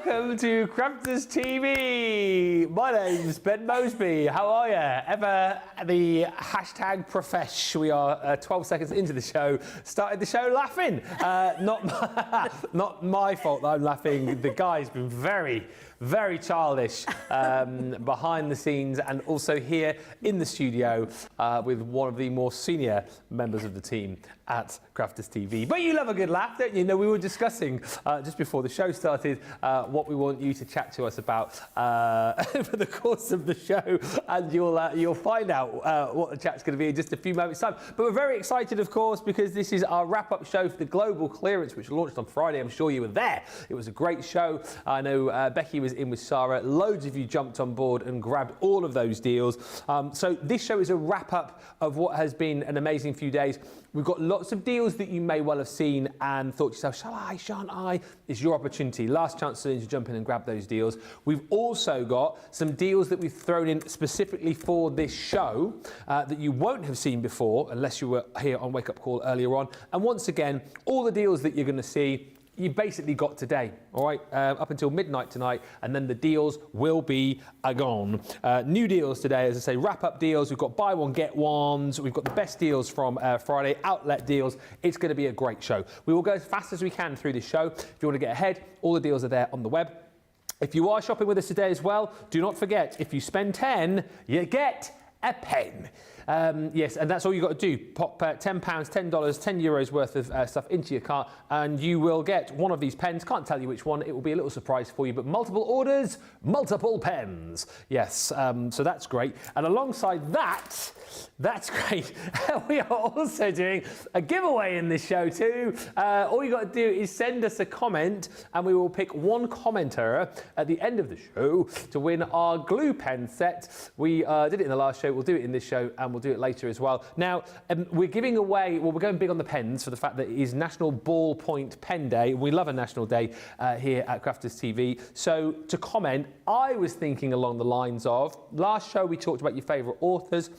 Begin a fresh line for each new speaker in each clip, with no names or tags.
welcome to Crafters TV. My name's Ben Mosby. How are you? Ever the hashtag profesh. We are 12 seconds into the show. Started the show laughing. Not my fault that I'm laughing. The guy's been very childish behind the scenes and also here in the studio with one of the more senior members of the team at Crafters TV. But you love a good laugh, don't you? You know, we were discussing just before the show started what we want you to chat to us about over the course of the show, and you'll find out what the chat's going to be in just a few moments' time. But we're very excited, of course, because this is our wrap-up show for the global clearance, which launched on Friday. I'm sure you were there. It was a great show. I know Becky was in with Sarah. Loads of you jumped on board and grabbed all of those deals. So this show is a wrap-up of what has been an amazing few days. We've got lots of deals that you may well have seen and thought to yourself, shall I, shan't I? It's your opportunity. Last chance to jump in and grab those deals. We've also got some deals that we've thrown in specifically for this show that you won't have seen before unless you were here on Wake Up Call earlier on. And once again, all the deals that you're going to see, you basically got today, all right, up until midnight tonight, and then the deals will be gone. New deals today, as I say, wrap-up deals. We've got buy one, get ones. We've got the best deals from Friday, outlet deals. It's going to be a great show. We will go as fast as we can through this show. If you want to get ahead, all the deals are there on the web. If you are shopping with us today as well, do not forget, if you spend 10, you get a pen. Yes, and that's all you've got to do. Pop £10, $10, 10 euros worth of stuff into your cart, and you will get one of these pens. Can't tell you which one. It will be a little surprise for you, but multiple orders, multiple pens. Yes, so that's great. And alongside that, that's great. We are also doing a giveaway in this show too. All you got to do is send us a comment, and we will pick one commenter at the end of the show to win our glue pen set. We did it in the last show. We'll do it in this show, and we'll do it later as well. Now, we're giving away, well, we're going big on the pens for the fact that it is National Ballpoint Pen Day. We love a national day here at Crafters TV. So to comment, I was thinking along the lines of, last show we talked about your favourite authors.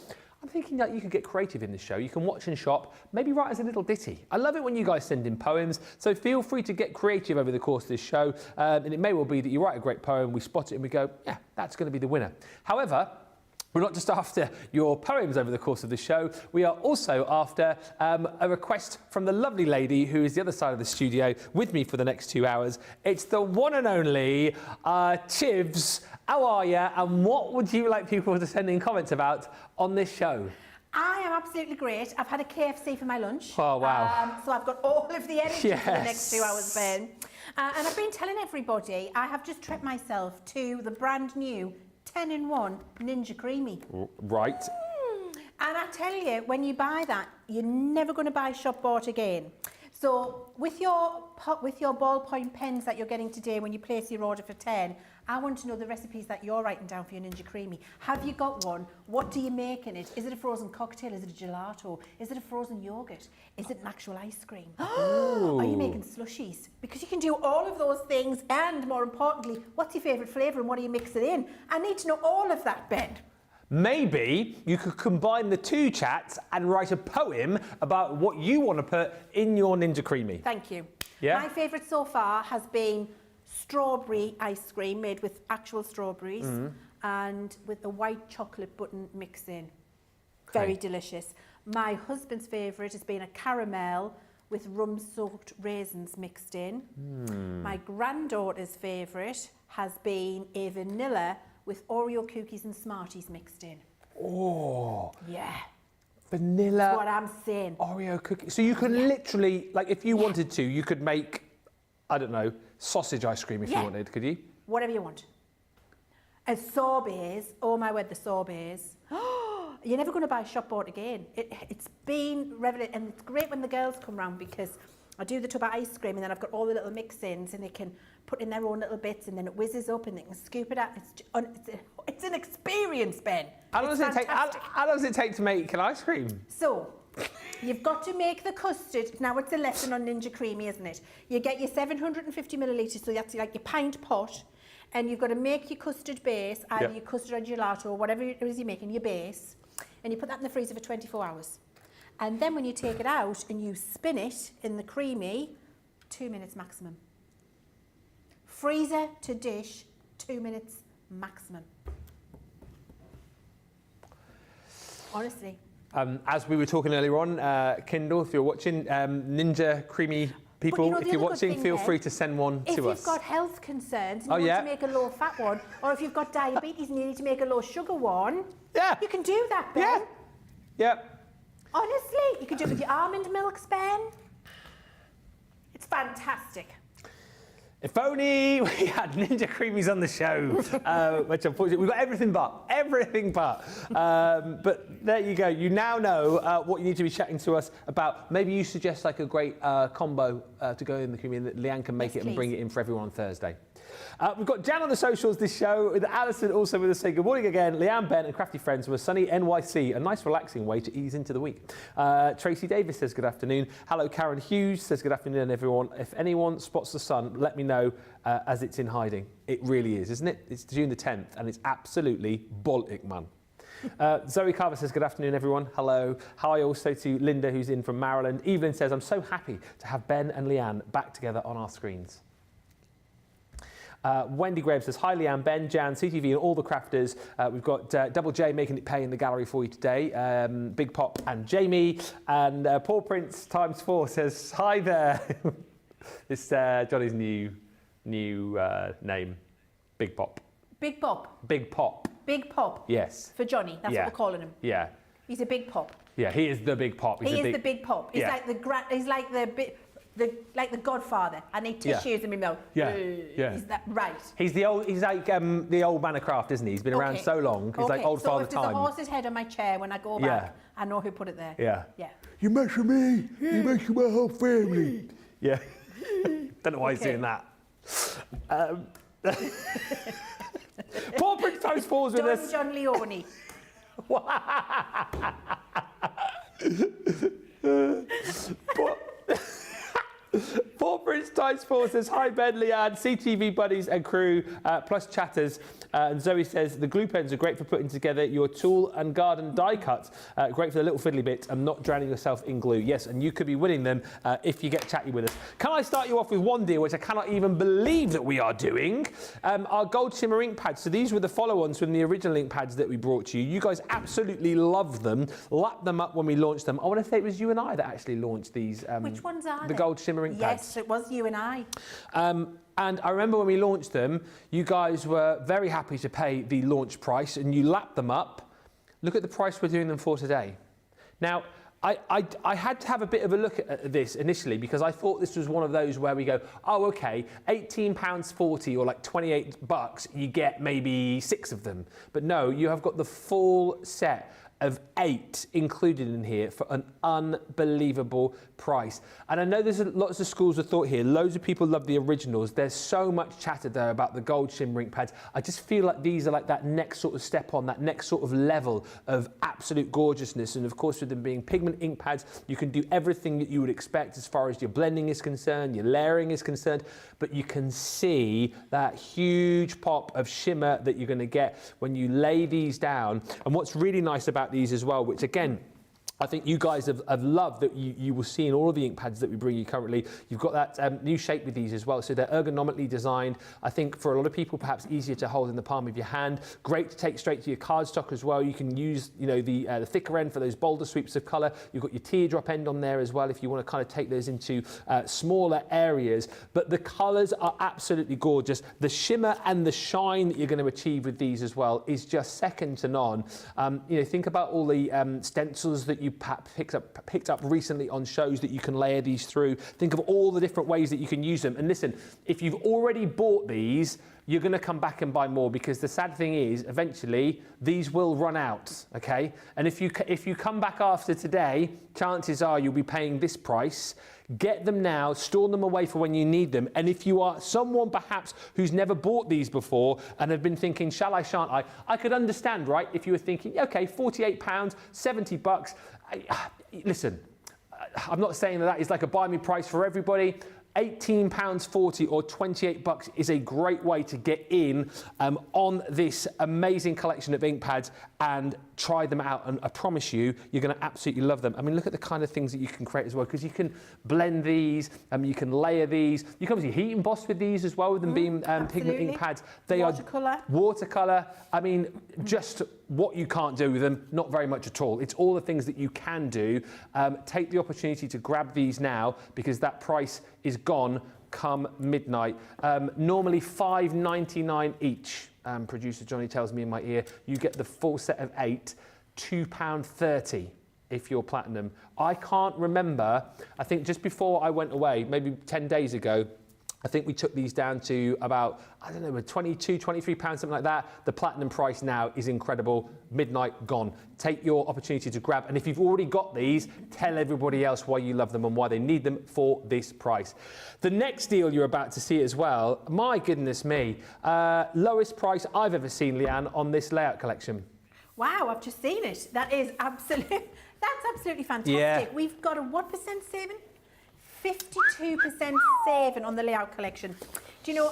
I'm thinking that you could get creative in this show. You can watch and shop, maybe write us a little ditty. I love it when you guys send in poems, so feel free to get creative over the course of this show. And it may well be that you write a great poem, we spot it and we go, yeah, that's going to be the winner. However, we're not just after your poems over the course of the show, we are also after a request from the lovely lady who is the other side of the studio with me for the next 2 hours. It's the one and only Chivs. How are you? And what would you like people to send in comments about on this show?
I am absolutely great. I've had a KFC for my lunch.
Oh, wow.
So I've got all of the energy for the next 2 hours, Ben. And I've been telling everybody, I have just treated myself to the brand new 10-in-1 Ninja Creamy.
Right.
And I tell you, when you buy that, you're never going to buy shop bought again. So with your ballpoint pens that you're getting today when you place your order for 10, I want to know the recipes that you're writing down for your Ninja Creamy. Have you got one? What do you make in it? Is it a frozen cocktail? Is it a gelato? Is it a frozen yogurt? Is it an actual ice cream? Are you making slushies? Because you can do all of those things, and more importantly, what's your favourite flavour and what do you mix it in? I need to know all of that, Ben.
Maybe you could combine the two chats and write a poem about what you want to put in your Ninja Creamy.
Thank you.
Yeah?
My favourite so far has been strawberry ice cream made with actual strawberries and with a white chocolate button mix in. Very delicious. My husband's favourite has been a caramel with rum-soaked raisins mixed in. My granddaughter's favourite has been a vanilla with Oreo cookies and Smarties mixed in.
Oh.
Yeah.
Vanilla.
That's what I'm saying.
Oreo cookies. So you can literally, like, if you wanted to, you could make, I don't know, sausage ice cream if you wanted, could you?
Whatever you want. And sorbets, oh my word, the sorbets. You're never going to buy shop bought again. It's been revelatory, and it's great when the girls come round because I do the tub of ice cream and then I've got all the little mix-ins and they can put in their own little bits and then it whizzes up and they can scoop it out. It's an experience, Ben.
How long does it take to make an ice cream?
So, you've got to make the custard. Now it's a lesson on Ninja Creamy, isn't it? You get your 750 millilitres, so that's like your pint pot, and you've got to make your custard base, either your custard or gelato or whatever it is you're making, your base, and you put that in the freezer for 24 hours. And then when you take it out and you spin it in the creamy, 2 minutes maximum. Freezer to dish, 2 minutes maximum. Honestly.
As we were talking earlier on, Kindle, if you're watching, Ninja Creamy people, if you're watching, feel free to send one to us.
If you've got health concerns and you want to make a low-fat one, or if you've got diabetes and you need to make a low-sugar one, you can do that, Ben.
Yeah.
Honestly, you can do it with your almond milk, Ben. It's fantastic.
If only we had Ninja Creamies on the show, which unfortunately we've got everything but. But there you go. You now know what you need to be chatting to us about. Maybe you suggest like a great combo to go in the creamy, and that Leanne can make it and bring it in for everyone on Thursday. We've got Jan on the socials this show, with Alison also with us saying good morning again. Leanne, Ben and Crafty Friends from a sunny NYC, a nice relaxing way to ease into the week. Tracy Davis says good afternoon. Hello, Karen Hughes says good afternoon everyone. If anyone spots the sun, let me know as it's in hiding. It really is, isn't it? It's June the 10th and it's absolutely boltic, man. Zoe Carver says good afternoon everyone. Hello. Hi also to Linda who's in from Maryland. Evelyn says I'm so happy to have Ben and Leanne back together on our screens. Wendy Graham says, hi Leanne, Ben, Jan, CTV and all the crafters. We've got Double J making it pay in the gallery for you today. Big Pop and Jamie. And Paul Prince ×4 says, hi there. It's Johnny's new name, Big Pop.
Big Pop?
Big Pop.
Big Pop?
Yes.
For Johnny, that's what we're calling him.
Yeah.
He's a Big Pop.
Yeah, he is the Big Pop.
He is the Big Pop. He's like the Godfather. I need tissues in my mouth.
Yeah.
Is that right?
He's like the old man of craft, isn't he? He's been around so long. He's like old Father Time.
So if there's a horse's head on my chair when I go back, I know who put it there.
Yeah.
Yeah.
You mess with me, you mess with my whole family. Yeah. Don't know why he's doing that. Paul Prince ×4's with us.
John Leone.
Paul Prince ×4 says, hi Ben, Leanne, CTV buddies and crew, plus chatters. And Zoe says, the glue pens are great for putting together your tool and garden die cuts. Great for the little fiddly bits and not drowning yourself in glue. Yes, and you could be winning them if you get chatty with us. Can I start you off with one deal, which I cannot even believe that we are doing? Our gold shimmer ink pads. So these were the follow-ons from the original ink pads that we brought you. You guys absolutely loved them, lapped them up when we launched them. I want to say it was you and I that actually launched these.
Which ones are
the gold shimmer ink pads.
Yes, it was you and I.
And I remember when we launched them, you guys were very happy to pay the launch price and you lapped them up. Look at the price we're doing them for today. Now, I had to have a bit of a look at this initially because I thought this was one of those where we go, oh, okay, £18.40 or like $28, you get maybe 6 of them. But no, you have got the full set of 8 included in here for an unbelievable price. And I know there's lots of schools of thought here. Loads of people love the originals. There's so much chatter there about the gold shimmer ink pads. I just feel like these are like that next sort of step on, that next sort of level of absolute gorgeousness. And of course, with them being pigment ink pads, you can do everything that you would expect as far as your blending is concerned, your layering is concerned, but you can see that huge pop of shimmer that you're going to get when you lay these down. And what's really nice about these as well, which again, I think you guys have loved that you will see in all of the ink pads that we bring you currently. You've got that new shape with these as well. So they're ergonomically designed. I think for a lot of people, perhaps easier to hold in the palm of your hand. Great to take straight to your cardstock as well. You can use, the thicker end for those bolder sweeps of colour. You've got your teardrop end on there as well if you want to kind of take those into smaller areas. But the colours are absolutely gorgeous. The shimmer and the shine that you're going to achieve with these as well is just second to none. Think about all the stencils that you picked up recently on shows that you can layer these through. Think of all the different ways that you can use them. And listen, if you've already bought these, you're going to come back and buy more because the sad thing is, eventually, these will run out, okay? And if you come back after today, chances are you'll be paying this price. Get them now, store them away for when you need them. And if you are someone perhaps who's never bought these before and have been thinking, shall I, shan't I could understand, right? If you were thinking, okay, £48, $70. Listen, I'm not saying that is like a buy me price for everybody. £18.40 or $28 is a great way to get in on this amazing collection of ink pads and try them out, and I promise you, you're going to absolutely love them. I mean, look at the kind of things that you can create as well, because you can blend these, you can layer these, you can obviously heat emboss with these as well, with them being pigment ink pads. They
watercolour.
Watercolour. I mean, just what you can't do with them, not very much at all. It's all the things that you can do. Take the opportunity to grab these now, because that price is gone come midnight. Normally £5.99 each. Producer Johnny tells me in my ear, you get the full set of 8, £2.30 if you're platinum. I can't remember, I think just before I went away, maybe 10 days ago, I think we took these down to about, I don't know, 22, 23 pounds, something like that. The platinum price now is incredible. Midnight gone. Take your opportunity to grab. And if you've already got these, tell everybody else why you love them and why they need them for this price. The next deal you're about to see as well, my goodness me, lowest price I've ever seen, Leanne, on this layout collection.
Wow, I've just seen it. That's absolutely fantastic.
Yeah.
We've got a what percent saving? 52% saving on the layout collection. Do you know,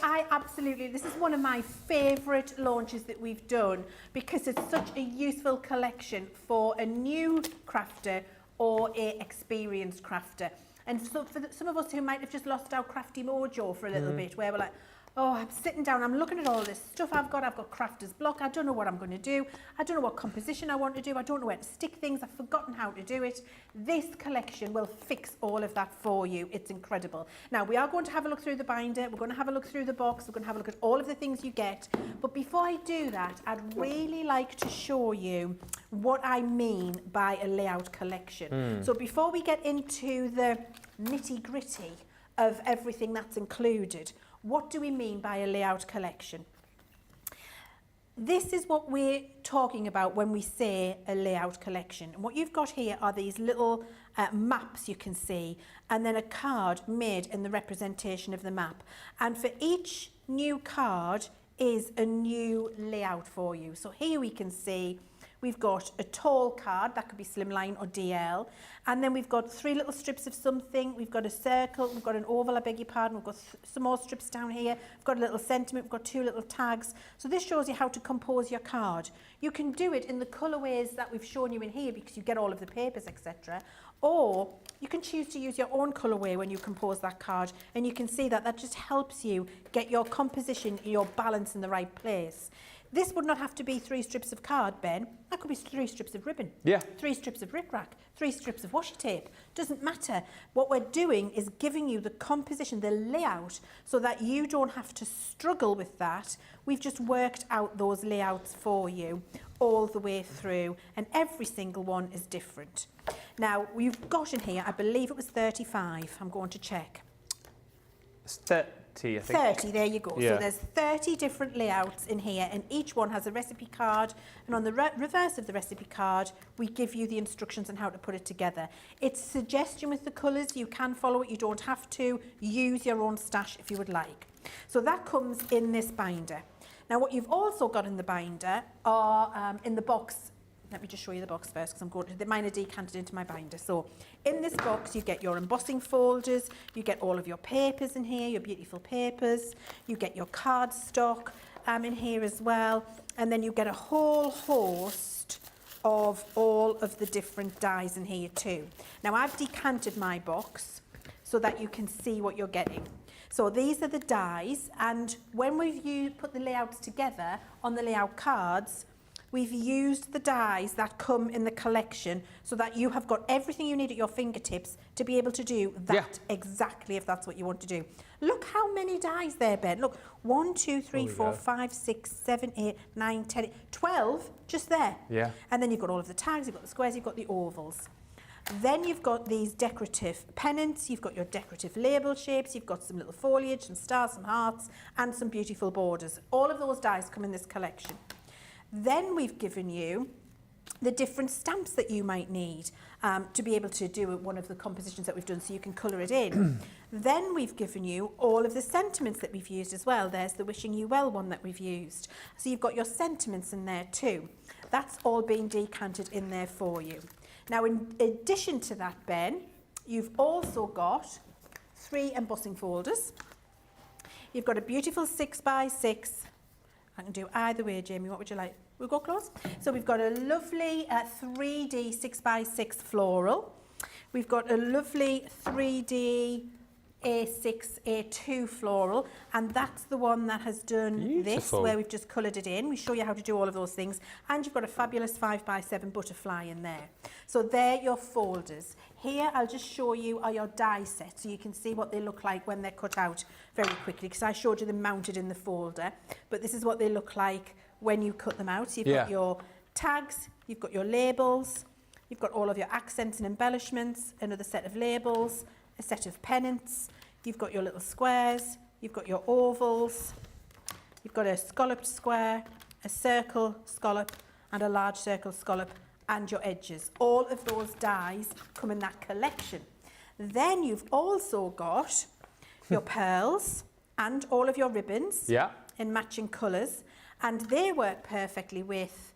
this is one of my favourite launches that we've done, because it's such a useful collection for a new crafter or a experienced crafter. And so for some of us who might have just lost our crafty mojo for a little bit, where we're like, oh, I'm sitting down, I'm looking at all this stuff I've got crafter's block, I don't know what I'm going to do, I don't know what composition I want to do, I don't know where to stick things, I've forgotten how to do it. This collection will fix all of that for you. It's incredible. Now, we are going to have a look through the binder, we're going to have a look through the box, we're going to have a look at all of the things you get. But before I do that, I'd really like to show you what I mean by a layout collection. So before we get into the nitty-gritty of everything that's included, what do we mean by a layout collection? This is what we're talking about when we say a layout collection. And what you've got here are these little maps you can see, and then a card made in the representation of the map. And for each new card is a new layout for you. So here we can see we've got a tall card, that could be slimline or DL, and then we've got 3 little strips of something, we've got a circle, we've got an oval, I beg your pardon, we've got some more strips down here, we've got a little sentiment, we've got 2 little tags. So this shows you how to compose your card. You can do it in the colourways that we've shown you in here, because you get all of the papers, etc. Or you can choose to use your own colourway when you compose that card, and you can see that that just helps you get your composition, your balance in the right place. This would not have to be 3 strips of card, Ben. That could be 3 strips of ribbon.
Yeah.
3 strips of rickrack, 3 strips of washi tape. Doesn't matter. What we're doing is giving you the composition, the layout, so that you don't have to struggle with that. We've just worked out those layouts for you all the way through, and every single one is different. Now, we've got in here, I believe it was 35. I'm going to check.
It's 30, I think.
30, there you go.
Yeah.
So there's 30 different layouts in here, and each one has a recipe card, and on the reverse of the recipe card we give you the instructions on how to put it together. It's suggestion with the colours. You can follow it, you don't have to. Use your own stash if you would like. So that comes in this binder. Now, what you've also got in the binder are in the box. Let me just show you the box first, because I'm going to, mine are decanted into my binder. So in this box you get your embossing folders, you get all of your papers in here, your beautiful papers, you get your cardstock in here as well, and then you get a whole host of all of the different dies in here too. Now, I've decanted my box so that you can see what you're getting. So these are the dies, and when we've put the layouts together on the layout cards, we've used the dies that come in the collection so that you have got everything you need at your fingertips to be able to do that exactly if that's what you want to do. Look how many dies there, Ben. Look, 1, 2, 3, 4, 5, 6, 7, 8, 9, 10, 12 just there.
Yeah.
And then you've got all of the tags, you've got the squares, you've got the ovals. Then you've got these decorative pennants, you've got your decorative label shapes, you've got some little foliage, some stars, some hearts, and some beautiful borders. All of those dies come in this collection. Then we've given you the different stamps that you might need to be able to do one of the compositions that we've done, so you can colour it in. Then we've given you all of the sentiments that we've used as well. There's the wishing you well one that we've used. So you've got your sentiments in there too. That's all been decanted in there for you. Now, in addition to that, Ben, you've also got 3 embossing folders. You've got a beautiful 6x6. I can do either way, Jamie. What would you like? We'll go close. So we've got a lovely 3D 6x6 floral. We've got a lovely 3D A6, A2 floral, and that's the one that has done this, where we've just coloured it in. We show you how to do all of those things, and you've got a fabulous 5x7 butterfly in there. So they're your folders. Here, I'll just show you are your die sets, so you can see what they look like when they're cut out very quickly, because I showed you them mounted in the folder, but this is what they look like when you cut them out. So you've got your tags, you've got your labels, you've got all of your accents and embellishments, another set of labels, a set of pennants, you've got your little squares, you've got your ovals, you've got a scalloped square, a circle scallop and a large circle scallop, and your edges. All of those dies come in that collection. Then you've also got your pearls and all of your ribbons in matching colours, and they work perfectly with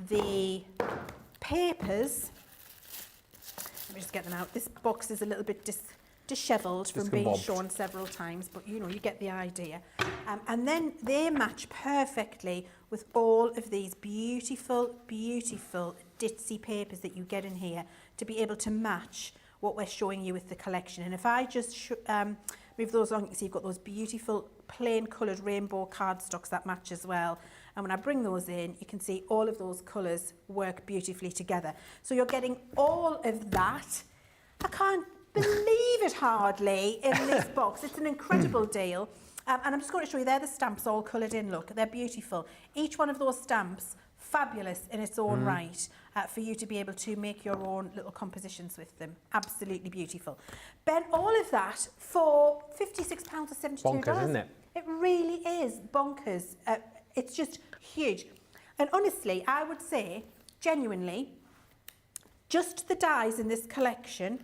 the papers. Let me just get them out. This box is a little bit dishevelled from being shown several times, but you know, you get the idea. And then they match perfectly with all of these beautiful, beautiful ditzy papers that you get in here to be able to match what we're showing you with the collection. And if I just move those on, you can see you've got those beautiful plain coloured rainbow cardstocks that match as well. And when I bring those in, you can see all of those colours work beautifully together. So you're getting all of that. I can't believe it hardly in this box. It's an incredible deal. And I'm just going to show you, they're the stamps all coloured in, look, they're beautiful. Each one of those stamps, fabulous in its own right, for you to be able to make your own little compositions with them. Absolutely beautiful. Ben, all of that for £56 or $72.
Bonkers, isn't it?
It really is bonkers. It's just huge. And honestly, I would say, genuinely, just the dies in this collection,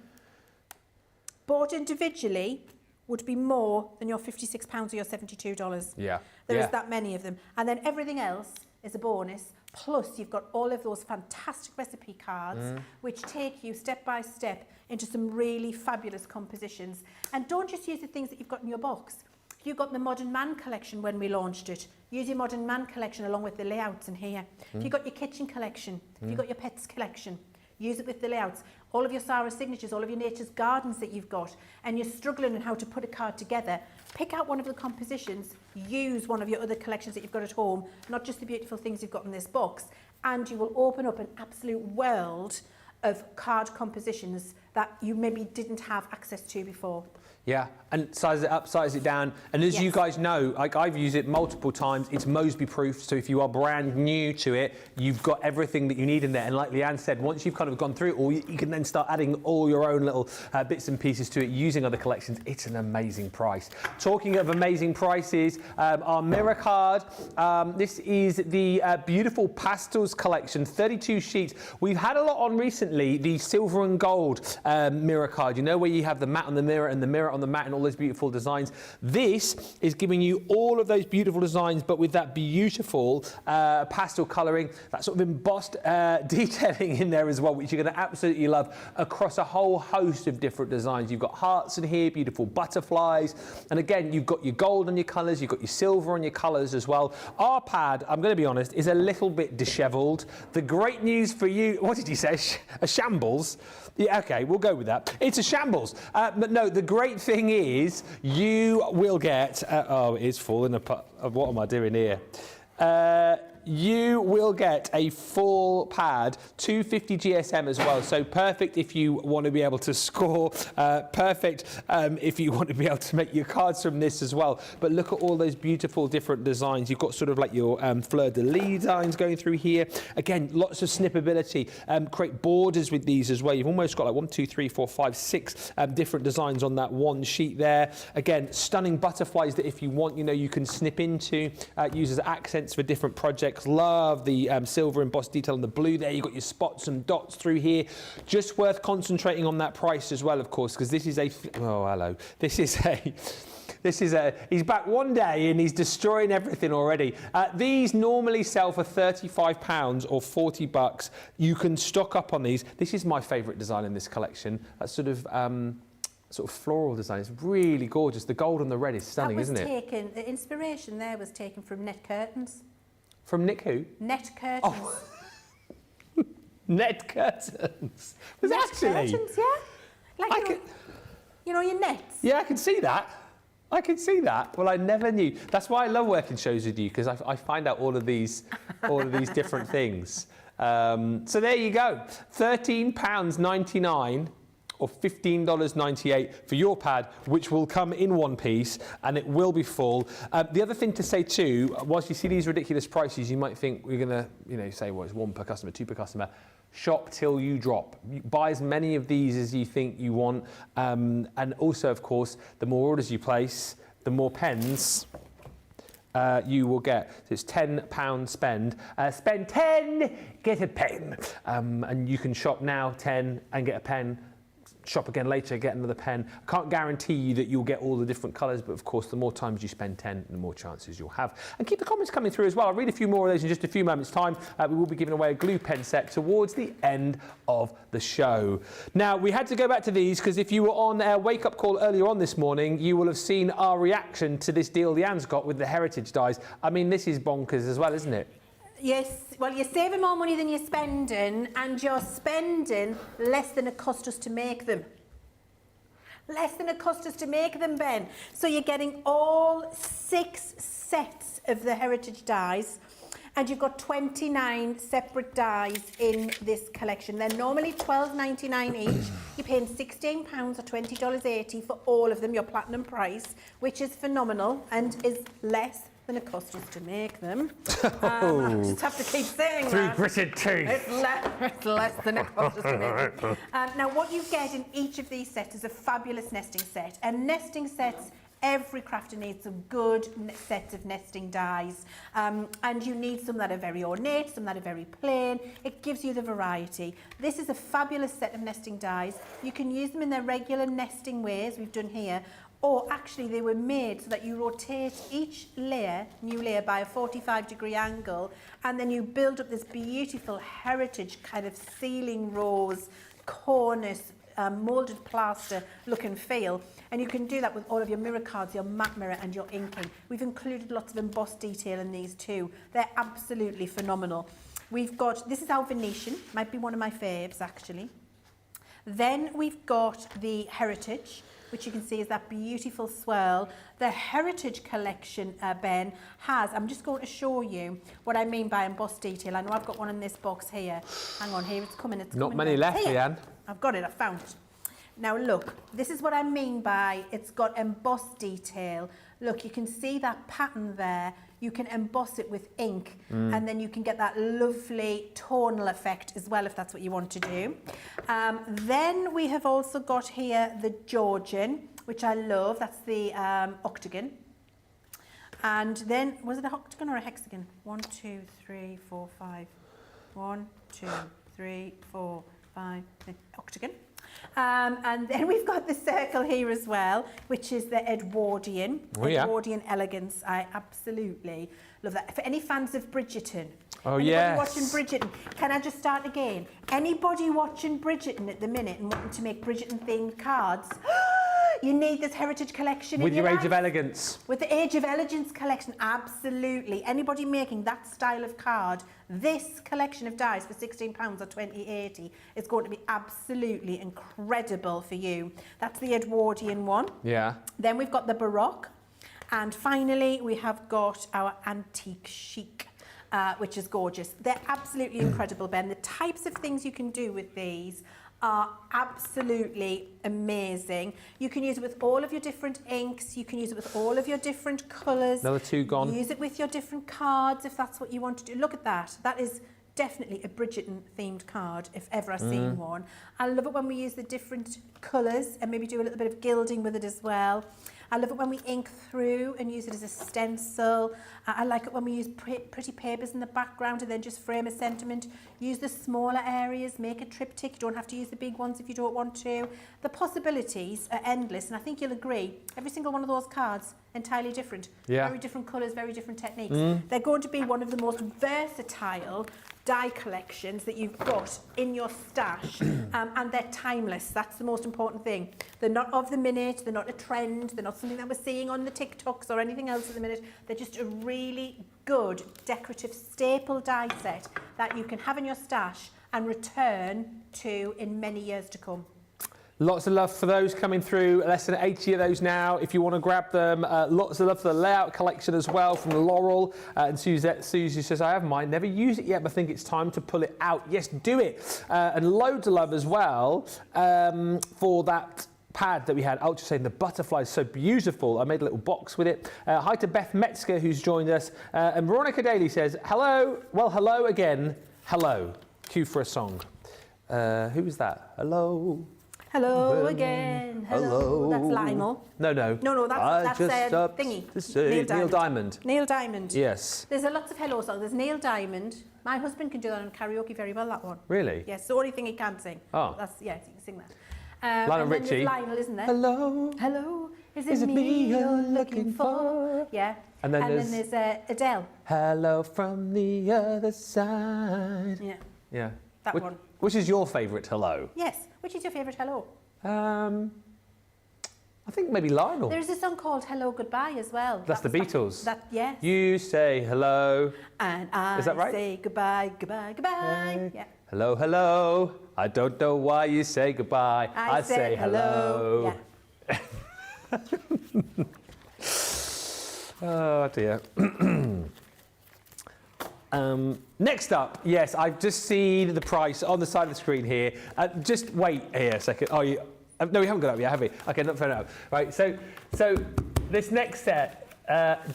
bought individually, would be more than your £56 or your $72.
Yeah.
There is that many of them. And then everything else is a bonus. Plus, you've got all of those fantastic recipe cards, which take you step by step into some really fabulous compositions. And don't just use the things that you've got in your box. If you got the Modern Man collection when we launched it, use your Modern Man collection along with the layouts in here. If you got your kitchen collection, if you got your pets collection, use it with the layouts. All of your Sarah signatures, all of your Nature's Gardens that you've got, and you're struggling on how to put a card together, pick out one of the compositions, use one of your other collections that you've got at home, not just the beautiful things you've got in this box, and you will open up an absolute world of card compositions that you maybe didn't have access to before.
Yeah, and size it up, size it down. And as you guys know, like I've used it multiple times, it's Mosby proof. So if you are brand new to it, you've got everything that you need in there. And like Leanne said, once you've kind of gone through it all, you can then start adding all your own little bits and pieces to it using other collections. It's an amazing price. Talking of amazing prices, our mirror card. This is the beautiful Pastels collection, 32 sheets. We've had a lot on recently, the silver and gold mirror card. You know, where you have the matte on the mirror and the mirror on the mat and all those beautiful designs. This is giving you all of those beautiful designs, but with that beautiful pastel colouring, that sort of embossed detailing in there as well, which you're going to absolutely love across a whole host of different designs. You've got hearts in here, beautiful butterflies, and again, you've got your gold on your colours, you've got your silver on your colours as well. Our pad, I'm going to be honest, is a little bit dishevelled. The great news for you, what did you say? A shambles? Yeah, okay, we'll go with that. It's a shambles. But no, the great thing is you will get... oh, it's falling apart. What am I doing here? You will get a full pad, 250 GSM as well. So perfect if you want to be able to score. Perfect if you want to be able to make your cards from this as well. But look at all those beautiful different designs. You've got sort of like your fleur-de-lis designs going through here. Again, lots of snippability. Create borders with these as well. You've almost got like 1, 2, 3, 4, 5, 6 different designs on that one sheet there. Again, stunning butterflies that if you want, you know, you can snip into, use as accents for different projects. Love the silver embossed detail on the blue there. You've got your spots and dots through here. Just worth concentrating on that price as well, of course, because this is a... oh, hello. This is a... he's back one day and he's destroying everything already. These normally sell for £35 or $40. You can stock up on these. This is my favourite design in this collection. That sort of... sort of floral design. It's really gorgeous. The gold and the red is stunning, isn't it?
The inspiration there was taken from net curtains.
From Nick who?
Net curtains.
Oh. Net curtains. Was
net
actually?
Curtains, yeah. Like you know your nets.
Yeah, I can see that. I can see that. Well, I never knew. That's why I love working shows with you, because I find out all of these different things. So there you go. £13.99 or $15.98 for your pad, which will come in one piece and it will be full. The other thing to say too, whilst you see these ridiculous prices, you might think we're going to, say, well, it's 1 per customer, 2 per customer. Shop till you drop. Buy as many of these as you think you want. And also, of course, the more orders you place, the more pens you will get. So it's £10 spend. Spend 10, get a pen. And you can shop now 10 and get a pen. Shop again later, get another pen. I can't guarantee you that you'll get all the different colours, but of course, the more times you spend 10, the more chances you'll have. And keep the comments coming through as well. I'll read a few more of those in just a few moments' time. We will be giving away a glue pen set towards the end of the show. Now, we had to go back to these because if you were on our wake-up call earlier on this morning, you will have seen our reaction to this deal Leanne's got with the heritage dies. I mean, this is bonkers as well, isn't it?
Yes, well, you're saving more money than you're spending, and you're spending less than it cost us to make them. Less than it cost us to make them, Ben. So you're getting all 6 sets of the heritage dies, and you've got 29 separate dies in this collection. They're normally $12.99 each. You're paying £16 or $20.80 for all of them, your platinum price, which is phenomenal and is less than it cost us to make them. I just have to keep saying that.
Through gritted teeth.
It's less than it cost us to make them. Now, what you get in each of these sets is a fabulous nesting set. And nesting sets, every crafter needs some good sets of nesting dies. And you need some that are very ornate, some that are very plain. It gives you the variety. This is a fabulous set of nesting dies. You can use them in their regular nesting ways, we've done here, or actually they were made so that you rotate each layer, new layer, by a 45-degree angle, and then you build up this beautiful heritage kind of ceiling rose, cornice, moulded plaster look and feel. And you can do that with all of your mirror cards, your matte mirror and your inking. We've included lots of embossed detail in these too. They're absolutely phenomenal. We've got, this is our Venetian, might be one of my faves actually. Then we've got the heritage, which you can see is that beautiful swirl. The heritage collection, Ben, has, I'm just going to show you what I mean by embossed detail. I know I've got one in this box here. Hang on, here it's coming, it's coming.
Not many left, Leanne.
I've got it, I found it. Now look, this is what I mean by it's got embossed detail. Look, you can see that pattern there. You can emboss it with ink and then you can get that lovely tonal effect as well if that's what you want to do. Then we have also got here the Georgian, which I love. That's the octagon. And then, was it a octagon or a hexagon? 1, 2, 3, 4, 5. 1, 2, 3, 4, 5, 6. Octagon. And then we've got the circle here as well, which is the Edwardian.
Oh, yeah.
Edwardian elegance. I absolutely love that. For any fans of Bridgerton.
Oh,
anybody
yes.
watching Bridgerton? Can I just start again? Anybody watching Bridgerton at the minute and wanting to make Bridgerton themed cards? You need this heritage collection
with
in
your
your
Age
life.
of Elegance.
With the Age of Elegance collection, absolutely. Anybody making that style of card, this collection of dies for £16 or $20.80 is going to be absolutely incredible for you. That's the Edwardian one.
Yeah.
Then we've got the Baroque. And finally, we have got our Antique Chic, which is gorgeous. They're absolutely incredible, Ben. The types of things you can do with these are absolutely amazing. You can use it with all of your different inks. You can use it with all of your different colours.
Another 2 gone.
Use it with your different cards if that's what you want to do. Look at that. That is definitely a Bridgerton themed card if ever I've seen one. I love it when we use the different colours and maybe do a little bit of gilding with it as well. I love it when we ink through and use it as a stencil. I like it when we use pretty papers in the background and then just frame a sentiment. Use the smaller areas, make a triptych. You don't have to use the big ones if you don't want to. The possibilities are endless, and I think you'll agree, every single one of those cards, entirely different.
Yeah.
Very different colours, very different techniques. They're going to be one of the most versatile die collections that you've got in your stash, and they're timeless. That's the most important thing. They're not of the minute, they're not a trend, they're not something that we're seeing on the TikToks or anything else at the minute. They're just a really good decorative staple die set that you can have in your stash and return to in many years to come.
Lots of love for those coming through, less than 80 of those now. If you want to grab them, lots of love for the layout collection as well from Laurel. And Susie says, I have mine, never used it yet, but I think it's time to pull it out. Yes, do it. And loads of love as well for that pad that we had, Ultra Shade, the butterfly is so beautiful. I made a little box with it. Hi to Beth Metzger, who's joined us. And Veronica Daly says, hello. Well, hello again. Hello. Cue for a song. Who was that? Hello.
Hello again. Hello. That's Lionel.
No.
No, that's thingy.
Neil Diamond.
Neil Diamond.
Yes.
There's a lots of hello songs. There's Neil Diamond. My husband can do that on karaoke very well, that one.
Really?
Yes, the only thing he can't sing.
Oh.
That's, yeah, he can sing that.
Lionel
and then
Richie.
there's Lionel, isn't there?
Hello.
Hello. Is
it me you're looking for?
Yeah.
And then
there's Adele.
Hello from the other side.
Yeah.
Yeah.
That one.
Which is your favourite hello?
Yes. Which is your favourite hello?
I think maybe Lionel.
There's a song called Hello Goodbye as well.
That's the Beatles.
Yes.
You say hello.
And I
is that right?
say goodbye, goodbye, goodbye. Yeah.
Hello, hello. I don't know why you say goodbye. I say hello.
Yeah.
Oh dear. Next up, yes, I've just seen the price on the side of the screen here. Just wait here a second. Oh, no, we haven't got it up yet, have we? Okay, not fair enough. Right, so this next set,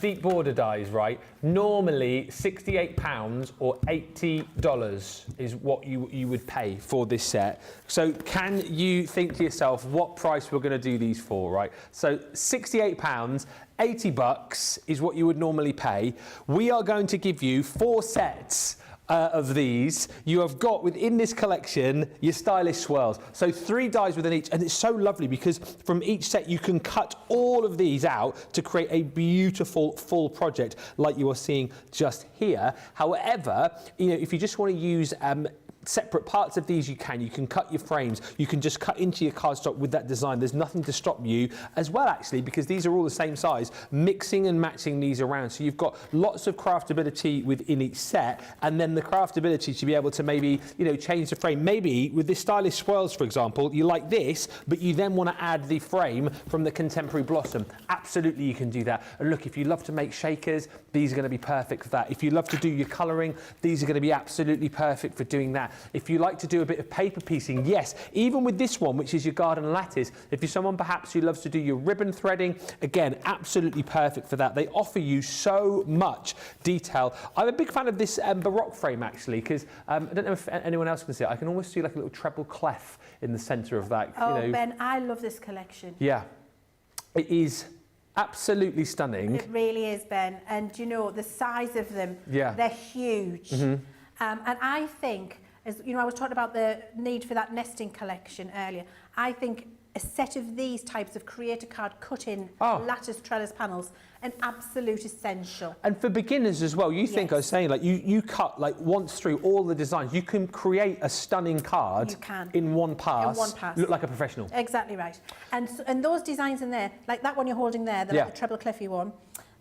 deep border dies, right? Normally £68 or $80 is what you would pay for this set. So can you think to yourself what price we're going to do these for, right? So £68, $80 is what you would normally pay. We are going to give you 4 sets of these. You have got within this collection your stylish swirls. So 3 dies within each, and it's so lovely because from each set you can cut all of these out to create a beautiful full project like you are seeing just here. However, if you just want to use separate parts of these, you can cut your frames, you can just cut into your cardstock with that design. There's nothing to stop you as well, actually, because these are all the same size, mixing and matching these around. So you've got lots of craftability within each set, and then the craftability to be able to maybe change the frame. Maybe with this stylish swirls, for example, you like this, but you then want to add the frame from the contemporary blossom. Absolutely, you can do that. And look, if you love to make shakers, these are going to be perfect for that. If you love to do your colouring, these are going to be absolutely perfect for doing that. If you like to do a bit of paper piecing, yes, even with this one, which is your garden lattice, if you're someone perhaps who loves to do your ribbon threading, again, absolutely perfect for that. They offer you so much detail. I'm a big fan of this Baroque frame, actually, because I don't know if anyone else can see it. I can almost see like a little treble clef in the centre of that.
Oh, Ben, I love this collection.
Yeah, it is absolutely stunning.
It really is, Ben. And the size of them, they're huge. And I think, as I was talking about the need for that nesting collection earlier, I think a set of these types of creator card cut-in lattice trellis panels, an absolute essential. And for beginners as well, you think I was saying, like you cut like once through all the designs, you can create a stunning card in one pass. Look like a professional. Exactly right. And those designs in there, like that one you're holding there, the treble cleffy one,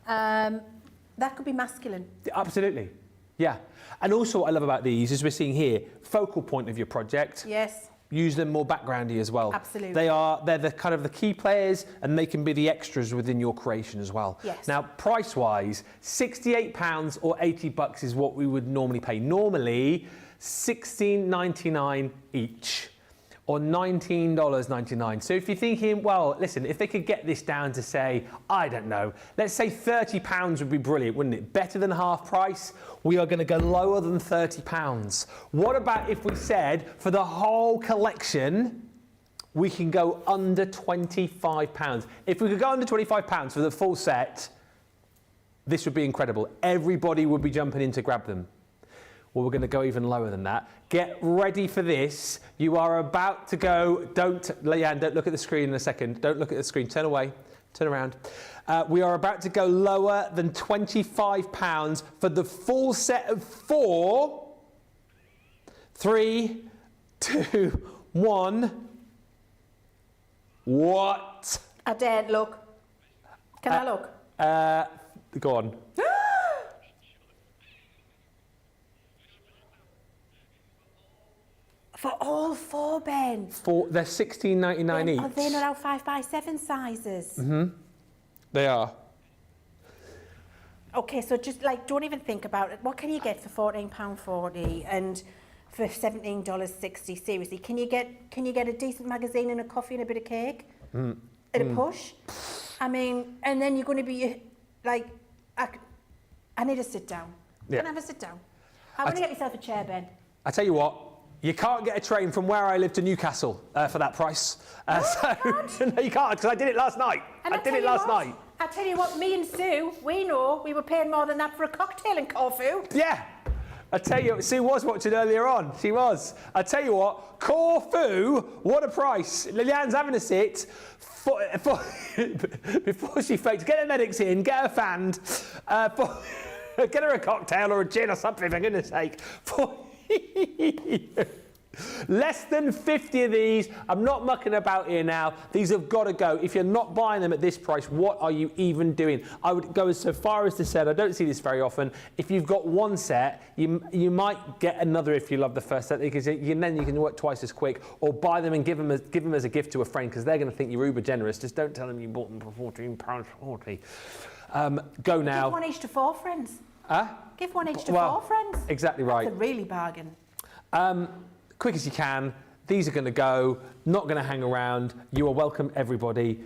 that could be masculine. Absolutely. Yeah. And also what I love about these, as we're seeing here, focal point of your project. Yes. Use them more backgroundy as well. Absolutely. They're the kind of the key players, and they can be the extras within your creation as well. Yes. Now, price-wise, £68 or $80 is what we would normally pay. Normally, $16.99 each, or $19.99. So if you're thinking, well, listen, if they could get this down to say, I don't know, let's say £30 would be brilliant, wouldn't it? Better than half price. We are going to go lower than £30. What about if we said for the whole collection,
we can go under £25. If we could go under £25 for the full set, this would be incredible. Everybody would be jumping in to grab them. Well, we're going to go even lower than that. Get ready for this. You are about to go. Leanne, don't look at the screen in a second. Don't look at the screen. Turn away. Turn around. We are about to go lower than £25 for the full set of 4. 3, 2, 1. What?
I daren't look. Can I look?
Go on.
For all 4, Ben.
They're $16.99 each.
Are they not our 5x7 sizes?
They are.
Okay, so just like, don't even think about it. What can you get for £14.40 and for $17.60? Seriously, can you get a decent magazine and a coffee and a bit of cake at a push? I mean, and then you're going to be like, I need to sit down.
Yeah.
Can I have a sit down? I'm going to get yourself a chair, Ben.
I tell you what, you can't get a train from where I live to Newcastle for that price. No, you can't, because I did it last night.
And
I did it last night.
I tell you what, me and Sue, we know we were paying more than that for a cocktail in Corfu.
Yeah. I tell you, Sue was watching earlier on. She was. I tell you what, Corfu, what a price. Lilianne's having a sit before she fakes. Get her medics in, get her fanned, get her a cocktail or a gin or something, for goodness sake. Less than 50 of these. I'm not mucking about here now. These have got to go. If you're not buying them at this price, what are you even doing? I would go so far as to say, I don't see this very often, if you've got one set, you might get another if you love the first set, because then you can work twice as quick, or buy them and give them as a gift to a friend, because they're going to think you're uber generous. Just don't tell them you bought them for £14.40. Go now.
Give one each to 4 friends. Give one each to 4 friends.
Exactly right.
That's a really bargain.
Quick as you can. These are going to go, not going to hang around. You are welcome, everybody.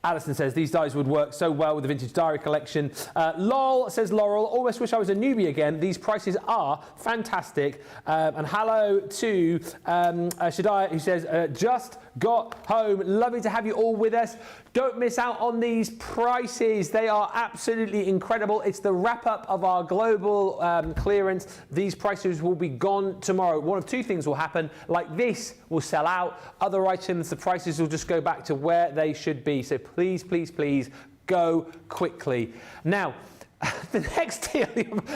Alison says, these dies would work so well with the Vintage Diary collection. Lol, says Laurel, almost wish I was a newbie again. These prices are fantastic. And hello to Shadiah, who says, just got home. Lovely to have you all with us. Don't miss out on these prices. They are absolutely incredible. It's the wrap-up of our global clearance. These prices will be gone tomorrow. One of 2 things will happen. Like this will sell out. Other items, the prices will just go back to where they should be. So please, please, please go quickly. Now, the next deal,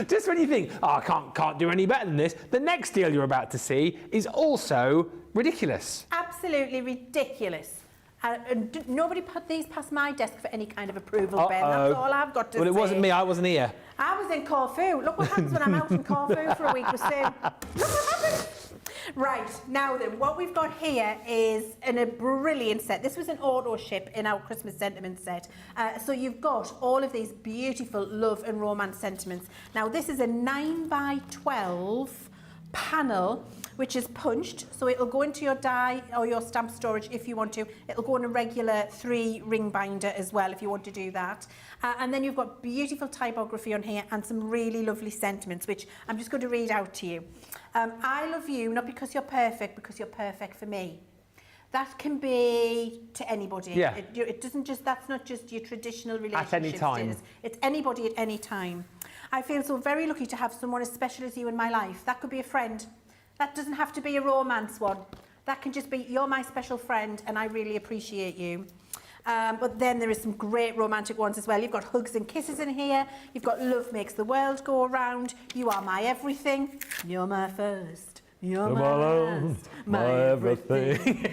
just when you think, oh, I can't do any better than this, the next deal you're about to see is also ridiculous.
Absolutely ridiculous. And nobody put these past my desk for any kind of approval, Ben. That's all I've got to say.
Well, it wasn't me. I wasn't here.
I was in Corfu. Look what happens when I'm out in Corfu for a week with Sue. Look what happens. Right, now then, what we've got here is a brilliant set. This was an auto ship in our Christmas sentiment set. So you've got all of these beautiful love and romance sentiments. Now, this is a 9x12 panel, which is punched, so it'll go into your die or your stamp storage if you want to. It'll go in a regular 3-ring binder as well if you want to do that. And then you've got beautiful typography on here and some really lovely sentiments, which I'm just going to read out to you. I love you, not because you're perfect, because you're perfect for me. That can be to anybody.
Yeah.
It doesn't just, that's not just your traditional relationship.
At any time.
Status. It's anybody at any time. I feel so very lucky to have someone as special as you in my life. That could be a friend. That doesn't have to be a romance one. That can just be, you're my special friend and I really appreciate you. But then there is some great romantic ones as well. You've got hugs and kisses in here. You've got love makes the world go around. You are my everything. You're my first. You're my last. My everything.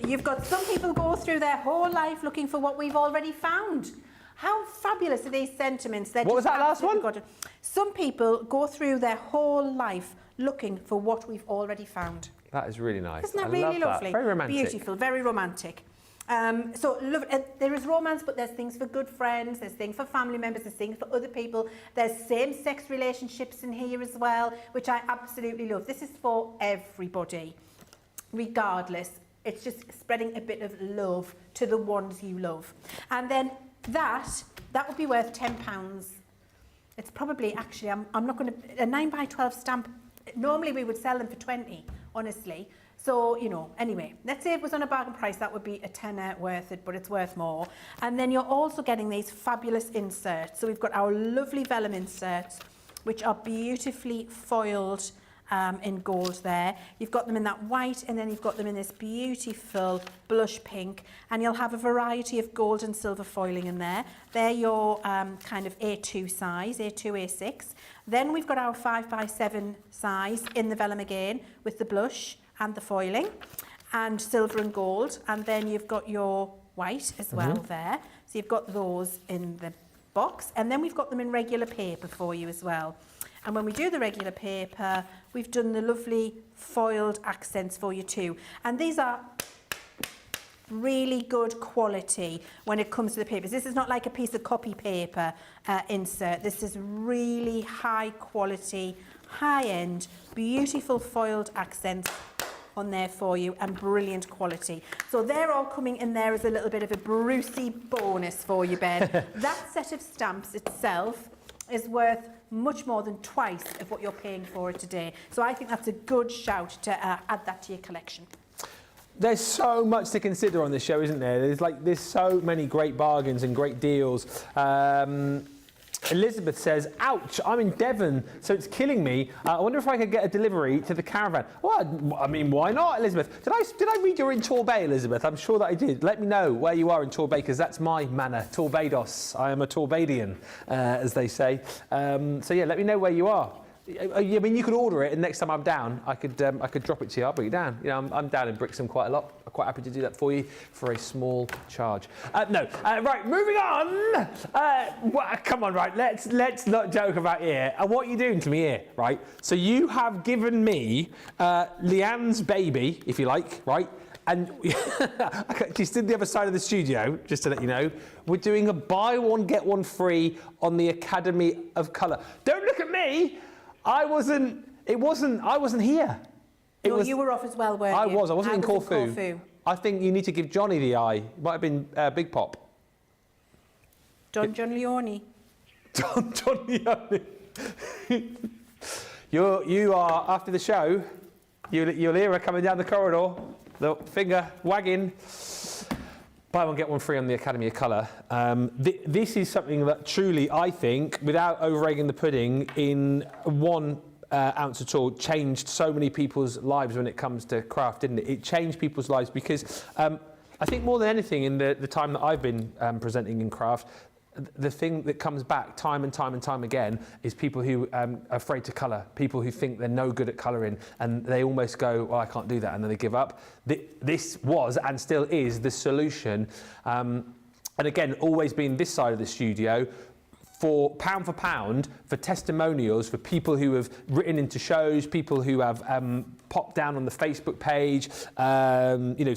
You've got some people go through their whole life looking for what we've already found. How fabulous are these sentiments? What
was that last one?
Some people go through their whole life looking for what we've already found.
That is really nice.
Isn't that really lovely?
Very romantic.
Beautiful, very romantic. So there is romance, but there's things for good friends, there's things for family members, there's things for other people. There's same-sex relationships in here as well, which I absolutely love. This is for everybody, regardless. It's just spreading a bit of love to the ones you love. And then that would be worth £10. It's probably, actually, I'm not going to, a 9x12 stamp, normally we would sell them for 20. honestly. So, you know, anyway, let's say it was on a bargain price, that would be a tenner worth it, but it's worth more. And then you're also getting these fabulous inserts. So we've got our lovely vellum inserts, which are beautifully foiled in gold there. You've got them in that white, and then you've got them in this beautiful blush pink, and you'll have a variety of gold and silver foiling in there. They're your kind of A2 size, A2, A6. Then we've got our 5x7 size in the vellum again with the blush and the foiling and silver and gold, and then you've got your white as well there. So you've got those in the box, and then we've got them in regular paper for you as well. And when we do the regular paper, we've done the lovely foiled accents for you too. And these are really good quality when it comes to the papers. This is not like a piece of copy paper insert. This is really high quality, high end, beautiful foiled accents on there for you, and brilliant quality. So they're all coming in there as a little bit of a Brucey bonus for you, Ben. That set of stamps itself is worth much more than twice of what you're paying for it today. So I think that's a good shout to add that to your collection.
There's so much to consider on this show, isn't there? There's so many great bargains and great deals. Elizabeth says, ouch, I'm in Devon, so it's killing me. I wonder if I could get a delivery to the caravan. Well, I mean, why not, Elizabeth? Did I read you're in Torbay, Elizabeth? I'm sure that I did. Let me know where you are in Torbay, because that's my manor, Torbados. I am a Torbadian, as they say. So yeah, let me know where you are. I mean, you could order it, and next time I'm down, I could drop it to you. I'll bring it down. You know, I'm down in Brixham quite a lot. I'm quite happy to do that for you for a small charge. Right, moving on. Well, come on, right. Let's not joke about here. And what are you doing to me here, right? So you have given me Leanne's baby, if you like, right? And she stood the other side of the studio, just to let you know. We're doing a buy one, get one free on the Academy of Colour. Don't look at me. I wasn't here.
No, you were off as well, weren't you?
I wasn't in Corfu. I think you need to give Johnny the eye. It might have been Big Pop.
John Leone.
John Leone. You are, after the show, you'll hear her coming down the corridor, the finger wagging. Buy one, get one free on the Academy of Colour. This is something that truly, I think, without over-egging the pudding, in 1 ounce at all, changed so many people's lives when it comes to craft, didn't it? It changed people's lives because I think more than anything in the time that I've been presenting in craft, the thing that comes back time and time again is people who are afraid to colour, people who think they're no good at colouring, and they almost go, well, I can't do that, and then they give up. This was and still is the solution. And again, always been this side of the studio, for pound for testimonials for people who have written into shows, people who have popped down on the Facebook page,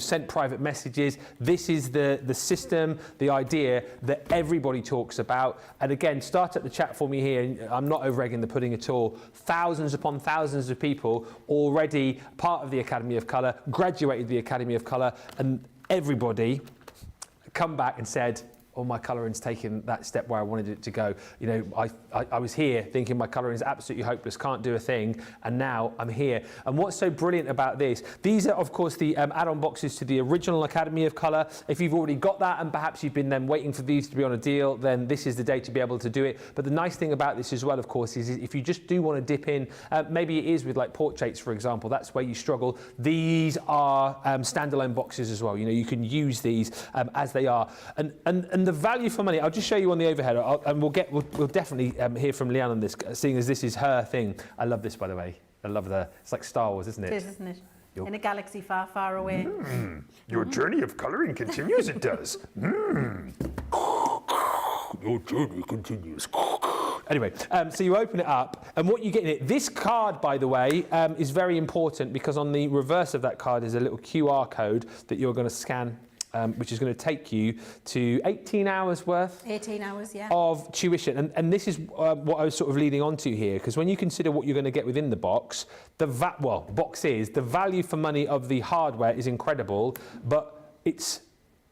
sent private messages. This is the system, the idea that everybody talks about. And again, start up the chat for me here. I'm not over-egging the pudding at all. Thousands upon thousands of people already part of the Academy of Colour, graduated the Academy of Colour, and everybody come back and said, oh, my colouring's taken that step where I wanted it to go. You know, I was here thinking my colouring is absolutely hopeless, can't do a thing, and now I'm here. And what's so brilliant about this, these are, of course, the add-on boxes to the original Academy of Colour. If you've already got that and perhaps you've been then waiting for these to be on a deal, then this is the day to be able to do it. But the nice thing about this as well, of course, is if you just do want to dip in, maybe it is with like portraits, for example, that's where you struggle. These are standalone boxes as well. You know, you can use these as they are. And the value for money, I'll just show you on the overhead, and we'll definitely hear from Leanne on this, seeing as this is her thing. I love this, by the way. I love it's like Star Wars, isn't it?
It is, isn't it? In a galaxy far, far away.
Your journey of colouring continues, it does. Your journey continues.
Anyway, so you open it up, and what you get in it, this card, by the way, is very important, because on the reverse of that card is a little QR code that you're going to scan, which is going to take you to 18 hours worth
18 hours, yeah.
of tuition. And this is what I was sort of leading on to here, because when you consider what you're going to get within the box, the value for money of the hardware is incredible, but it's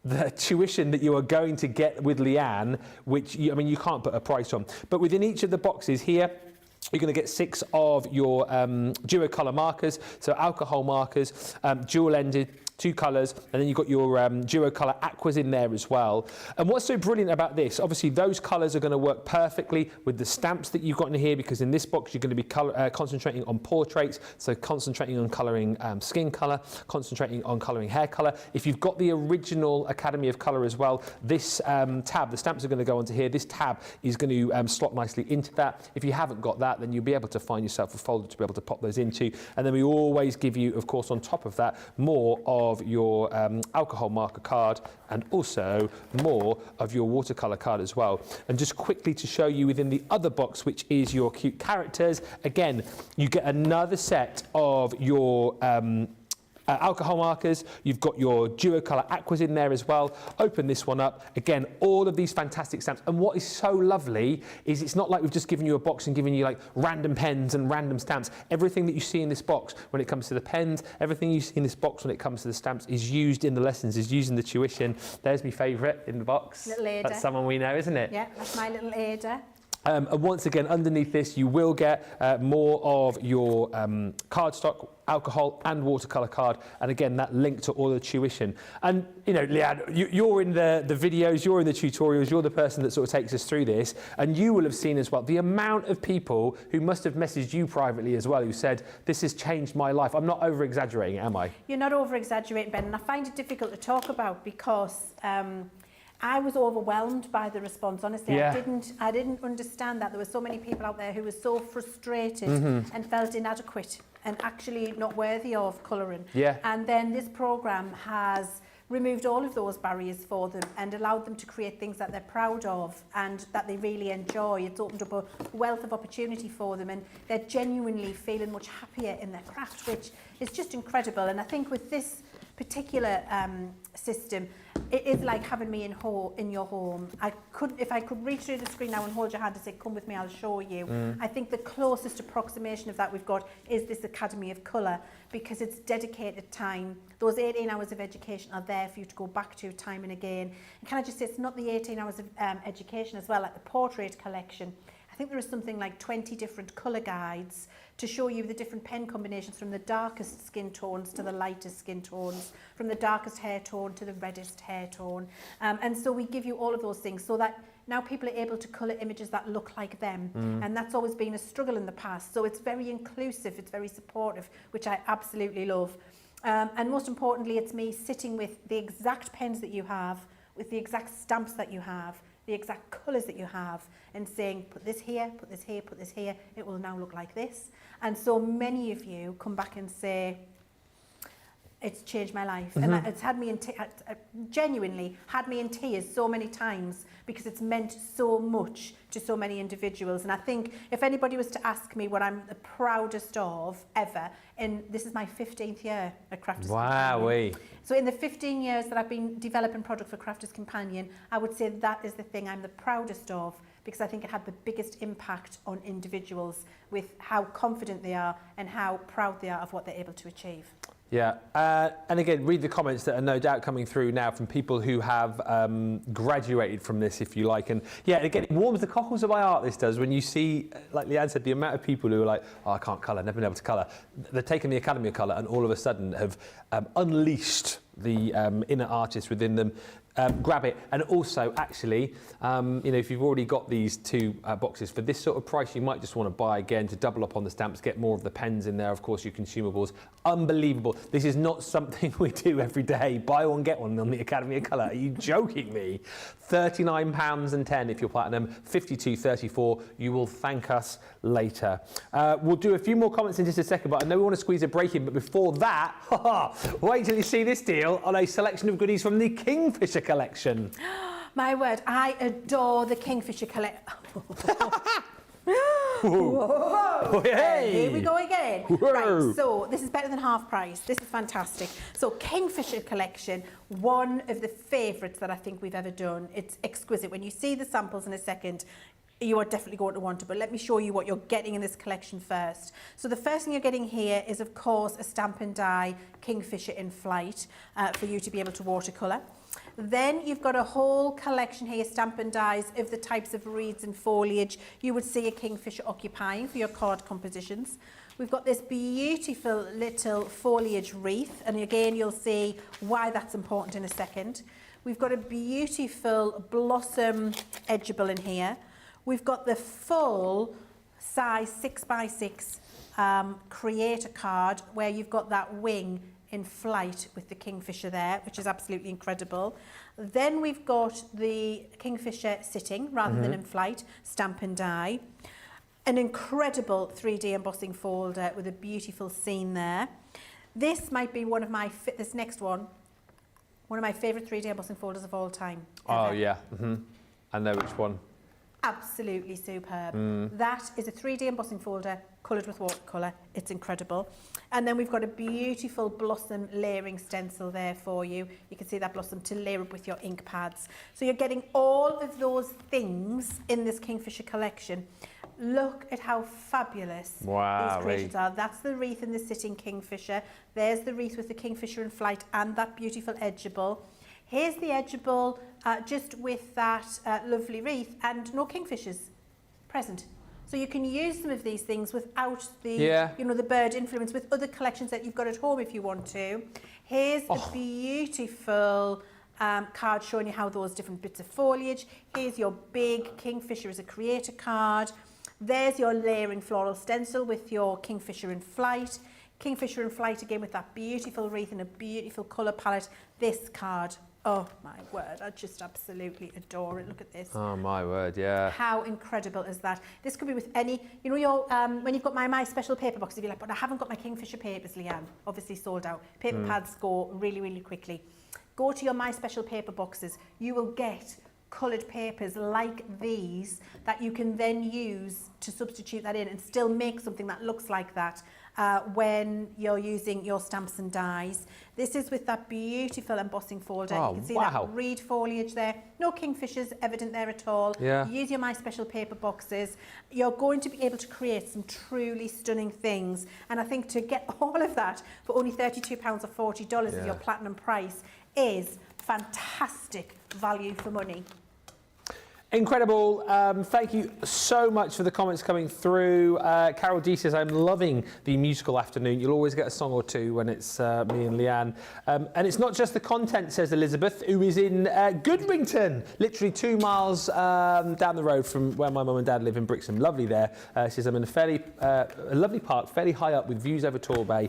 the tuition that you are going to get with Leanne, which, you can't put a price on. But within each of the boxes here, You're going to get 6 of your duo colour markers, so alcohol markers, dual-ended, 2 colours, and then you've got your duo colour aquas in there as well. And what's so brilliant about this, obviously those colours are going to work perfectly with the stamps that you've got in here, because in this box you're going to be concentrating on portraits, so concentrating on colouring skin colour, concentrating on colouring hair colour. If you've got the original Academy of Colour as well, this tab, the stamps are going to go onto here, this tab is going to slot nicely into that. If you haven't got that, then you'll be able to find yourself a folder to be able to pop those into. And then we always give you, of course, on top of that, more of your alcohol marker card, and also more of your watercolour card as well. And just quickly to show you within the other box, which is your cute characters, again, you get another set of your alcohol markers. You've got your duo colour aquas in there as well. Open this one up. Again, all of these fantastic stamps. And what is so lovely is it's not like we've just given you a box and given you like random pens and random stamps. Everything that you see in this box when it comes to the pens, everything you see in this box when it comes to the stamps is used in the lessons, is used in the tuition. There's my favourite in the box.
Little Ada.
That's someone we know, isn't it?
Yeah, that's my little Ada.
And once again, underneath this, you will get more of your cardstock, alcohol and watercolour card. And again, that link to all the tuition. And, you know, Leanne, you're in the videos, you're in the tutorials, you're the person that sort of takes us through this. And you will have seen as well the amount of people who must have messaged you privately as well, who said, this has changed my life. I'm not over-exaggerating, am I?
You're not over-exaggerating, Ben. And I find it difficult to talk about because I was overwhelmed by the response, honestly.
Yeah.
I didn't understand that there were so many people out there who were so frustrated and felt inadequate and actually not worthy of colouring.
Yeah.
And then this programme has removed all of those barriers for them and allowed them to create things that they're proud of and that they really enjoy. It's opened up a wealth of opportunity for them, and they're genuinely feeling much happier in their craft, which is just incredible. And I think with this particular system, it is like having me in your home. If I could reach through the screen now and hold your hand and say, come with me, I'll show you. I think the closest approximation of that we've got is this Academy of Colour, because it's dedicated time. Those 18 hours of education are there for you to go back to time and again. And can I just say, it's not the 18 hours of education as well, like the portrait collection. I think there is something like 20 different colour guides to show you the different pen combinations, from the darkest skin tones to the lightest skin tones, from the darkest hair tone to the reddest hair tone. And so we give you all of those things so that now people are able to colour images that look like them. And that's always been a struggle in the past. So it's very inclusive, it's very supportive, which I absolutely love. And most importantly, it's me sitting with the exact pens that you have, with the exact stamps that you have, the exact colours that you have, and saying, put this here, put this here, put this here, it will now look like this. And so many of you come back and say, it's changed my life. And it's had me in genuinely had me in tears so many times, because it's meant so much to so many individuals. And I think if anybody was to ask me what I'm the proudest of ever, and this is my 15th year at Crafters Companion. So in the 15 years that I've been developing product for Crafters Companion, I would say that is the thing I'm the proudest of, because I think it had the biggest impact on individuals with how confident they are and how proud they are of what they're able to achieve.
Yeah, and again, read the comments that are no doubt coming through now from people who have graduated from this, if you like. And yeah, again, it warms the cockles of my heart, this does, when you see, like Leanne said, the amount of people who are like, oh, I can't colour, never been able to colour. They're taking the Academy of Colour and all of a sudden have unleashed the inner artist within them. Grab it. And also, actually, you know, if you've already got these 2 boxes for this sort of price, you might just want to buy again to double up on the stamps, get more of the pens in there, of course, your consumables. Unbelievable. This is not something we do every day. Buy one, get one on the Academy of Colour. Are you joking me? £39.10 if you're platinum, £52.34. You will thank us later. We'll do a few more comments in just a second, but I know we want to squeeze a break in, but before that, wait till you see this deal on a selection of goodies from the Kingfisher collection.
My word, I adore the Kingfisher collection.
Whoa. Hey.
Here we go again.
Whoa.
Right, so this is better than half price. This is fantastic. So Kingfisher collection, one of the favourites that I think we've ever done. It's exquisite. When you see the samples in a second, you are definitely going to want it, but let me show you what you're getting in this collection first. So the first thing you're getting here is, of course, a stamp and die Kingfisher in flight for you to be able to watercolour. Then you've got a whole collection here, stamp and dies, of the types of reeds and foliage you would see a Kingfisher occupying for your card compositions. We've got this beautiful little foliage wreath, and again you'll see why that's important in a second. We've got a beautiful blossom edgeable in here. We've got the full size 6x6 creator card where you've got that wing in flight with the Kingfisher there, which is absolutely incredible. Then we've got the Kingfisher sitting rather than in flight, stamp and die. An incredible 3D embossing folder with a beautiful scene there. This might be one of my, this next one of my favourite 3D embossing folders of all time.
Oh, yeah. I know which one.
Absolutely superb. That is a 3D embossing folder coloured with watercolour. It's incredible. And then we've got a beautiful blossom layering stencil there for you. You can see that blossom to layer up with your ink pads. So you're getting all of those things in this Kingfisher collection. Look at how fabulous these creations are. That's the wreath in the sitting Kingfisher. There's the wreath with the Kingfisher in flight and that beautiful edgeable. Here's the edgeable just with that lovely wreath and no Kingfishers present. So you can use some of these things without the, you know, the bird influence with other collections that you've got at home if you want to. Here's a beautiful card showing you how those different bits of foliage. Here's your big Kingfisher as a creator card. There's your layering floral stencil with your Kingfisher in flight. Kingfisher in flight again with that beautiful wreath and a beautiful colour palette. This card, oh my word, I just absolutely adore it. Look at this.
Oh my word, yeah.
How incredible is that? This could be with any, you know, your when you've got my special paper boxes, you're like, but I haven't got my Kingfisher papers, Leanne. Obviously sold out. Paper pads go really, really quickly. Go to your My Special Paper boxes. You will get coloured papers like these that you can then use to substitute that in and still make something that looks like that when you're using your stamps and dies. This is with that beautiful embossing folder. You can see that reed foliage there. No Kingfishers evident there at all.
Yeah.
Use your My Special Paper boxes. You're going to be able to create some truly stunning things. And I think to get all of that for only £32 or $40 as your platinum price is fantastic value for money.
Incredible. Thank you so much for the comments coming through. Carol D says, I'm loving the musical afternoon. You'll always get a song or two when it's me and Leanne. And it's not just the content, says Elizabeth, who is in Goodrington, literally 2 miles down the road from where my mum and dad live in Brixham. Lovely there. She says, I'm in a lovely park, fairly high up with views over Torbay.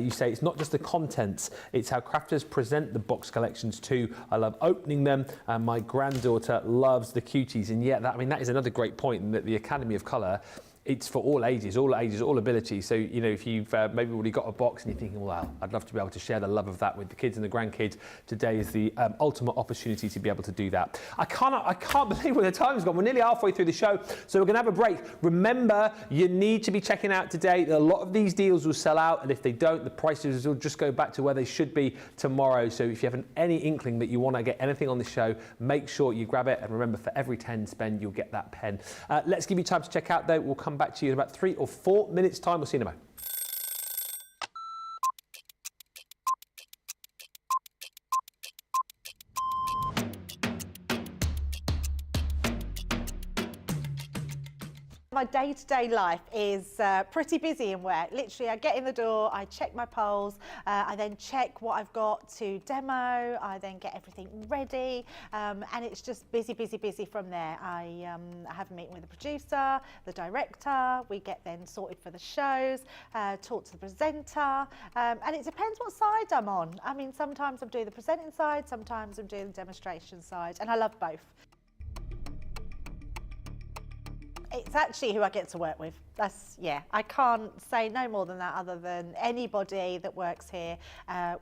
You say it's not just the contents, it's how crafters present the box collections too. I love opening them. My granddaughter loves the cuties, and yet that is another great point, that the Academy of Colour, it's for all ages, all abilities. So, you know, if you've maybe already got a box and you're thinking, well, I'd love to be able to share the love of that with the kids and the grandkids, today is the ultimate opportunity to be able to do that. I can't believe where the time's gone. We're nearly halfway through the show, so we're going to have a break. Remember, you need to be checking out today. A lot of these deals will sell out, and if they don't, the prices will just go back to where they should be tomorrow. So if you have any inkling that you want to get anything on the show, make sure you grab it. And remember, for every 10 spend, you'll get that pen. Let's give you time to check out, though. We'll come back to you in about 3 or 4 minutes' time. We'll see you in a moment.
My day-to-day life is pretty busy in work. Literally, I get in the door, I check my polls, I then check what I've got to demo, I then get everything ready, and it's just busy, busy, busy from there. I have a meeting with the producer, the director, we get then sorted for the shows, talk to the presenter, and it depends what side I'm on. I mean, sometimes I'm doing the presenting side, sometimes I'm doing the demonstration side, and I love both. It's actually who I get to work with. I can't say no more than that other than anybody that works here.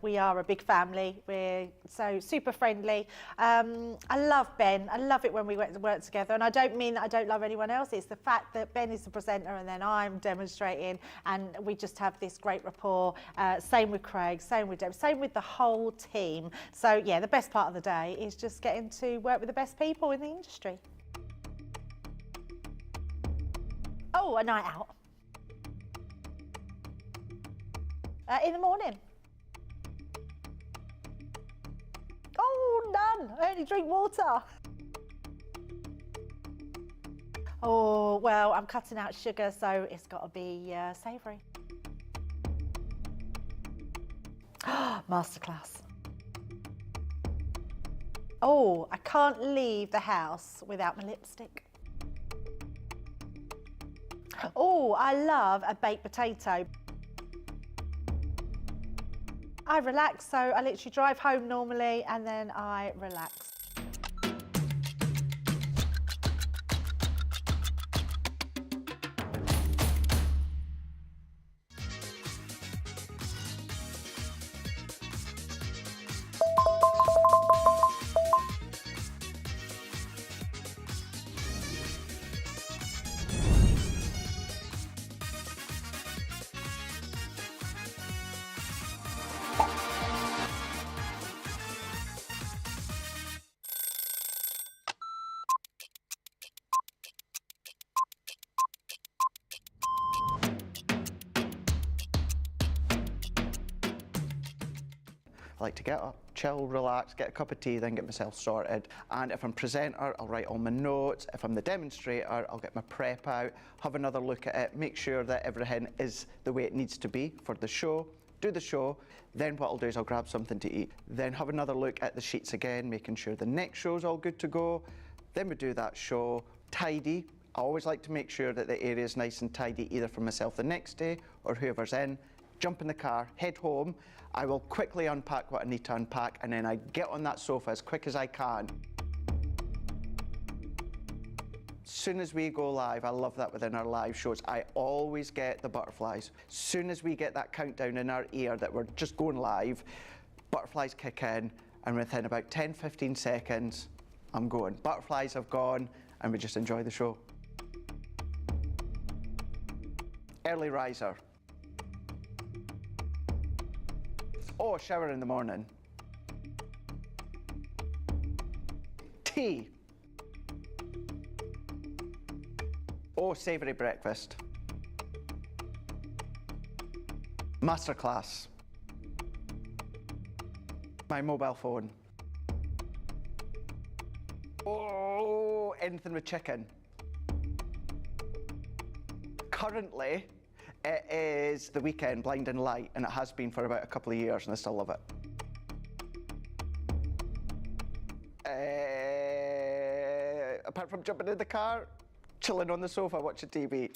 We are a big family. We're so super friendly. I love Ben. I love it when we work together. And I don't mean that I don't love anyone else. It's the fact that Ben is the presenter and then I'm demonstrating, and we just have this great rapport. Same with Craig, same with Deb, same with the whole team. So yeah, the best part of the day is just getting to work with the best people in the industry. Oh, a night out. In the morning. Oh, fun. I only drink water. Oh, well, I'm cutting out sugar, so it's got to be savoury. Masterclass. Oh, I can't leave the house without my lipstick. Oh, I love a baked potato. I relax, so I literally drive home normally and then I relax.
I like to get up, chill, relax, get a cup of tea, then get myself sorted. And if I'm presenter, I'll write all my notes. If I'm the demonstrator, I'll get my prep out, have another look at it, make sure that everything is the way it needs to be for the show, do the show. Then what I'll do is I'll grab something to eat, then have another look at the sheets again, making sure the next show's all good to go. Then we do that show, tidy. I always like to make sure that the area is nice and tidy, either for myself the next day or whoever's in. Jump in the car, head home. I will quickly unpack what I need to unpack, and then I get on that sofa as quick as I can. As soon as we go live, I love that within our live shows, I always get the butterflies. As soon as we get that countdown in our ear that we're just going live, butterflies kick in, and within about 10-15 seconds, I'm going. Butterflies have gone, and we just enjoy the show. Early riser. Oh, shower in the morning. Tea. Oh, savoury breakfast. Masterclass. My mobile phone. Oh, anything with chicken. Currently, it is the weekend, Blinding Light, and it has been for about a couple of years, and I still love it. Apart from jumping in the car, chilling on the sofa, watching TV.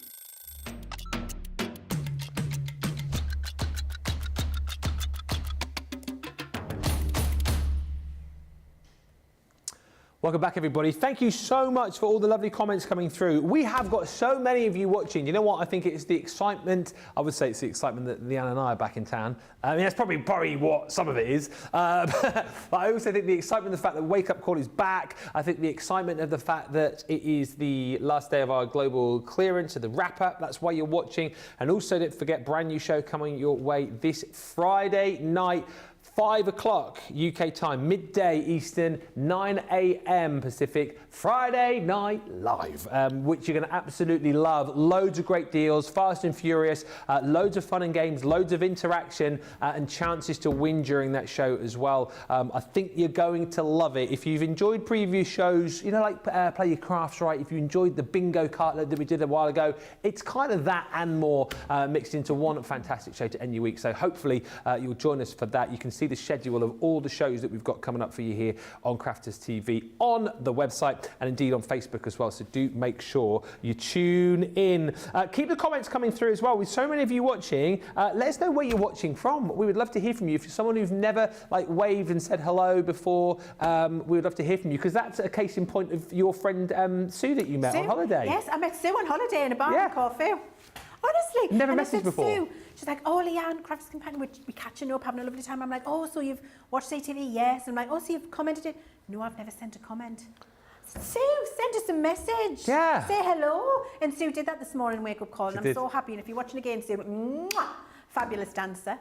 Welcome back, everybody. Thank you so much for all the lovely comments coming through. We have got so many of you watching. You know what? I think it's the excitement. I would say it's the excitement that Leanne and I are back in town. I mean, that's probably what some of it is. But I also think the excitement of the fact that Wake Up Call is back. I think the excitement of the fact that it is the last day of our global clearance of the wrap-up. That's why you're watching. And also, don't forget, brand new show coming your way this Friday night. 5 o'clock UK time, midday Eastern, 9 a.m. Pacific, Friday Night Live, which you're going to absolutely love. Loads of great deals, fast and furious, loads of fun and games, loads of interaction, and chances to win during that show as well. I think you're going to love it. If you've enjoyed previous shows, you know, like Play Your Crafts Right, if you enjoyed the bingo card that we did a while ago, it's kind of that and more mixed into one fantastic show to end your week. So hopefully you'll join us for that. You can see the schedule of all the shows that we've got coming up for you here on Crafters TV on the website and indeed on Facebook as well. So do make sure you tune in. Keep the comments coming through as well. With so many of you watching, let us know where you're watching from. We would love to hear from you. If you're someone who's never waved and said hello before, we would love to hear from you, because that's a case in point of your friend Sue that you met on holiday.
Yes, I met Sue on holiday in a bar in Corfu. Honestly.
Never
and
messaged before.
Sue, she's like, oh, Leanne, Crafters Companion, we're catching up, having a lovely time. I'm like, oh, so you've watched CTV? Yes. I'm like, oh, so you've commented it? No, I've never sent a comment. Sue, send us a message.
Yeah.
Say hello. And Sue did that this morning, Wake Up Call, and I'm so happy. And if you're watching again, Sue, mwah, fabulous dancer.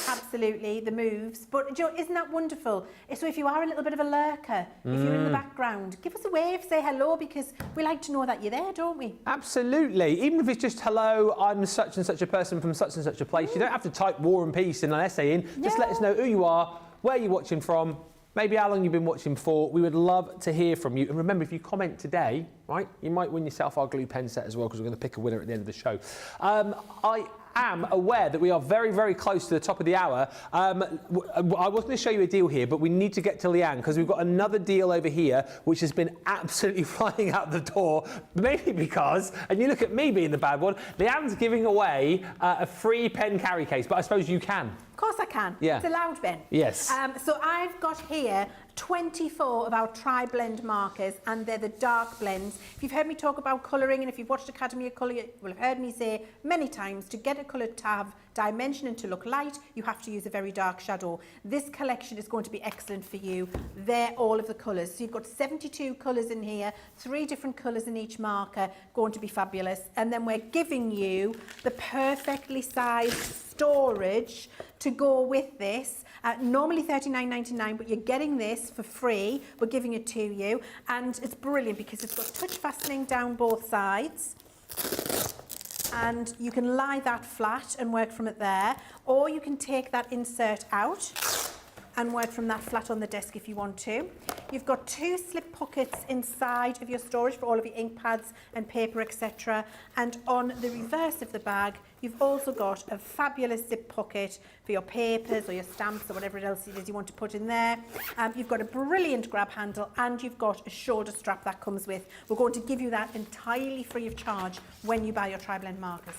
Absolutely, the moves. But Joe, isn't that wonderful? So if you are a little bit of a lurker, if you're in the background, give us a wave, say hello, because we like to know that you're there, don't we?
Absolutely. Even if it's just hello, I'm such and such a person from such and such a place. You don't have to type War and Peace in an essay in. Just let us know who you are, where you're watching from, maybe how long you've been watching for. We would love to hear from you. And remember, if you comment today, right, you might win yourself our glue pen set as well, because we're going to pick a winner at the end of the show. I am aware that we are very, very close to the top of the hour. I was going to show you a deal here, but we need to get to Leanne, because we've got another deal over here which has been absolutely flying out the door, mainly because, and you look at me being the bad one, Leanne's giving away a free pen carry case, but I suppose you can.
Of course I can.
Yeah.
It's allowed, Ben.
Yes.
So I've got here 24 of our tri-blend markers, and they're the dark blends. If you've heard me talk about colouring, and if you've watched Academy of Colour, you will have heard me say many times, to get a colour to have dimension and to look light, you have to use a very dark shadow. This collection is going to be excellent for you. They're all of the colours. So you've got 72 colours in here, 3 different colours in each marker, going to be fabulous. And then we're giving you the perfectly sized storage to go with this. Normally $39.99, but you're getting this for free. We're giving it to you, and it's brilliant because it's got touch fastening down both sides, and you can lie that flat and work from it there, or you can take that insert out and work from that flat on the desk if you want to. You've got 2 slip pockets inside of your storage for all of your ink pads and paper, etc. And on the reverse of the bag, you've also got a fabulous zip pocket for your papers or your stamps or whatever else it is you want to put in there. You've got a brilliant grab handle, and you've got a shoulder strap that comes with. We're going to give you that entirely free of charge when you buy your tri-blend markers.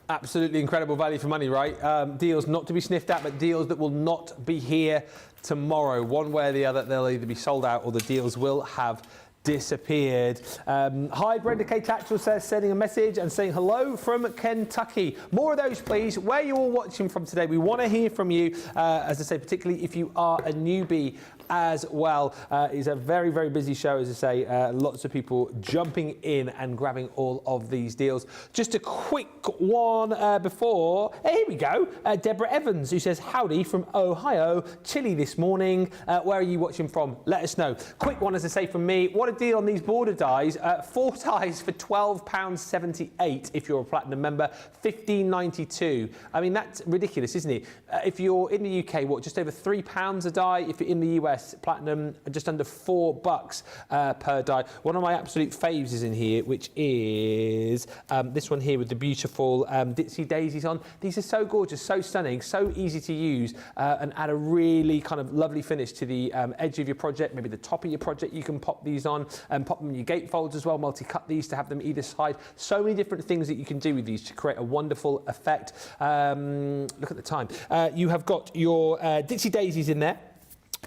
Absolutely incredible value for money, right? Deals not to be sniffed at, but deals that will not be here tomorrow. One way or the other, they'll either be sold out or the deals will have disappeared. Hi, Brenda K. Tatchell says, sending a message and saying hello from Kentucky. More of those, please. Where are you all watching from today? We want to hear from you, as I say, particularly if you are a newbie as well. It's a very, very busy show, as I say. Lots of people jumping in and grabbing all of these deals. Just a quick one before. Here we go. Deborah Evans, who says, howdy from Ohio. Chilly this morning. Where are you watching from? Let us know. Quick one, as I say, from me. What a deal on these border dies. 4 dies for £12.78 if you're a platinum member. $15.92. I mean, that's ridiculous, isn't it? If you're in the UK, what, just over £3 a die? If you're in the US, platinum, just under $4 per die. One of my absolute faves is in here, which is this one here with the beautiful Ditsy daisies on. These are so gorgeous, so stunning, so easy to use, and add a really kind of lovely finish to the edge of your project, maybe the top of your project. You can pop these on and pop them in your gatefolds as well, multi-cut these to have them either side. So many different things that you can do with these to create a wonderful effect. Look at the time. You have got your Ditsy daisies in there.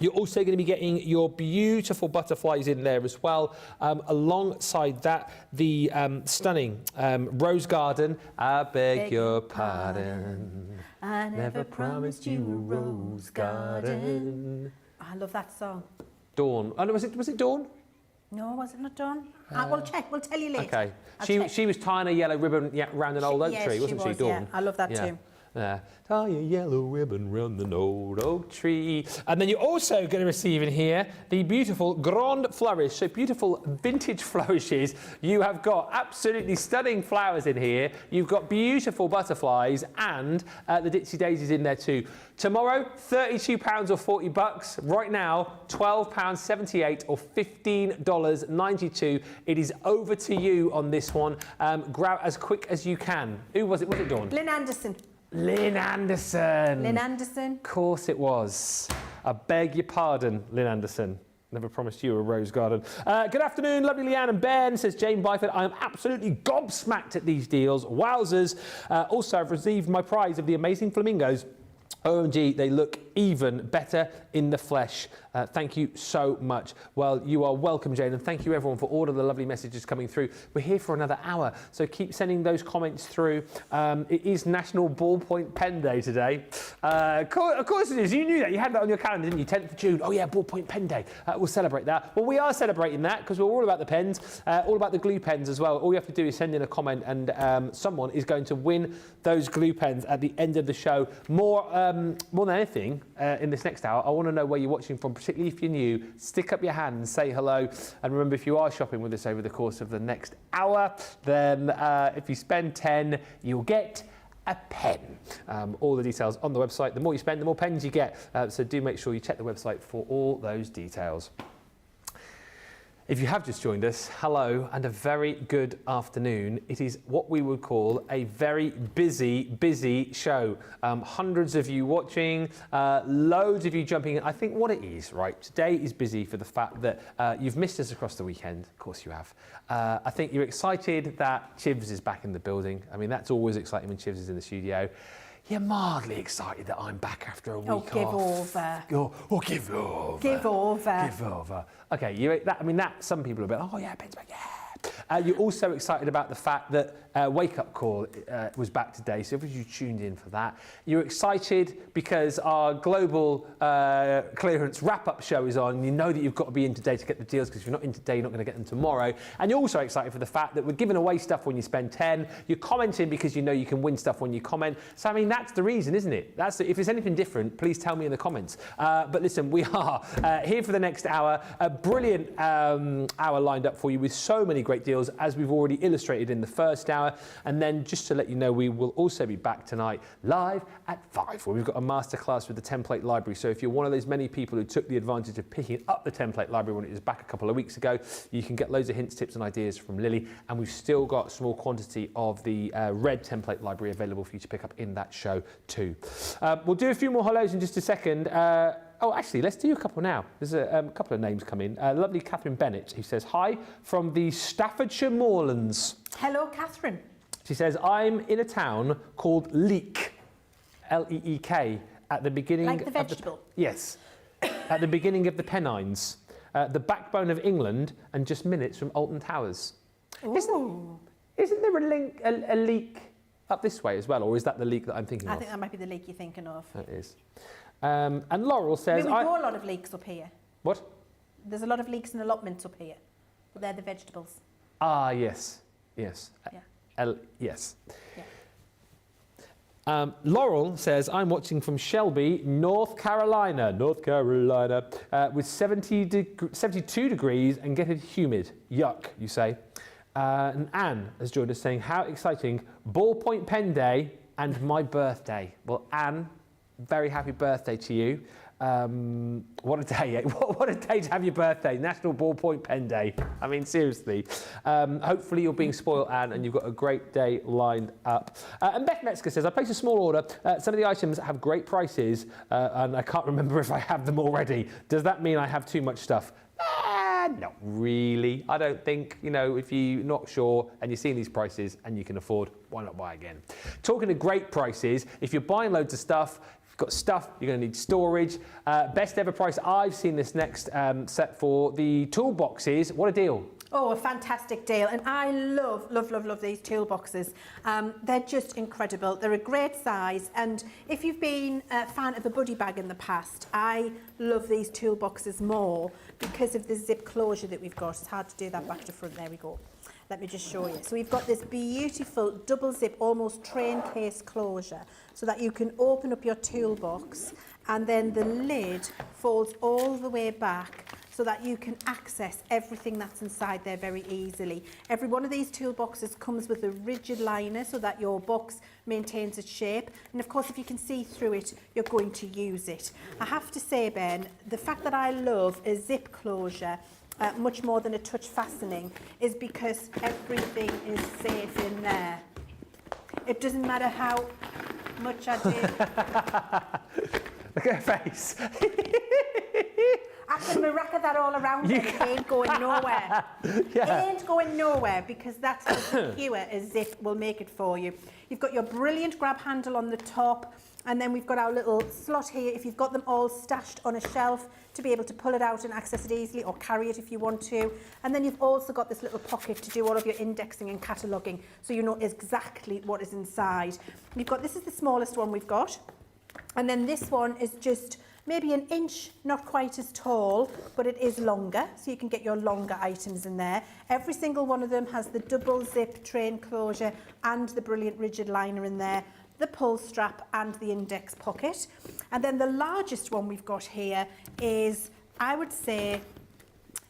You're also going to be getting your beautiful butterflies in there as well. Alongside that, the stunning rose garden. I beg your pardon.
I
Never promised you a rose garden.
I love that song.
Dawn. Oh, no, was it Dawn?
No, was it not Dawn? We'll check. We'll tell you later.
Okay.
I'll check.
She was tying a yellow ribbon round an old oak tree, wasn't she, Dawn?
Yeah, I love that too.
Tie a yellow ribbon round an old oak tree. And then you're also going to receive in here the beautiful Grand Flourish, so beautiful vintage flourishes. You have got absolutely stunning flowers in here. You've got beautiful butterflies and the Ditsy daisies in there too. Tomorrow, £32 or $40. Right now, £12.78 or $15.92. It is over to you on this one. Grab as quick as you can. Who was it? Was it Dawn?
Lynn Anderson.
Lynn Anderson.
Lynn Anderson.
Of course it was. I beg your pardon, Lynn Anderson. Never promised you a rose garden. Good afternoon, lovely Leanne and Ben, says Jane Byford. I'm absolutely gobsmacked at these deals. Wowzers. Also, I've received my prize of the amazing flamingos. OMG, they look even better in the flesh. Thank you so much. Well, you are welcome, Jane, and thank you everyone for all of the lovely messages coming through. We're here for another hour, so keep sending those comments through. It is National Ballpoint Pen Day today. Of course it is. You knew that. You had that on your calendar, didn't you? 10th of June. Oh yeah, Ballpoint Pen Day. We'll celebrate that. Well, we are celebrating that because we're all about the pens, all about the glue pens as well. All you have to do is send in a comment and someone is going to win those glue pens at the end of the show. More than anything, in this next hour, I want to know where you're watching from, particularly if you're new. Stick up your hand and say hello. And remember, if you are shopping with us over the course of the next hour, then if you spend 10, you'll get a pen. All the details on the website. The more you spend, the more pens you get. So do make sure you check the website for all those details. If you have just joined us, hello and a very good afternoon. It is what we would call a very busy show. Hundreds of you watching, loads of you jumping in. I think what it is, right, today is busy for the fact that you've missed us across the weekend. Of course you have. I think you're excited that Chivs is back in the building. I mean, that's always exciting when Chivs is in the studio. You're mildly excited that I'm back after a week off.
Give over.
Oh, give over.
Give over.
Give over. Okay, some people are a bit, oh yeah, Ben's back, yeah. You're also excited about the fact that Wake Up Call was back today, so if you tuned in for that. You're excited because our global clearance wrap-up show is on, and you know that you've got to be in today to get the deals, because if you're not in today, you're not going to get them tomorrow. And you're also excited for the fact that we're giving away stuff when you spend 10. You're commenting because you know you can win stuff when you comment. So, I mean, that's the reason, isn't it? If there's anything different, please tell me in the comments. But listen, we are here for the next hour. A brilliant hour lined up for you with so many great deals, as we've already illustrated in the first hour. And then just to let you know, we will also be back tonight live at 5, where we've got a masterclass with the template library. So if you're one of those many people who took the advantage of picking up the template library when it was back a couple of weeks ago, you can get loads of hints, tips and ideas from Lily. And we've still got a small quantity of the red template library available for you to pick up in that show too. We'll do a few more hellos in just a second. Oh, actually, let's do a couple now. There's a couple of names come in. Lovely Catherine Bennett, who says, hi from the Staffordshire Moorlands.
Hello, Catherine.
She says, I'm in a town called Leek, L-E-E-K, at the beginning...
Like the vegetable?
Yes, at the beginning of the Pennines, the backbone of England, and just minutes from Alton Towers.
Ooh.
Isn't there a leak up this way as well, or is that the leak that I'm thinking of?
I think that might be the leak you're thinking of.
It is. And Laurel says...
We grow a lot of leeks up here.
What?
There's a lot of leeks and allotments up here. But they're the vegetables.
Ah, yes. Yes.
Yeah.
Yes.
Yeah.
Laurel says, I'm watching from Shelby, North Carolina, with 72 degrees and getting humid. Yuck, you say. And Anne has joined us saying, how exciting, ballpoint pen day and my birthday. Well, Anne, very happy birthday to you. What a day, what a day to have your birthday, National Ballpoint Pen Day. I mean, seriously. Hopefully you're being spoiled, Anne, and you've got a great day lined up. And Beth Metzger says, I placed a small order. Some of the items have great prices, and I can't remember if I have them already. Does that mean I have too much stuff? Not really. I don't think, if you're not sure and you're seeing these prices and you can afford, why not buy again? Talking of great prices, if you're buying loads of stuff, got stuff, you're going to need storage. Best ever price I've seen this next set for the toolboxes. What a deal.
Oh, a fantastic deal. And I love these toolboxes. They're just incredible. They're a great size. And if you've been a fan of a buddy bag in the past, I love these toolboxes more because of the zip closure that we've got. It's hard to do that back to front. There we go. Let me just show you. So we've got this beautiful double zip, almost train case closure, so that you can open up your toolbox and then the lid folds all the way back so that you can access everything that's inside there very easily. Every one of these toolboxes comes with a rigid liner so that your box maintains its shape. And of course, if you can see through it, you're going to use it. I have to say, Ben, the fact that I love a zip closure much more than a touch fastening is because everything is safe in there. It doesn't matter how much I do.
Look at her face.
I can miracle that all around it. It ain't going nowhere.
Yeah.
It ain't going nowhere because that's how secure a zip will make it for you. You've got your brilliant grab handle on the top, and then we've got our little slot here if you've got them all stashed on a shelf to be able to pull it out and access it easily, or carry it if you want to. And then you've also got this little pocket to do all of your indexing and cataloguing, so you know exactly what is inside. This is the smallest one we've got, and then this one is just maybe an inch, not quite as tall, but it is longer, so you can get your longer items in there. Every single one of them has the double zip train closure and the brilliant rigid liner in there, the pull strap and the index pocket. And then the largest one we've got here is, I would say,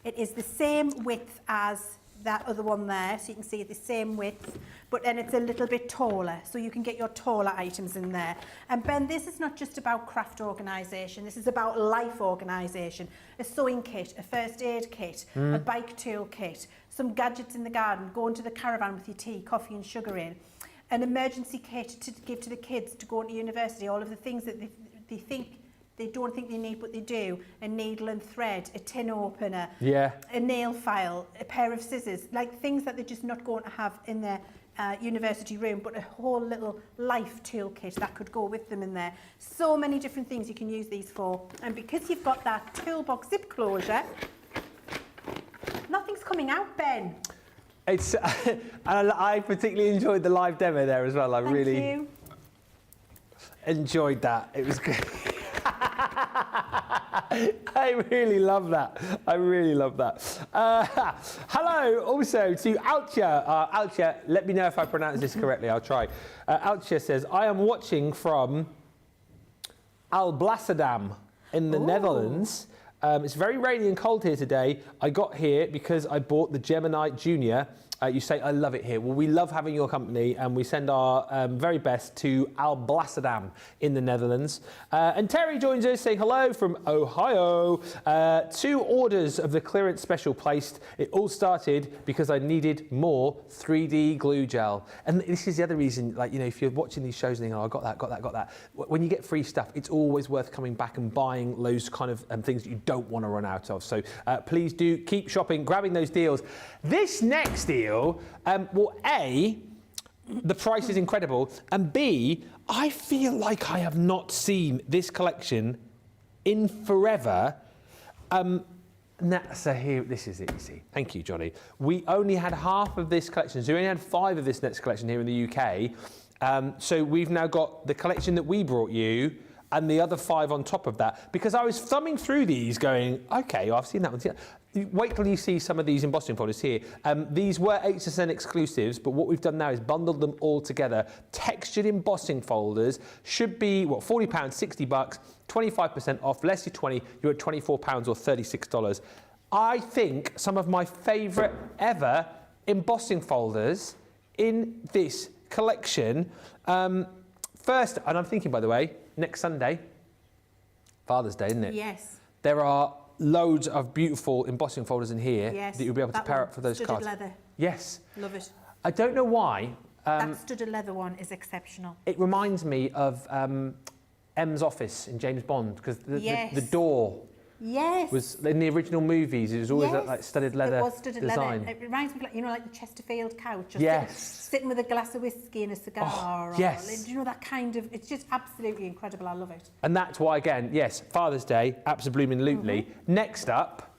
it is the same width as that other one there, so you can see the same width, but then it's a little bit taller, so you can get your taller items in there. And Ben, this is not just about craft organisation, this is about life organisation. A sewing kit, a first aid kit, a bike tool kit, some gadgets in the garden, going to the caravan with your tea, coffee and sugar in, an emergency kit to give to the kids to go into university, all of the things that they don't think they need, but they do. A needle and thread, a tin opener, a nail file, a pair of scissors, like things that they're just not going to have in their university room, but a whole little life toolkit that could go with them in there. So many different things you can use these for. And because you've got that Toolbox zip closure, nothing's coming out, Ben.
It's, I particularly enjoyed the live demo there as well. I
Thank
really
you.
enjoyed that. It was good. I really love that. I really love that. Hello also to Altia. Altia, let me know if I pronounce this correctly. I'll try. Altia says, I am watching from Alblasserdam in the Netherlands. It's very rainy and cold here today. I got here because I bought the Gemini Junior. You say, I love it here. Well, we love having your company and we send our very best to Alblasserdam in the Netherlands. And Terry joins us saying hello from Ohio. 2 orders of the clearance special placed. It all started because I needed more 3D glue gel. And this is the other reason, like, you know, if you're watching these shows and thinking, oh, I got that. When you get free stuff, it's always worth coming back and buying those kind of things that you don't want to run out of. So please do keep shopping, grabbing those deals. This next deal, well, A, the price is incredible, and B, I feel like I have not seen this collection in forever. So here, this is it, you see. Thank you, Johnny. We only had half of this collection, so we only had 5 of this next collection here in the UK. So we've now got the collection that we brought you, and the other 5 on top of that, because I was thumbing through these going, okay, I've seen that one. Wait till you see some of these embossing folders here. These were HSN exclusives, but what we've done now is bundled them all together. Textured embossing folders should be, what, £40, $60, 25% off, less than 20, you're at £24 or $36. I think some of my favourite ever embossing folders in this collection. First, and I'm thinking, by the way, next Sunday, Father's Day, isn't it?
Yes.
There are loads of beautiful embossing folders in here that you'll be able to pair up for those cards.
Studded leather.
Yes.
Love it.
I don't know why.
That studded leather one is exceptional.
It reminds me of M's office in James Bond, because the door was in the original movies. It was always that like studded leather
It was studded
design.
leather. It reminds me of, like, you know, like the Chesterfield couch. Or
Yes.
Sitting with a glass of whiskey and a cigar.
Yes.
Or, you know, that kind of, it's just absolutely incredible. I love it.
And that's why, again, yes, Father's Day, absolutely. Next up,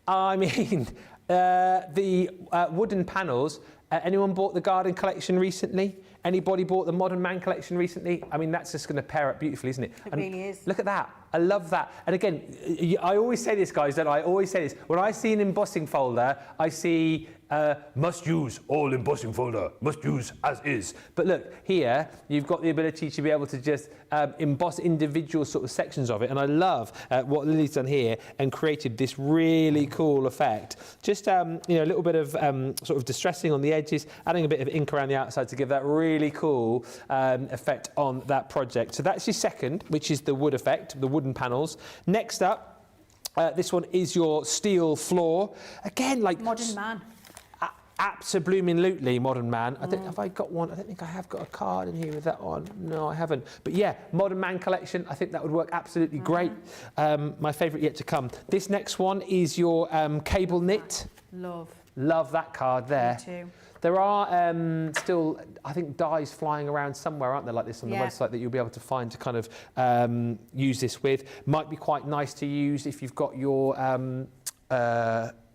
I mean, the wooden panels. Anyone bought the garden collection recently? Anybody bought the Modern Man collection recently? I mean, that's just going to pair up beautifully, isn't it?
It really is.
Look at that. I love that. And again, I always say this, guys, don't I? I always say this. When I see an embossing folder, I see must use all embossing folder, must use as is. But look, here, you've got the ability to be able to just emboss individual sort of sections of it. And I love what Lily's done here and created this really cool effect. Just, you know, a little bit of sort of distressing on the edges, adding a bit of ink around the outside to give that really cool effect on that project. So that's your second, which is the wood effect, the wooden panels. Next up, this one is your steel floor. Again, like...
Modern Man.
Absolutely Modern Man. I don't, have I got one? I don't think I have got a card in here with that on. No, I haven't. But yeah, Modern Man collection. I think that would work absolutely great. My favourite yet to come. This next one is your cable knit. Love that card there.
Me too.
There are still, I think, dies flying around somewhere, aren't there, like this on the website that you'll be able to find to kind of use this with. Might be quite nice to use if you've got your...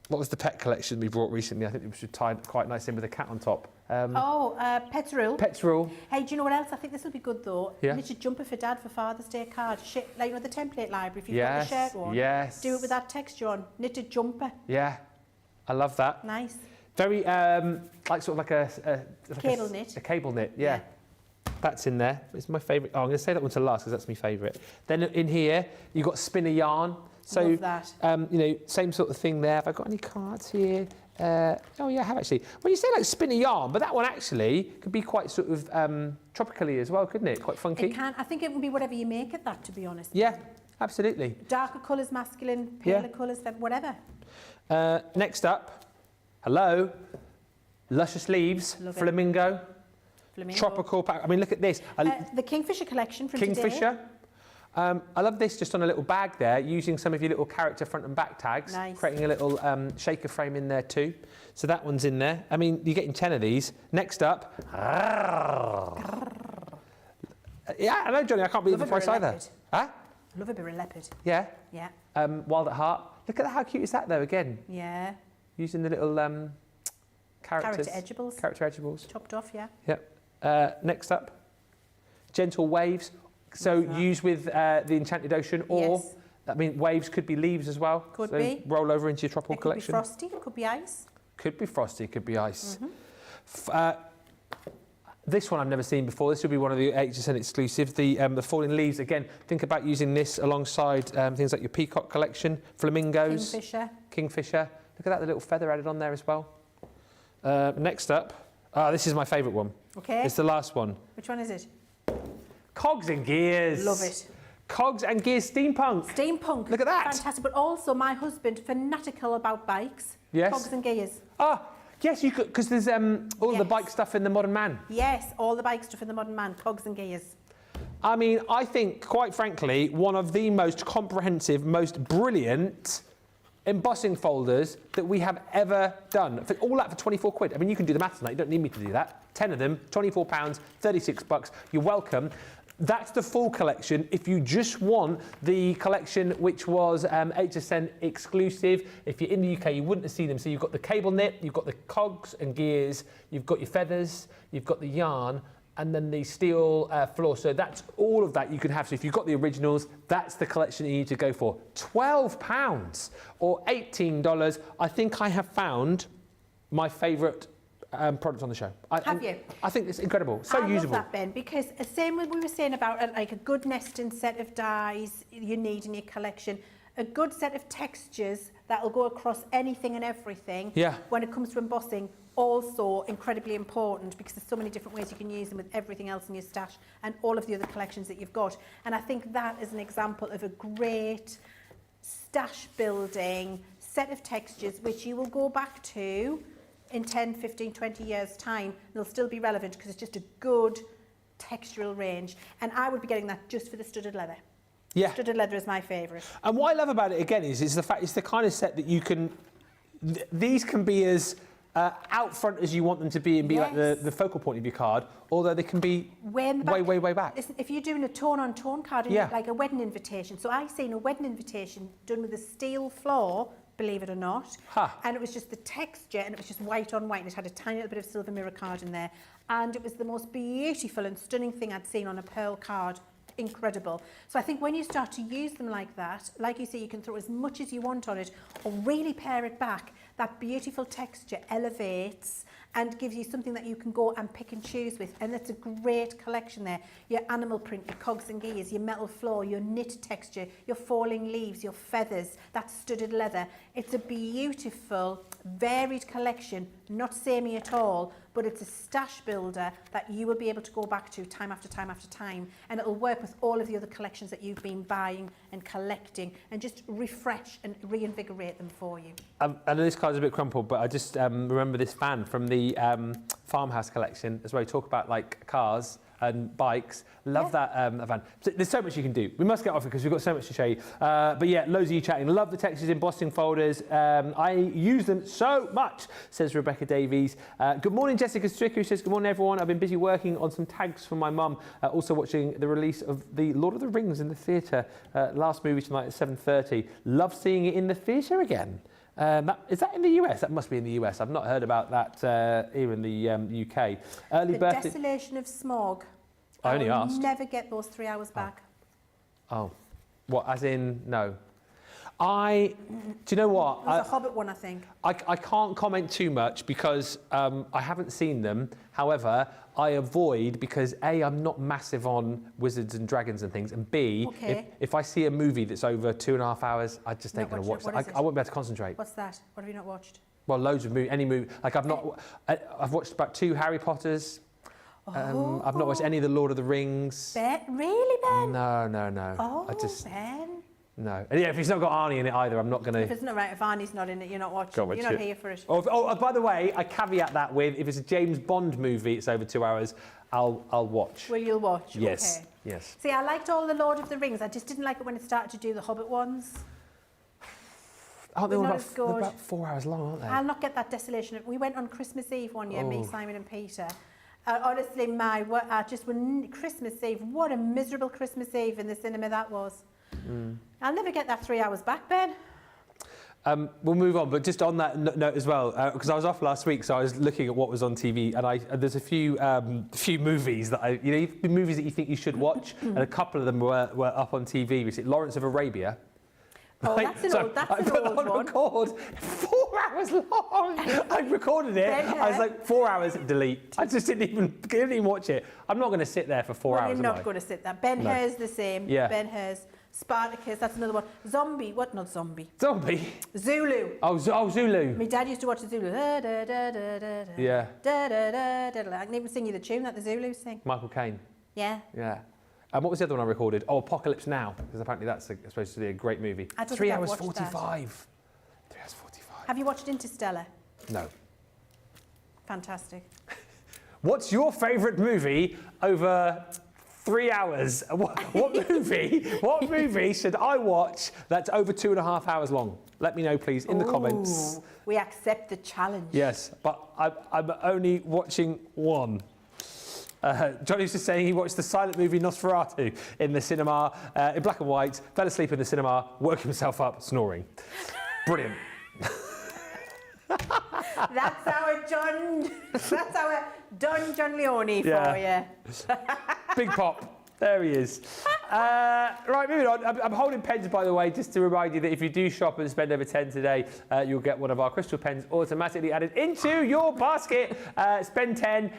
what was the pet collection we brought recently? I think it was tied quite nice in with a cat on top.
Pets Rule.
Pets Rule.
Hey, do you know what else? I think this will be good though.
Yeah.
Knitted jumper for Dad for Father's Day card. Like, you know, the template library. If you've got the shirt one, do it with that texture on. Knitted jumper.
Yeah, I love that.
Nice.
Very like sort of like a
cable knit.
A cable knit. Yeah. That's in there. It's my favourite. Oh, I'm going to say that one to last because that's my favourite. Then in here, you've got spinner yarn. So,
Love that.
you know, same sort of thing there. Have I got any cards here? Oh yeah, I have actually. Well, you say like spin a yarn, but that one actually could be quite sort of tropically as well, couldn't it? Quite funky.
It can. I think it would be whatever you make it that, to be honest.
Yeah, absolutely.
Darker colours, masculine, paler colours, whatever.
Next up, hello, luscious leaves,
Love it.
flamingo,
Flamingo.
tropical. I mean, look at this.
The Kingfisher collection from today.
Kingfisher. I love this just on a little bag there, using some of your little character front and back tags,
Nice.
creating a little shaker frame in there too. So that one's in there. I mean, you're getting 10 of these. Next up, yeah, I know, Johnny, I can't believe the
Love a bit
price
of
either.
leopard.
Huh?
Love a bit of leopard.
Yeah.
Yeah.
Wild at heart. Look at that, how cute is that though, again?
Yeah.
Using the little characters.
Character edgeables.
Character edgeables.
Chopped off, yeah.
Yep. Next up, gentle waves. So used with the Enchanted Ocean, or
Yes.
I mean, waves could be leaves as well.
Could
so
be.
Roll over into your tropical
It could
collection.
be frosty, it could be ice.
Could be frosty, could be ice.
Mm-hmm.
This one I've never seen before. This will be one of the HSN exclusives. The falling leaves. Again, think about using this alongside things like your peacock collection, flamingos,
Kingfisher.
Look at that, the little feather added on there as well. Next up, this is my favourite one.
Okay.
It's the last one.
Which one is it?
Cogs and gears.
Love it.
Cogs and gears steampunk.
Steampunk.
Look at that.
Fantastic. But also my husband, fanatical about bikes.
Yes.
Cogs and gears.
Yes, you could, because there's all the
Yes.
bike stuff in the Modern Man.
Yes, all the bike stuff in the Modern Man. Cogs and gears.
I mean, I think, quite frankly, one of the most comprehensive, most brilliant embossing folders that we have ever done. For all that for 24 quid. I mean, you can do the maths on that. You don't need me to do that. 10 of them, £24, 36 bucks. You're welcome. That's the full collection. If you just want the collection, which was HSN exclusive, if you're in the UK, you wouldn't have seen them. So you've got the cable knit, you've got the cogs and gears, you've got your feathers, you've got the yarn, and then the steel floor. So that's all of that you can have. So if you've got the originals, that's the collection you need to go for. £12 or $18. I think I have found my favourite product on the show.
Have you?
I think it's incredible. So
I
usable.
love that, Ben, because the same as we were saying about like a good nesting set of dies you need in your collection, a good set of textures that will go across anything and everything.
Yeah.
When it comes to embossing, also incredibly important because there's so many different ways you can use them with everything else in your stash and all of the other collections that you've got. And I think that is an example of a great stash building set of textures which you will go back to in 10, 15, 20 years' time. They'll still be relevant because it's just a good textural range. And I would be getting that just for the studded leather.
Yeah.
Studded leather is my favourite.
And what I love about it again is the fact it's the kind of set that you can. These can be as out front as you want them to be and be like the focal point of your card, although they can be way back.
Listen, if you're doing a tone-on-tone card, in
Yeah.
like a wedding invitation. So I seen a wedding invitation done with a steel floor, believe it or not.
Ha.
And it was just the texture, and it was just white on white, and it had a tiny little bit of silver mirror card in there. And it was the most beautiful and stunning thing I'd seen on a pearl card. Incredible. So I think when you start to use them like that, like you say, you can throw as much as you want on it or really pare it back. That beautiful texture elevates and gives you something that you can go and pick and choose with. And that's a great collection there. Your animal print, your cogs and gears, your metal floor, your knit texture, your falling leaves, your feathers, that studded leather. It's a beautiful, varied collection, not samey at all, but it's a stash builder that you will be able to go back to time after time after time, and it'll work with all of the other collections that you've been buying and collecting, and just refresh and reinvigorate them for you.
I know this card's a bit crumpled, but I just remember this fan from the Farmhouse collection, as well. You talk about like cars and bikes. Love that van. So there's so much you can do. We must get off it because we've got so much to show you. But yeah, loads of you chatting. Love the textures embossing folders. I use them so much, says Rebecca Davies. Good morning, Jessica Stricker, who says, good morning, everyone. I've been busy working on some tags for my mum. Also watching the release of the Lord of the Rings in the theatre. Last movie tonight at 7:30. Love seeing it in the theatre again. Is that in the US? That must be in the US. I've not heard about that here in the UK. Early
The
birthday.
Desolation of Smog.
I only
will
asked.
Never get those 3 hours back.
Oh, what? As in no? Do you know what?
It was a Hobbit one, I think.
I can't comment too much because I haven't seen them. However, I avoid because A, I'm not massive on wizards and dragons and things, and B,
Okay.
if I see a movie that's over 2.5 hours, I just ain't
Not
going to
watched
watch
it.
it.
What is
I won't be able to concentrate.
What's that? What have you not watched?
Well, loads of any movie. Like I've watched about 2 Harry Potters. I've not watched any of the Lord of the Rings.
Ben? Really, Ben?
No.
Oh,
I
Ben.
no. And yeah, if he's not got Arnie in it either, I'm not going
If
to.
it's not right, if Arnie's not in it, you're not watching.
Go watch
You're not
it.
here for it.
Oh, by the way, I caveat that with if it's a James Bond movie, it's over 2 hours. I'll watch.
Well, you'll watch.
Yes.
Okay.
Yes.
See, I liked all the Lord of the Rings. I just didn't like it when it started to do the Hobbit ones.
Oh, they're
Not
about,
as
they're
good.
about 4 hours long, aren't they?
I'll not get that desolation. We went on Christmas Eve one year, me,
Oh.
Simon and Peter. Honestly, Christmas Eve, what a miserable Christmas Eve in the cinema that was. I'll never get that 3 hours back, Ben.
We'll move on, but just on that note as well, because I was off last week, so I was looking at what was on TV, and there's a few movies that movies that you think you should watch, and a couple of them were up on TV recently. Lawrence of Arabia.
Oh,
Right,
that's an
so
old, that's
I
an
put that
old
on
one.
record, 4 hours long. I recorded it. I was like, 4 hours, delete. I just didn't even watch it. I'm not going to sit there for 4
Well,
hours.
you're
am
not
I?
going to sit there. Ben
No.
Hur's the same.
Yeah.
Ben Hur's. Spartacus, that's another one. Zombie, what? Not Zombie.
Zombie.
Zulu.
Oh, Zulu.
My dad used to watch the Zulu. Da, da, da, da, da, da.
Yeah.
Da, da, da, da, da. I can even sing you the tune that the Zulus sing.
Michael Caine.
Yeah.
Yeah. And what was the other one I recorded? Oh, Apocalypse Now, because apparently that's supposed to be a great movie.
I don't
3
think I've
hours
watched that.
45. 3 hours 45.
Have you watched Interstellar?
No.
Fantastic.
What's your favourite movie over 3 hours? What movie? What movie should I watch that's over 2.5 hours long? Let me know, please, in the comments.
Ooh, we accept the challenge.
Yes, but I'm only watching one. Johnny's just saying he watched the silent movie Nosferatu in the cinema, in black and white, fell asleep in the cinema, woke himself up snoring. Brilliant.
That's our John Leone for
Yeah.
you.
Big pop. There he is. Right, moving on. I'm holding pens, by the way, just to remind you that if you do shop and spend over 10 today, you'll get one of our crystal pens automatically added into your basket. Spend 10,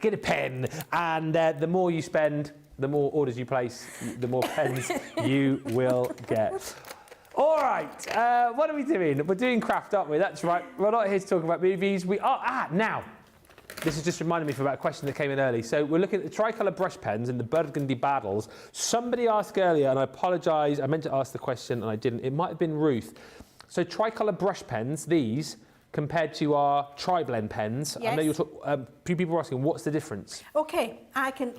get a pen. And the more you spend, the more orders you place, the more pens you will get. All right, what are we doing? We're doing craft, aren't we? That's right. We're not here to talk about movies. We are, now. This has just reminded me about a question that came in early. So we're looking at the Tricolor brush pens in the Burgundy Battles. Somebody asked earlier, and I apologise, I meant to ask the question and I didn't. It might have been Ruth. So Tricolor brush pens, these, compared to our Tri-Blend pens.
Yes.
I know you're few people are asking, what's the difference?
Okay, I can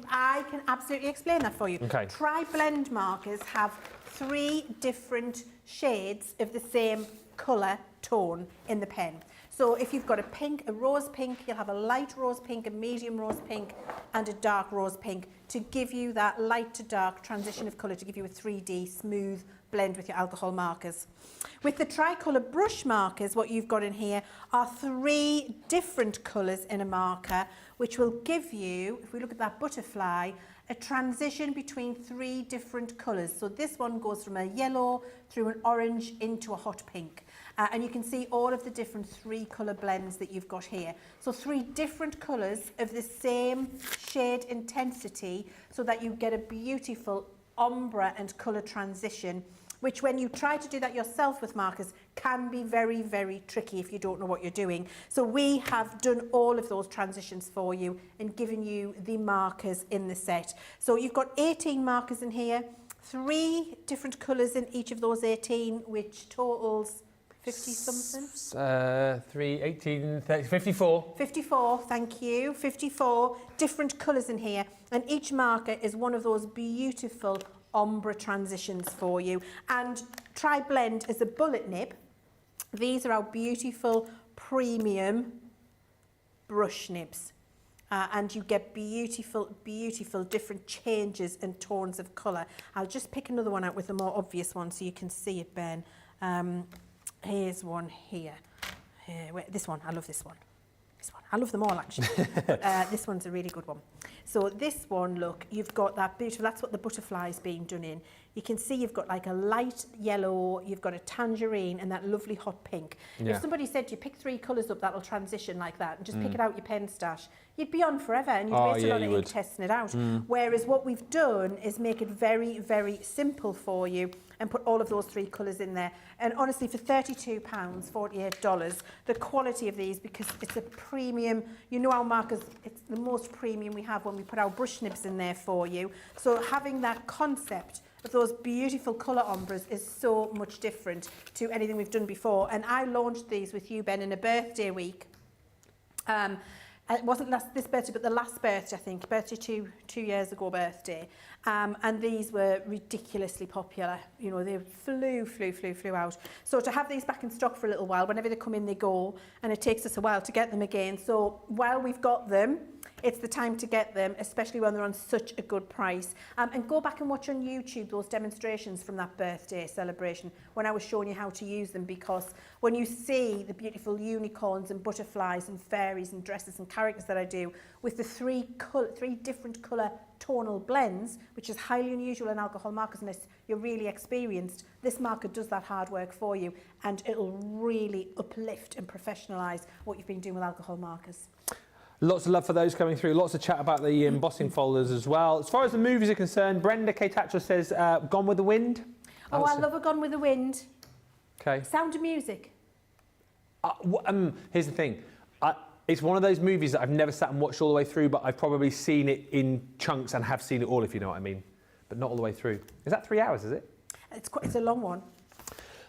absolutely explain that for you.
Okay.
Tri-blend markers have 3 different shades of the same colour tone in the pen. So if you've got a pink, a rose pink, you'll have a light rose pink, a medium rose pink, and a dark rose pink to give you that light to dark transition of colour, to give you a 3D smooth blend with your alcohol markers. With the Tricolor brush markers, what you've got in here are 3 different colours in a marker, which will give you, if we look at that butterfly, a transition between 3 different colours. So this one goes from a yellow through an orange into a hot pink. And you can see all of the different 3 colour blends that you've got here. So 3 different colours of the same shade intensity so that you get a beautiful ombre and colour transition, which when you try to do that yourself with markers can be very, very tricky if you don't know what you're doing. So we have done all of those transitions for you and given you the markers in the set. So you've got 18 markers in here, 3 different colours in each of those 18, which totals 50 something?
3, 18, 30, 54.
54, thank you. 54 different colours in here. And each marker is one of those beautiful ombre transitions for you. And Tri-Blend is a bullet nib. These are our beautiful premium brush nibs. And you get beautiful, beautiful different changes and tones of colour. I'll just pick another one out with the more obvious one so you can see it, Ben. Here's one here. This one, I love this one. This one, I love them all actually. But, this one's a really good one. So this one, look, you've got that beautiful, that's what the butterfly's being done in. You can see you've got like a light yellow, you've got a tangerine and that lovely hot pink.
Yeah.
If somebody said to you pick 3 colours up that'll transition like that and just pick it out your pen stash, you'd be on forever and you'd waste a lot of ink testing it out. Whereas what we've done is make it very, very simple for you and put all of those 3 colours in there. And honestly, for £32, $48, the quality of these, because it's a premium, you know our markers, it's the most premium we have when we put our brush nibs in there for you. So having that concept of those beautiful colour ombres is so much different to anything we've done before. And I launched these with you, Ben, in a birthday week. It wasn't this birthday, but the last birthday, I think, birthday two years ago birthday. And these were ridiculously popular. You know, they flew out. So to have these back in stock for a little while, whenever they come in, they go, and it takes us a while to get them again. So while we've got them, it's the time to get them, especially when they're on such a good price. And go back and watch on YouTube those demonstrations from that birthday celebration when I was showing you how to use them, because when you see the beautiful unicorns and butterflies and fairies and dresses and characters that I do with the 3 different colour tonal blends, which is highly unusual in alcohol markers unless you're really experienced, this marker does that hard work for you and it'll really uplift and professionalise what you've been doing with alcohol markers.
Lots of love for those coming through. Lots of chat about the embossing folders as well. As far as the movies are concerned, Brenda K. Tatchell says Gone with the Wind.
Oh, I love a Gone with the Wind.
Okay.
Sound of Music.
Here's the thing. It's one of those movies that I've never sat and watched all the way through, but I've probably seen it in chunks and have seen it all, if you know what I mean. But not all the way through. Is that 3 hours, is it?
It's a long one.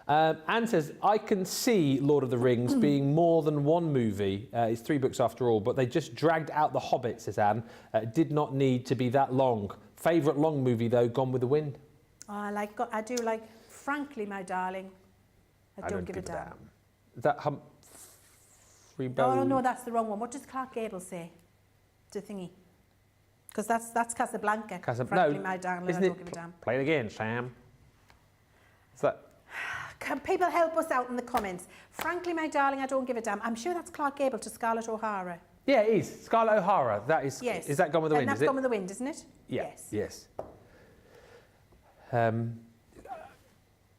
Anne says, I can see Lord of the Rings being more than one movie. It's 3 books after all, but they just dragged out The Hobbit, says Anne. It did not need to be that long. Favourite long movie, though, Gone with the Wind?
I do like, Frankly, My Darling. I don't give a damn.
Is that Humphrey Bogart?
No, that's the wrong one. What does Clark Gable say to thingy? Because that's Casablanca. Frankly, My Darling, I don't give a damn.
Play it again, Sam. Is that...
Can people help us out in the comments? Frankly, My Darling, I don't give a damn. I'm sure that's Clark Gable to Scarlett O'Hara.
Yeah, it is. Scarlett O'Hara. That is.
Yes.
Is that Gone with the Wind?
And that's Gone with the Wind, isn't it?
Yeah.
Yes.
Yes.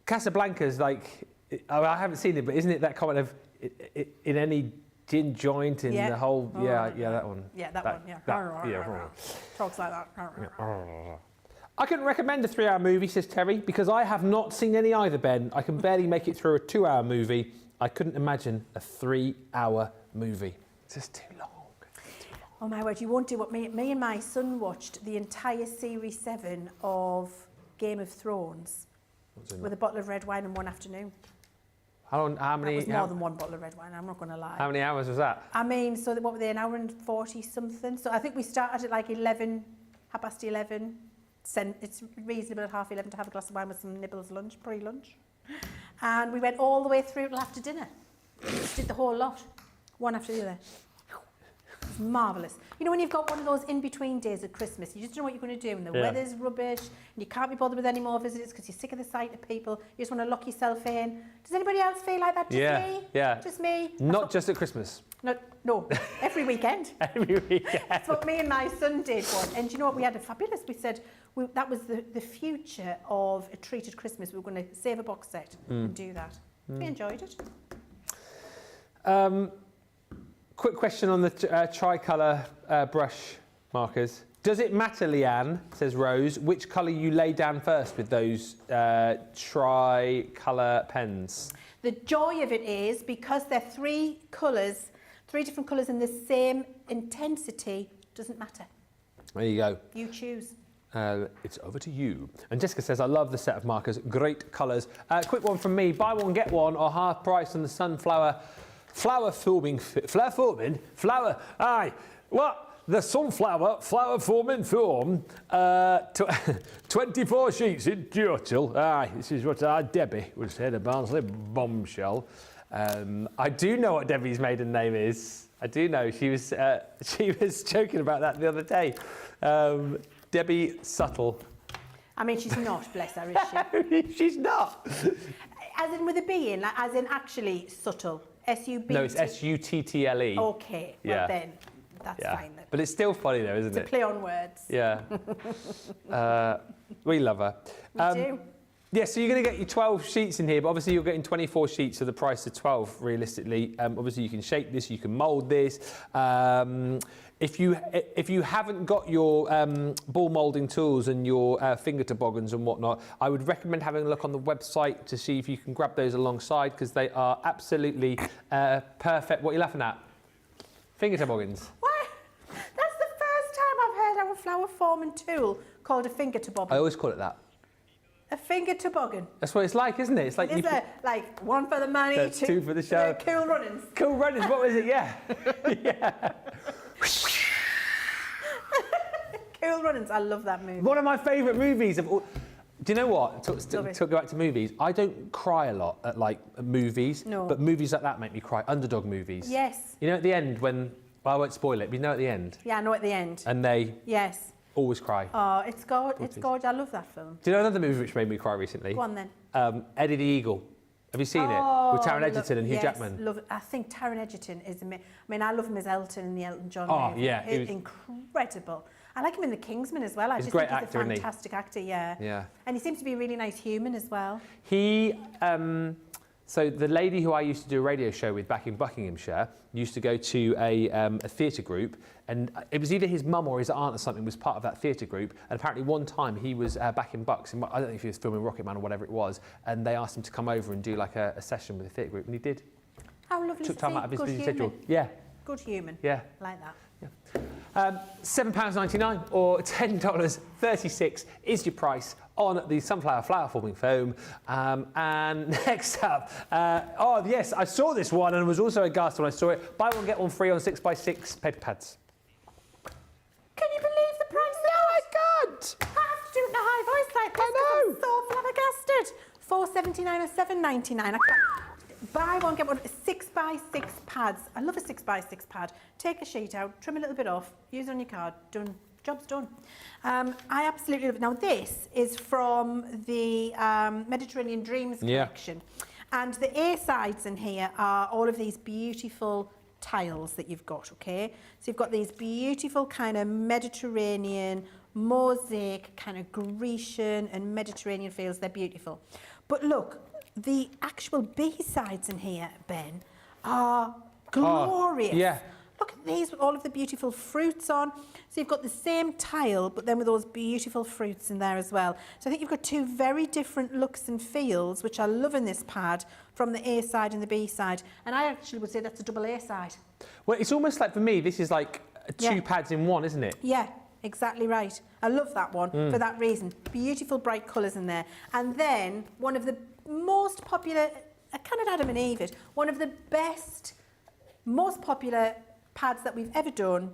Casablanca's like, I haven't seen it, but isn't it that kind of in any gin joint in the whole? Yeah, that one.
Yeah, that one. Yeah. Talks like that.
I couldn't recommend a 3-hour movie, says Terry, because I have not seen any either, Ben. I can barely make it through a 2-hour movie. I couldn't imagine a 3-hour movie. It's just too long.
Oh my word, you won't do what me and my son watched the entire series 7 of Game of Thrones with a bottle of red wine in one afternoon.
How many?
That was more than one bottle of red wine, I'm not going to lie.
How many hours was that?
I mean, so what were they, an hour and 40 something? So I think we started at like 11, 11:30. It's reasonable at 11:30 to have a glass of wine with some nibbles lunch, pre-lunch. And we went all the way through till after dinner. Did the whole lot, one after the other. It's marvellous. You know when you've got one of those in-between days at Christmas, you just don't know what you're going to do and the weather's rubbish and you can't be bothered with any more visitors because you're sick of the sight of people, you just want to lock yourself in. Does anybody else feel like that? Just me?
Yeah.
Just me?
Not just at Christmas.
No, every weekend.
Every weekend.
That's what me and my son did once. And do you know what, we had a fabulous, we said, that was the future of a treated Christmas. We were going to save a box set and do that. We enjoyed it.
Quick question on the Tricolor brush markers. Does it matter, Leanne, says Rose, which colour you lay down first with those Tricolor pens?
The joy of it is because they're 3 colours, 3 different colours in the same intensity, doesn't matter.
There you go.
You choose.
It's over to you. And Jessica says, I love the set of markers, great colours. Quick one from me, buy one, get one, or half price on the sunflower forming, the sunflower flower forming film, 24 sheets in total. Aye, this is what our Debbie would say, the Barnsley bombshell. I do know what Debbie's maiden name is. I do know. She was joking about that the other day. Debbie Subtle.
I mean, she's not, bless her, is she?
She's not.
As in with a B in, like, as in actually subtle. S-U-B.
No, it's S-U-T-T-L-E.
Okay, well
Yeah.
then. That's
Yeah.
fine then.
But it's still funny though, isn't
To
it?
play on words.
Yeah. We love her.
We do.
Yeah, so you're going to get your 12 sheets in here, but obviously you're getting 24 sheets for the price of 12, realistically. Obviously you can shape this, you can mould this. If you haven't got your ball moulding tools and your finger toboggans and whatnot, I would recommend having a look on the website to see if you can grab those alongside, because they are absolutely perfect. What are you laughing at? Finger toboggans.
What? That's the first time I've heard of a flower forming tool called a finger toboggan.
I always call it that.
A finger toboggan.
That's what it's like, isn't it? It's like
Is it like one for the money,
That's two for the show.
Cool runnings.
Cool runners, what was it? Yeah. Yeah.
Cool runnings. I love that movie.
One of my favourite movies of all. Do you know what?
Love it.
To go back to movies, I don't cry a lot at like movies,
No.
but movies like that make me cry. Underdog movies.
Yes.
You know at the end when, well, I won't spoil it, but you know at the end,
Yeah, I know at the end.
and they
Yes.
always cry.
Oh, it's gorgeous. It's gorgeous. I love that film.
Do you know another movie which made me cry recently?
Go on then.
Eddie the Eagle. Have you seen it? With Taron Egerton and Hugh
yes,
Jackman.
Love it. I think Taron Egerton is amazing. I mean, I love him as Elton in the Elton John
Oh,
movie.
yeah,
He's
he was-
incredible. I like him in The Kingsman as well. I
He's
just
a great
think
actor,
he's
isn't
a
he?
fantastic actor, yeah.
Yeah.
And he seems to be a really nice human as well.
He, so the lady who I used to do a radio show with back in Buckinghamshire used to go to a theatre group, and it was either his mum or his aunt or something was part of that theatre group. And apparently one time he was back in Bucks, and I don't know if he was filming Rocket Man or whatever it was, and they asked him to come over and do like a session with the theatre group, and he did.
How lovely
Took
to
time
see.
out of his
Good
busy
human.
schedule. Yeah,
Good human.
yeah.
Like that.
£7.99 or $10.36 is your price on the Sunflower Flower Forming Foam. And next up, oh yes, I saw this one and was also aghast when I saw it. Buy one, get one free on 6x6 paper pads.
Can you believe the price?
No, I can't!
I have to do it in a high voice like this.
I know.
I'm so flabbergasted. $4.79 or $7.99. I can't. Buy one, get one. 6x6 pads. I love a 6x6 pad. Take a sheet out, trim a little bit off, use it on your card. Done. Job's done. I absolutely love it. Now this is from the Mediterranean Dreams collection, and the A sides in here are all of these beautiful tiles that you've got. Okay, so you've got these beautiful kind of Mediterranean mosaic, kind of Grecian and Mediterranean feels. They're beautiful, but look. The actual B-sides in here, Ben, are glorious.
yeah.
Look at these with all of the beautiful fruits on. So you've got the same tile, but then with those beautiful fruits in there as well. So I think you've got two very different looks and feels, which I love in this pad, from the A side and the B side. And I actually would say that's a double A side.
Well, it's almost like, for me, this is like two
Yeah.
pads in one, isn't it?
Yeah, exactly right. I love that one for that reason. Beautiful bright colours in there. And then one of the most popular, I kind of Adam and Eve it, one of the best, most popular pads that we've ever done,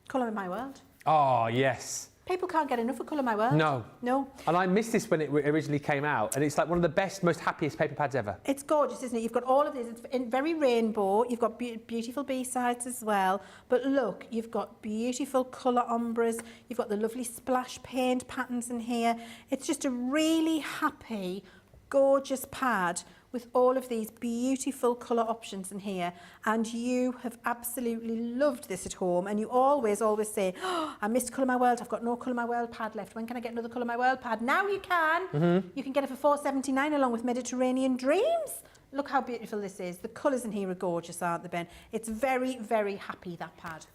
Colour in My World.
Oh, yes.
People can't get enough of Colour in My World.
No.
No.
And I missed this when it originally came out, and it's like one of the best, most happiest paper pads ever.
It's gorgeous, isn't it? You've got all of these. It's in very rainbow. You've got beautiful B-sides as well. But look, you've got beautiful colour ombres. You've got the lovely splash paint patterns in here. It's just a really happy, gorgeous pad with all of these beautiful colour options in here, and you have absolutely loved this at home, and you always say, oh, I missed Colour My World, I've got no Colour My World pad left, when can I get another Colour My World pad? Now you can. You can get it for $4.79 along with Mediterranean Dreams. Look how beautiful this is. The colours in here are gorgeous, aren't they, Ben? It's very, very happy, that pad.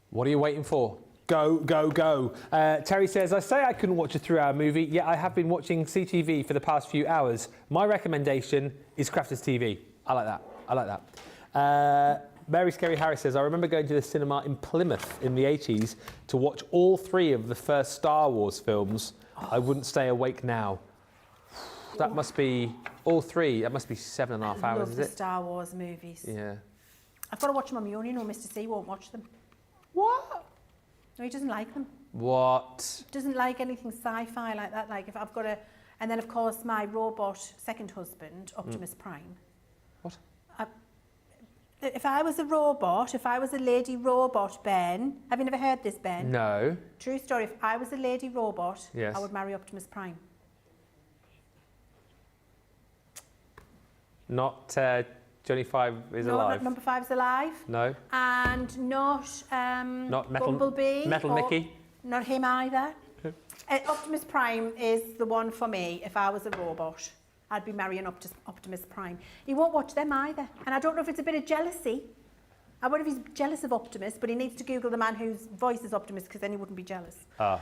What are you waiting for? Go, go, go. Terry says, I say I couldn't watch a 3-hour movie, yet I have been watching CTV for the past few hours. My recommendation is Crafters TV. I like that. I like that. Mary Scary Harris says, I remember going to the cinema in Plymouth in the 80s to watch all 3 of the first Star Wars films. I wouldn't stay awake now. That must be all 3. That must be 7.5 hours, is
Love the
it?
Star Wars movies.
Yeah.
I've got to watch them on my own, you know, Mr. C won't watch them.
What?
No, he doesn't like them.
What?
Doesn't like anything sci-fi like that. Like if I've got a, and then of course my robot second husband, Optimus Prime.
What?
If I was a robot, if I was a lady robot, Ben, have you never heard this, Ben?
No.
True story. If I was a lady robot,
Yes.
I would marry Optimus Prime.
Not Johnny 5 is
No,
alive.
number 5's alive.
No.
And not
Metal
Bumblebee.
Metal
or-
Mickey.
Not him either. Optimus Prime is the one for me. If I was a robot, I'd be marrying Optimus Prime. He won't watch them either. And I don't know if it's a bit of jealousy. I wonder if he's jealous of Optimus, but he needs to Google the man whose voice is Optimus because then he wouldn't be jealous.
Ah.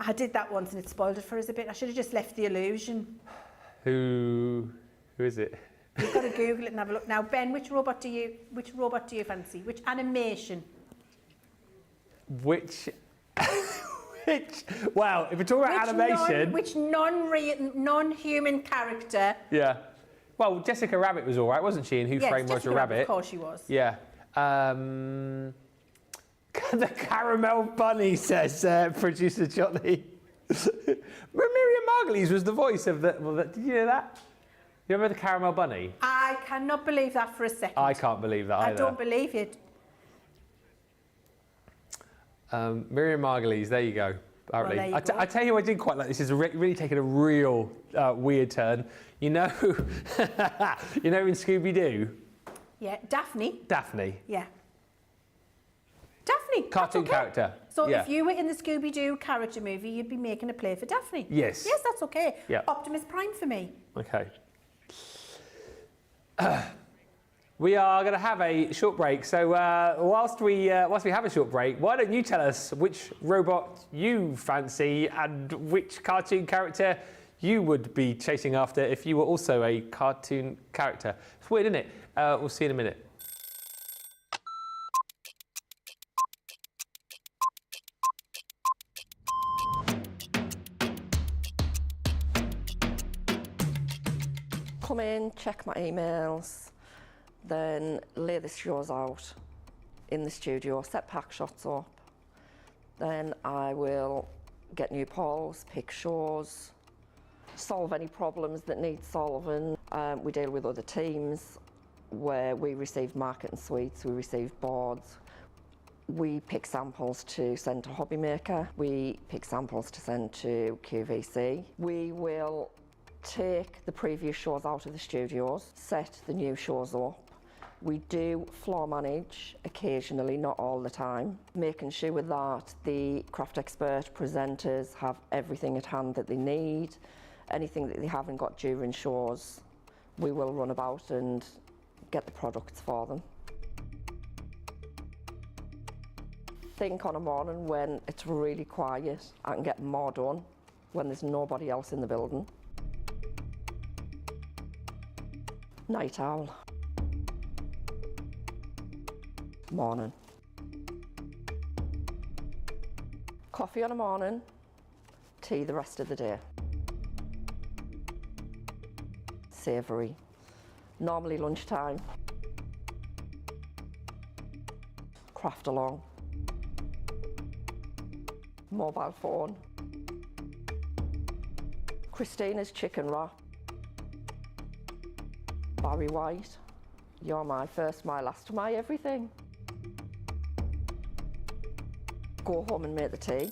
I did that once and it spoiled it for us a bit. I should have just left the illusion.
Who is it?
You've got to Google it and have a look. Now, Ben, which robot do you fancy? Which animation?
Which? Well, if we're talking about animation.
Which non-human character?
Yeah. Well, Jessica Rabbit was all right, wasn't she? And Who
Yes,
Framed
Jessica
Roger Rabbit?
Of course she was.
Yeah. The Caramel Bunny, says producer Johnny. Miriam Margolyes was the voice of the. Well, did you hear that? You remember the Caramel Bunny?
I cannot believe that for a second.
I can't believe that either.
I don't believe it.
Miriam Margolyes, there you go.
Well, there you go.
I tell you, I did quite like this. Is really taking a real weird turn. You know, you know in Scooby Doo.
Yeah, Daphne.
Daphne,
Yeah. Daphne. that's
cartoon
okay.
character.
So
yeah.
if you were in the Scooby-Doo character movie, you'd be making a play for Daphne.
Yes.
Yes, that's okay.
Yeah.
Optimus Prime for me.
Okay. We are going to have a short break. So whilst we have a short break, why don't you tell us which robot you fancy and which cartoon character you would be chasing after if you were also a cartoon character? It's weird, isn't it? We'll see in a minute.
Come in, check my emails, then lay the shows out in the studio, set pack shots up. Then I will get new polls, pick shows, solve any problems that need solving. We deal with other teams where we receive marketing suites, we receive boards. We pick samples to send to Hobby Maker. We pick samples to send to QVC. We will take the previous shows out of the studios, set the new shows up. We do floor manage occasionally, not all the time, making sure that the craft expert presenters have everything at hand that they need. Anything that they haven't got during shows, we will run about and get the products for them. Think on a morning when it's really quiet, I can get more done when there's nobody else in the building. Night owl. Morning. Coffee on a morning, tea the rest of the day. Savoury. Normally lunchtime. Craft along. Mobile phone. Christina's chicken wrap. Barry White, you're my first, my last, my everything. Go home and make the tea.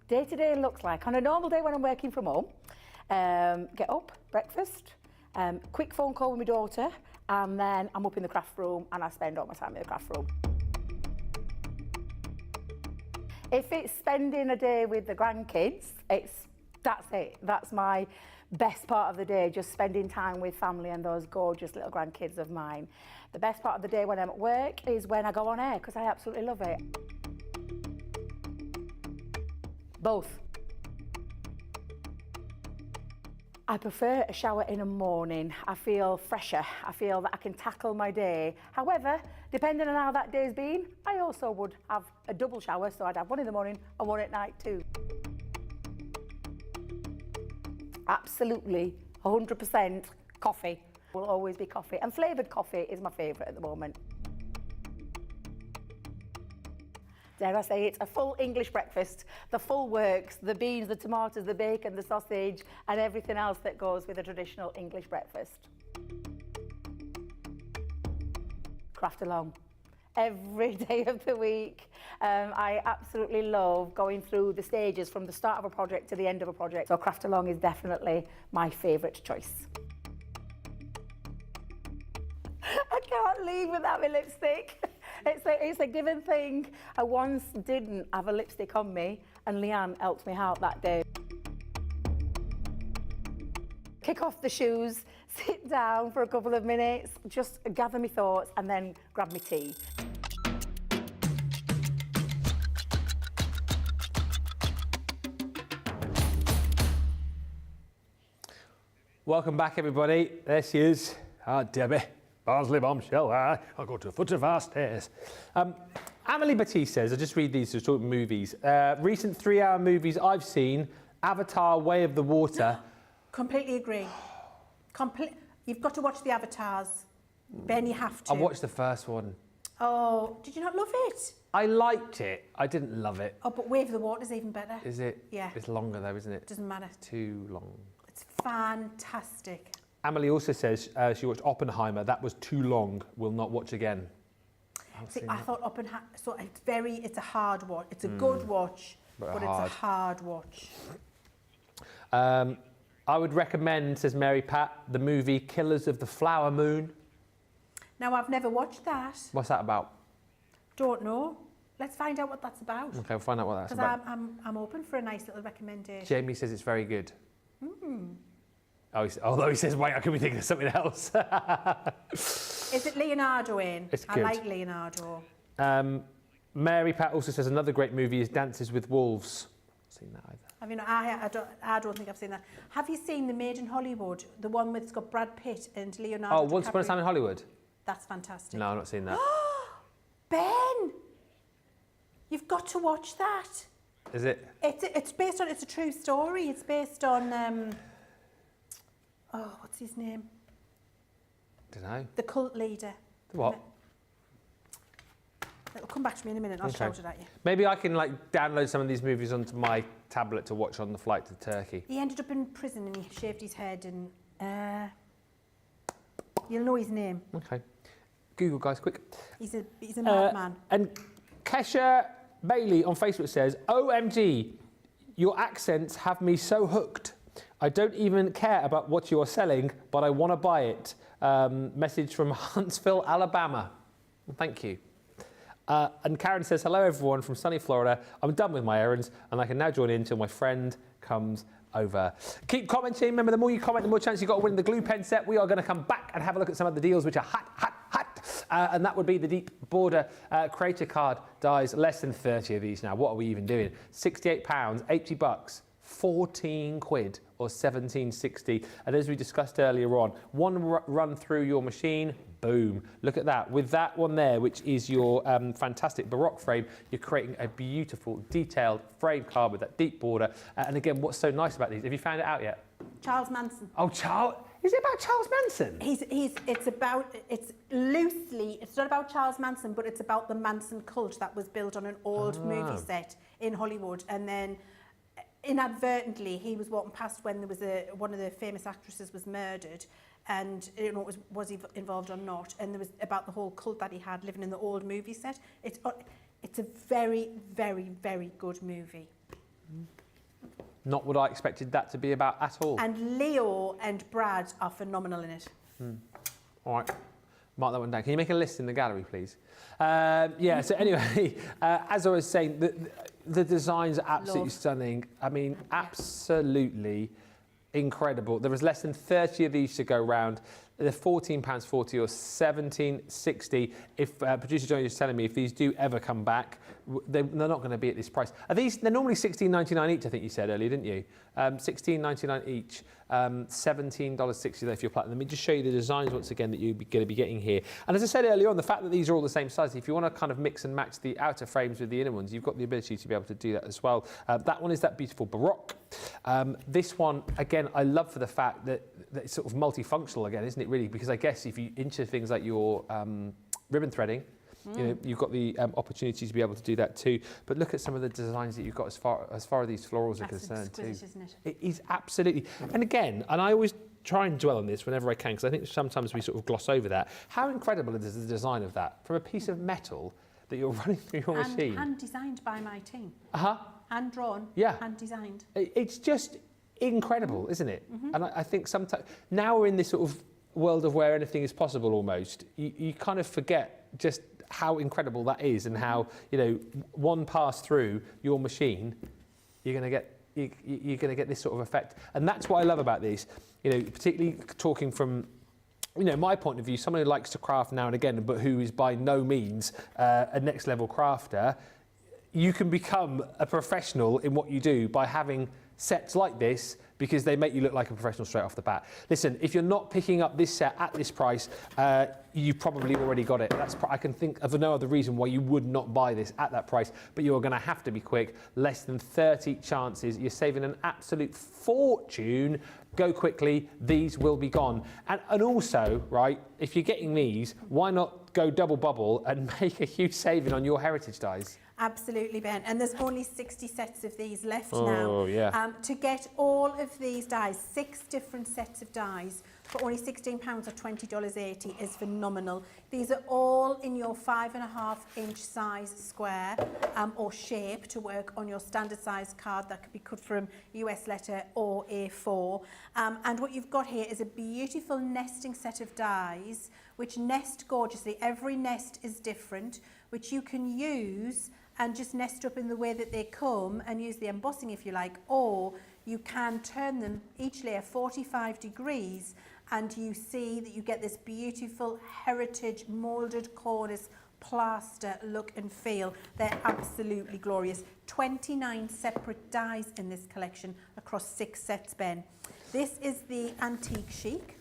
Day-to-day looks like, on a normal day when I'm working from home, get up, breakfast, quick phone call with my daughter, and then I'm up in the craft room and I spend all my time in the craft room. If it's spending a day with the grandkids, that's it. That's my best part of the day, just spending time with family and those gorgeous little grandkids of mine. The best part of the day when I'm at work is when I go on air, because I absolutely love it. Both. I prefer a shower in the morning. I feel fresher. I feel that I can tackle my day. However, depending on how that day's been, I also would have a double shower, so I'd have one in the morning and one at night too. Absolutely, 100% coffee. Will always be coffee. And flavoured coffee is my favourite at the moment. Dare I say it's a full English breakfast, the full works, the beans, the tomatoes, the bacon, the sausage, and everything else that goes with a traditional English breakfast. Craft along. Every day of the week. I absolutely love going through the stages from the start of a project to the end of a project. So craft along is definitely my favourite choice. I can't leave without my lipstick. It's a given thing. I once didn't have a lipstick on me and Leanne helped me out that day. Kick off the shoes, sit down for a couple of minutes, just gather my thoughts and then grab my tea.
Welcome back, everybody. There she is. Debbie. Barnsley bombshell. I go to the foot of our stairs. Amelie Batiste says, I'll just read these to talk movies. Recent 3-hour movies I've seen, Avatar, Way of the Water.
Completely agree. You've got to watch the Avatars. Ben, you have to.
I watched the first one.
Oh, did you not love it?
I liked it. I didn't love it.
Oh, but Way of the Water is even better.
Is it?
Yeah.
It's longer though, isn't it?
Doesn't matter.
It's too long.
It's fantastic.
Amelie also says she watched Oppenheimer. That was too long. Will not watch again.
See, I thought Oppenheimer. So it's a hard watch. It's a good watch, but it's a hard watch.
I would recommend, says Mary Pat, the movie Killers of the Flower Moon.
Now, I've never watched that.
What's that about?
Don't know. Let's find out what that's about.
Okay, we'll find out what that's
Because
about.
I'm open for a nice little recommendation.
Jamie says it's very good. Although he says, wait, I could be thinking of something else.
Is it Leonardo in?
It's
I
good.
like Leonardo.
Mary Pat also says another great movie is Dances with Wolves. Not seen that either.
I mean, I don't think I've seen that. Have you seen The Made in Hollywood? The one with it's got Brad Pitt and Leonardo DiCaprio?
Once Upon a Time in Hollywood?
That's fantastic.
No, I've not seen that.
Ben! You've got to watch that.
Is it?
It's based on, it's a true story. It's based on, what's his name?
Don't know.
The cult leader.
The what?
It'll come back to me in a minute. I'll shout it at you.
Maybe I can download some of these movies onto my tablet to watch on the flight to Turkey.
He ended up in prison and he shaved his head and you'll know his name.
Okay. Google, guys, quick.
He's a madman.
And Kesha Bailey on Facebook says, OMG, your accents have me so hooked. I don't even care about what you are selling, but I want to buy it. Message from Huntsville, Alabama. Thank you. And Karen says, hello everyone from sunny Florida. I'm done with my errands and I can now join in until my friend comes over. Keep commenting. Remember, the more you comment, the more chance you've got to win the glue pen set. We are going to come back and have a look at some of the deals which are hot. And that would be the deep border creator card dies. Less than 30 of these now. What are we even doing? £68, 80 bucks, 14 quid or 17.60. And as we discussed earlier on, one run through your machine, boom. Look at that. With that one there, which is your fantastic Baroque frame, you're creating a beautiful, detailed frame card with that deep border. And again, what's so nice about these? Have you found it out yet?
Charles Manson.
Oh, is it about Charles Manson?
It's loosely, it's not about Charles Manson, but it's about the Manson cult that was built on an old movie set in Hollywood. And then inadvertently, he was walking past when there was one of the famous actresses was murdered. And I don't know, was he involved or not? And there was about the whole cult that he had living in the old movie set. It's a very, very, very good movie.
Not what I expected that to be about at all.
And Leo and Brad are phenomenal in it.
All right, mark that one down. Can you make a list in the gallery, please? Yeah, so anyway, as I was saying, the designs are absolutely stunning. I mean, absolutely incredible. There was less than 30 of these to go round. They're £14.40 or £17.60. If producer Johnny is telling me if these do ever come back, they're not going to be at this price. Are these? They're normally £16.99 each. I think you said earlier, didn't you? £16.99 each. $17.60 if you're platinum. Let me just show you the designs once again that you're going to be getting here. And as I said earlier on, the fact that these are all the same size, if you want to kind of mix and match the outer frames with the inner ones, you've got the ability to be able to do that as well. That one is that beautiful Baroque. This one, again, I love for the fact that it's sort of multifunctional again, isn't it really? Because I guess if you into things like your ribbon threading, you know, you've got the opportunity to be able to do that too. But look at some of the designs that you've got as far as these florals are concerned too.
Isn't it?
It is absolutely. And again, and I always try and dwell on this whenever I can, because I think sometimes we sort of gloss over that. How incredible is the design of that? From a piece of metal that you're running through your machine.
Hand designed by my team. Hand drawn.
Yeah.
Hand designed.
It's just incredible, isn't it? And I think sometimes now we're in this sort of world of where anything is possible almost. You kind of forget just how incredible that is, and how, you know, one pass through your machine, you're going to get this sort of effect. And that's what I love about these, you know, particularly talking from, you know, my point of view, someone who likes to craft now and again, but who is by no means a next level crafter. You can become a professional in what you do by having sets like this, because they make you look like a professional straight off the bat. Listen, if you're not picking up this set at this price, you've probably already got it. I can think of no other reason why you would not buy this at that price, but you're going to have to be quick. Less than 30 chances. You're saving an absolute fortune. Go quickly, these will be gone. And also, right, if you're getting these, why not go double bubble and make a huge saving on your heritage dies?
Absolutely, Ben. And there's only 60 sets of these left now.
Oh, yeah.
To get all of these dies, 6 different sets of dies, for only £16 or $20.80 is phenomenal. These are all in your 5.5-inch size square or shape to work on your standard size card that could be cut from US letter or A4. And what you've got here is a beautiful nesting set of dies which nest gorgeously. Every nest is different, which you can use and just nest up in the way that they come and use the embossing if you like, or you can turn them each layer 45 degrees and you see that you get this beautiful heritage moulded cornice plaster look and feel. They're absolutely glorious. 29 separate dies in this collection across 6 sets, Ben. This is the antique chic.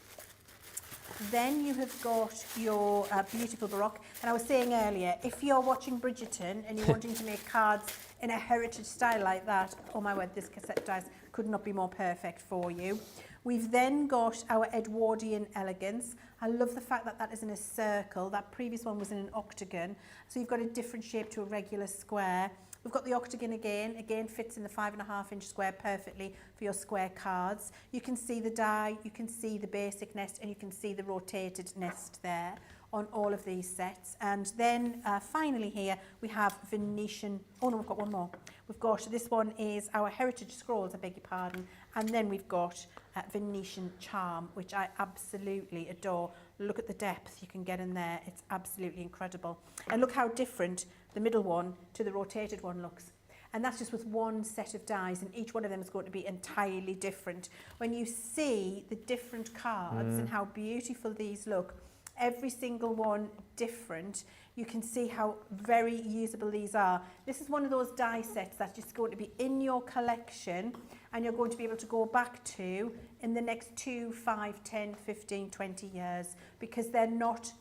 Then you have got your beautiful Baroque. And I was saying earlier, if you're watching Bridgerton and you're wanting to make cards in a heritage style like that, oh my word, this cassette dies could not be more perfect for you. We've then got our Edwardian elegance. I love the fact that that is in a circle. That previous one was in an octagon. So you've got a different shape to a regular square. We've got the octagon again fits in the 5.5-inch square perfectly for your square cards. You can see the die, you can see the basic nest, and you can see the rotated nest there on all of these sets. And then finally here we have Venetian, oh no, we've got one more. We've got, this one is our heritage scrolls, I beg your pardon, and then we've got Venetian charm, which I absolutely adore. Look at the depth you can get in there, it's absolutely incredible. And look how different the middle one to the rotated one looks. And that's just with one set of dies, and each one of them is going to be entirely different. When you see the different cards and how beautiful these look, every single one different, you can see how very usable these are. This is one of those die sets that's just going to be in your collection and you're going to be able to go back to in the next 2, 5, 10, 15, 20 years, because they're not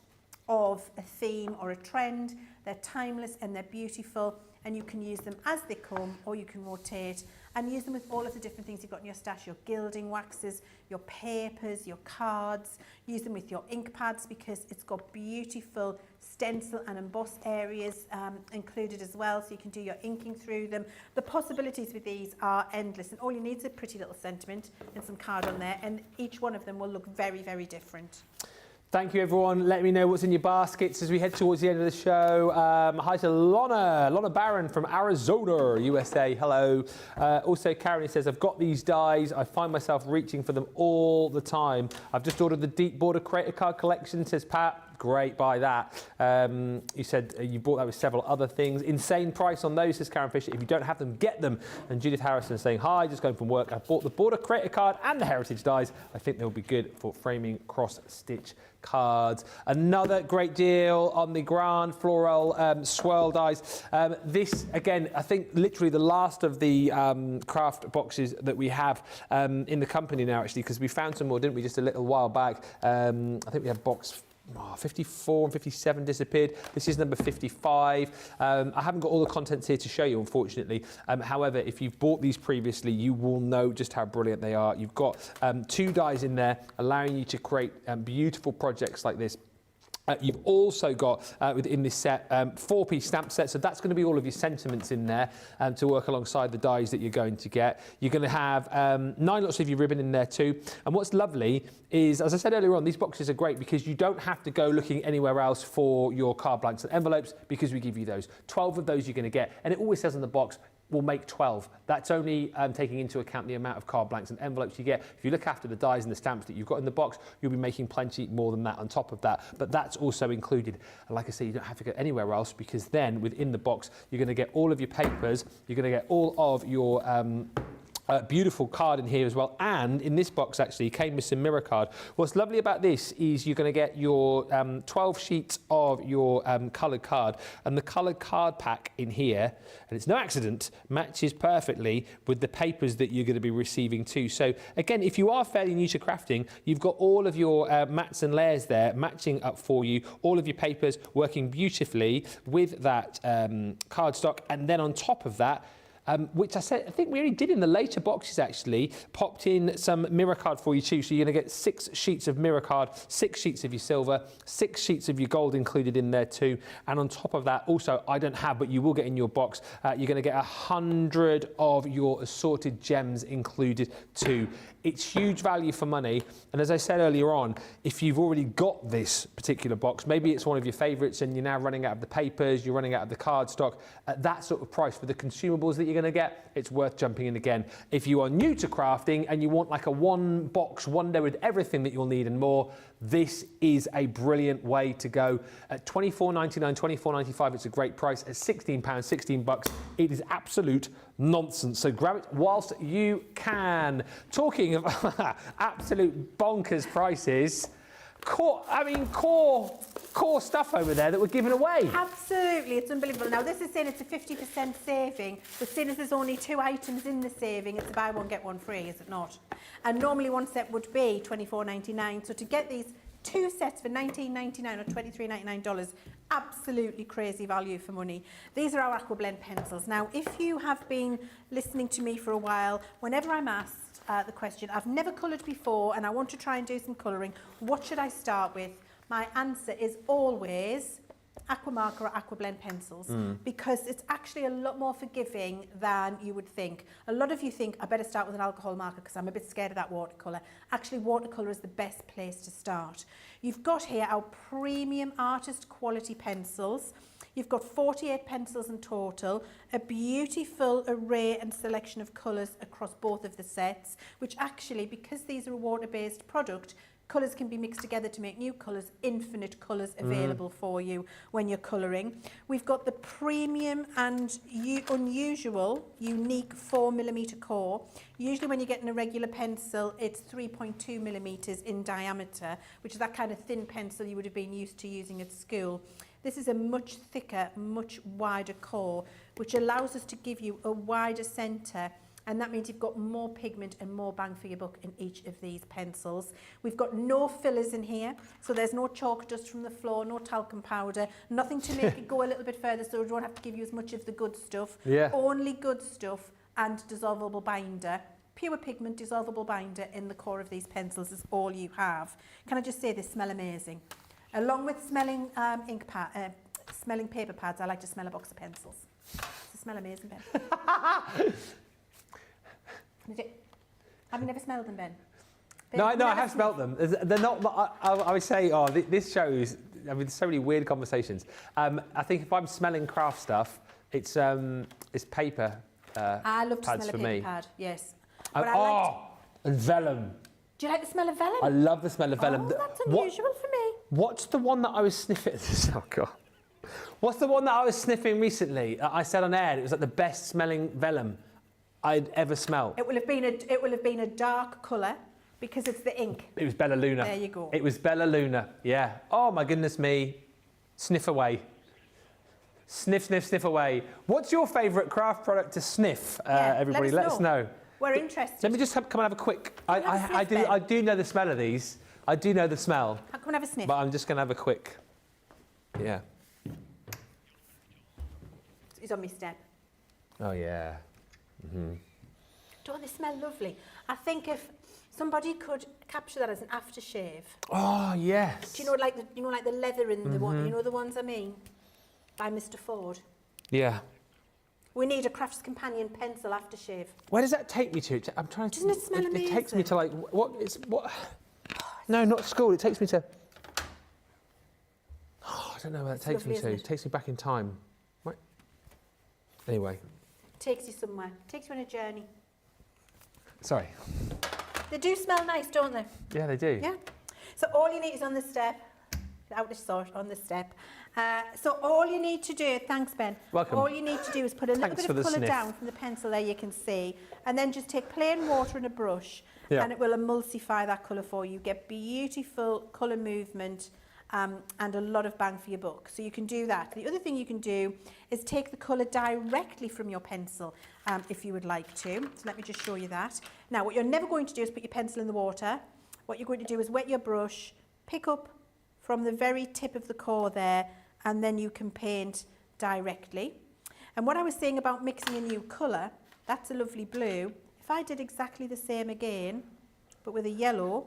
of a theme or a trend. They're timeless and they're beautiful, and you can use them as they come, or you can rotate and use them with all of the different things you've got in your stash, your gilding waxes, your papers, your cards. Use them with your ink pads because it's got beautiful stencil and emboss areas included as well, so you can do your inking through them. The possibilities with these are endless, and all you need is a pretty little sentiment and some card on there, and each one of them will look very, very different.
Thank you, everyone. Let me know what's in your baskets as we head towards the end of the show. Hi to Lonna Barron from Arizona, USA. Hello. Also, Karen says, I've got these dies. I find myself reaching for them all the time. I've just ordered the Deep Border Creator Card Collection, says Pat. Great, buy that. You said you bought that with several other things. Insane price on those, says Karen Fisher. If you don't have them, get them. And Judith Harrison saying, hi, just going from work. I bought the Border Creator card and the Heritage dies. I think they'll be good for framing cross-stitch cards. Another great deal on the Grand Floral swirl dies. This, again, I think literally the last of the craft boxes that we have in the company now, actually, because we found some more, didn't we, just a little while back. I think we had box 54 and 57 disappeared. This is number 55. I haven't got all the contents here to show you, unfortunately. However, if you've bought these previously, you will know just how brilliant they are. You've got 2 dies in there, allowing you to create beautiful projects like this. You've also got within this set 4-piece stamp set, so that's going to be all of your sentiments in there to work alongside the dies that you're going to get. You're going to have 9 lots of your ribbon in there too. And what's lovely is, as I said earlier on, these boxes are great because you don't have to go looking anywhere else for your card blanks and envelopes because we give you those. 12 of those you're going to get, and it always says on the box, will make 12. That's only taking into account the amount of card blanks and envelopes you get. If you look after the dies and the stamps that you've got in the box, you'll be making plenty more than that on top of that. But that's also included. And like I say, you don't have to go anywhere else because then within the box, you're going to get all of your papers, you're going to get all of your beautiful card in here as well, and in this box actually came with some mirror card. What's lovely about this is you're going to get your 12 sheets of your coloured card, and the coloured card pack in here, and it's no accident, matches perfectly with the papers that you're going to be receiving too. So again, if you are fairly new to crafting, you've got all of your mats and layers there matching up for you, all of your papers working beautifully with that cardstock, and then on top of that, which I think we only did in the later boxes actually, popped in some mirror card for you too. So you're going to get 6 sheets of mirror card, 6 sheets of your silver, 6 sheets of your gold included in there too. And on top of that, also, I don't have, but you will get in your box, you're going to get 100 of your assorted gems included too. It's huge value for money. And as I said earlier on, if you've already got this particular box, maybe it's one of your favorites and you're now running out of the papers, you're running out of the cardstock, at that sort of price for the consumables that you're going to get, it's worth jumping in again. If you are new to crafting and you want like a one box wonder with everything that you'll need and more, this is a brilliant way to go. At $24.99, $24.95, it's a great price. At £16, $16, it is absolute nonsense. So grab it whilst you can. Talking of absolute bonkers prices, core stuff over there that we're giving away.
Absolutely, it's unbelievable. Now this is saying it's a 50% saving, but seeing as there's only 2 items in the saving, it's a buy one get one free, is it not? And normally one set would be $24.99. So to get these 2 sets for $19.99 or $23.99, absolutely crazy value for money. These are our Aqua Blend pencils. Now, if you have been listening to me for a while, whenever I'm asked the question, I've never coloured before and I want to try and do some colouring, what should I start with? My answer is always Aqua Marker or Aqua Blend pencils because it's actually a lot more forgiving than you would think. A lot of you think I better start with an alcohol marker because I'm a bit scared of that watercolour. Actually, watercolour is the best place to start. You've got here our premium artist quality pencils. You've got 48 pencils in total, a beautiful array and selection of colours across both of the sets, which actually, because these are a water-based product, colours can be mixed together to make new colours, infinite colours available for you when you're colouring. We've got the premium and unusual, unique 4mm core. Usually when you're getting a regular pencil, it's 3.2mm in diameter, which is that kind of thin pencil you would have been used to using at school. This is a much thicker, much wider core, which allows us to give you a wider centre, and that means you've got more pigment and more bang for your buck in each of these pencils. We've got no fillers in here, so there's no chalk dust from the floor, no talcum powder, nothing to make it go a little bit further so we don't have to give you as much of the good stuff.
Yeah.
Only good stuff and dissolvable binder. Pure pigment dissolvable binder in the core of these pencils is all you have. Can I just say they smell amazing? Along with smelling smelling paper pads, I like to smell a box of pencils. They smell amazing, Ben. Have you never smelled them, Ben?
No, I have smelt them. They're not. I would say, this shows. I mean, so many weird conversations. I think if I'm smelling craft stuff, it's paper.
I love to
pads
smell a
for
paper
me.
pad. Yes.
And vellum.
Do you like the smell of vellum?
I love the smell of vellum.
Oh, that's unusual for me.
What's the one that I was sniffing? Oh God. What's the one that I was sniffing recently? I said on air it was like the best smelling vellum I'd ever smelled.
It will have been a dark colour because it's the ink.
It was Bella Luna.
There you go.
It was Bella Luna. Yeah. Oh my goodness me. Sniff away. Sniff, sniff, sniff away. What's your favourite craft product to sniff? Everybody, let us know.
We're interested.
Let me just come and have a quick. I
sniff,
do know the smell of these. I do know the smell.
Come and have a sniff.
But I'm just going to have a quick. Yeah.
It's on my step.
Oh yeah.
Don't they smell lovely? I think if somebody could capture that as an aftershave.
Oh yes.
Do you know like the leather in the one? You know the ones I mean? By Mr. Ford.
Yeah.
We need a Crafts Companion pencil aftershave.
Where does that take me to? I'm trying to.
Doesn't it smell amazing?
It takes me to like what? It's what? No, not school. It takes me to. Oh, I don't know where that takes me
lovely,
to.
isn't
It takes me back in time. Right. Anyway.
Takes you somewhere. Takes you on a journey.
Sorry.
They do smell nice, don't they?
Yeah, they do.
Yeah. So all you need is on the step. Out of sort on the step. So all you need to do, thanks Ben.
Welcome.
All you need to do is put a little
Thanks
bit
for
of
the
colour
sniff.
down from the pencil there you can see, and then just take plain water and a brush,
Yeah.
and it will emulsify that colour for you. Get beautiful colour movement and a lot of bang for your buck. So you can do that. The other thing you can do is take the colour directly from your pencil if you would like to. So let me just show you that. Now what you're never going to do is put your pencil in the water. What you're going to do is wet your brush, pick up from the very tip of the core there, and then you can paint directly. And what I was saying about mixing a new colour, that's a lovely blue. If I did exactly the same again, but with a yellow,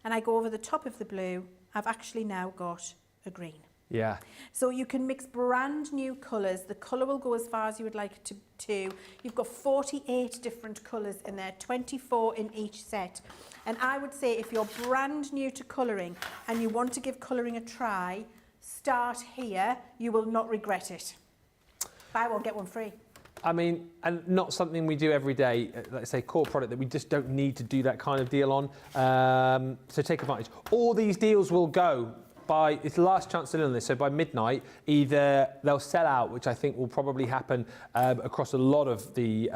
and I go over the top of the blue, I've actually now got a green.
Yeah.
So you can mix brand new colours. The colour will go as far as you would like it to. You've got 48 different colours in there, 24 in each set. And I would say if you're brand new to colouring and you want to give colouring a try, start here. You will not regret it. Buy one, get one free.
I mean, and not something we do every day, let's say core product that we just don't need to do that kind of deal on. So take advantage. All these deals will go by, it's the last chance to learn this, so by midnight, either they'll sell out, which I think will probably happen across a lot of the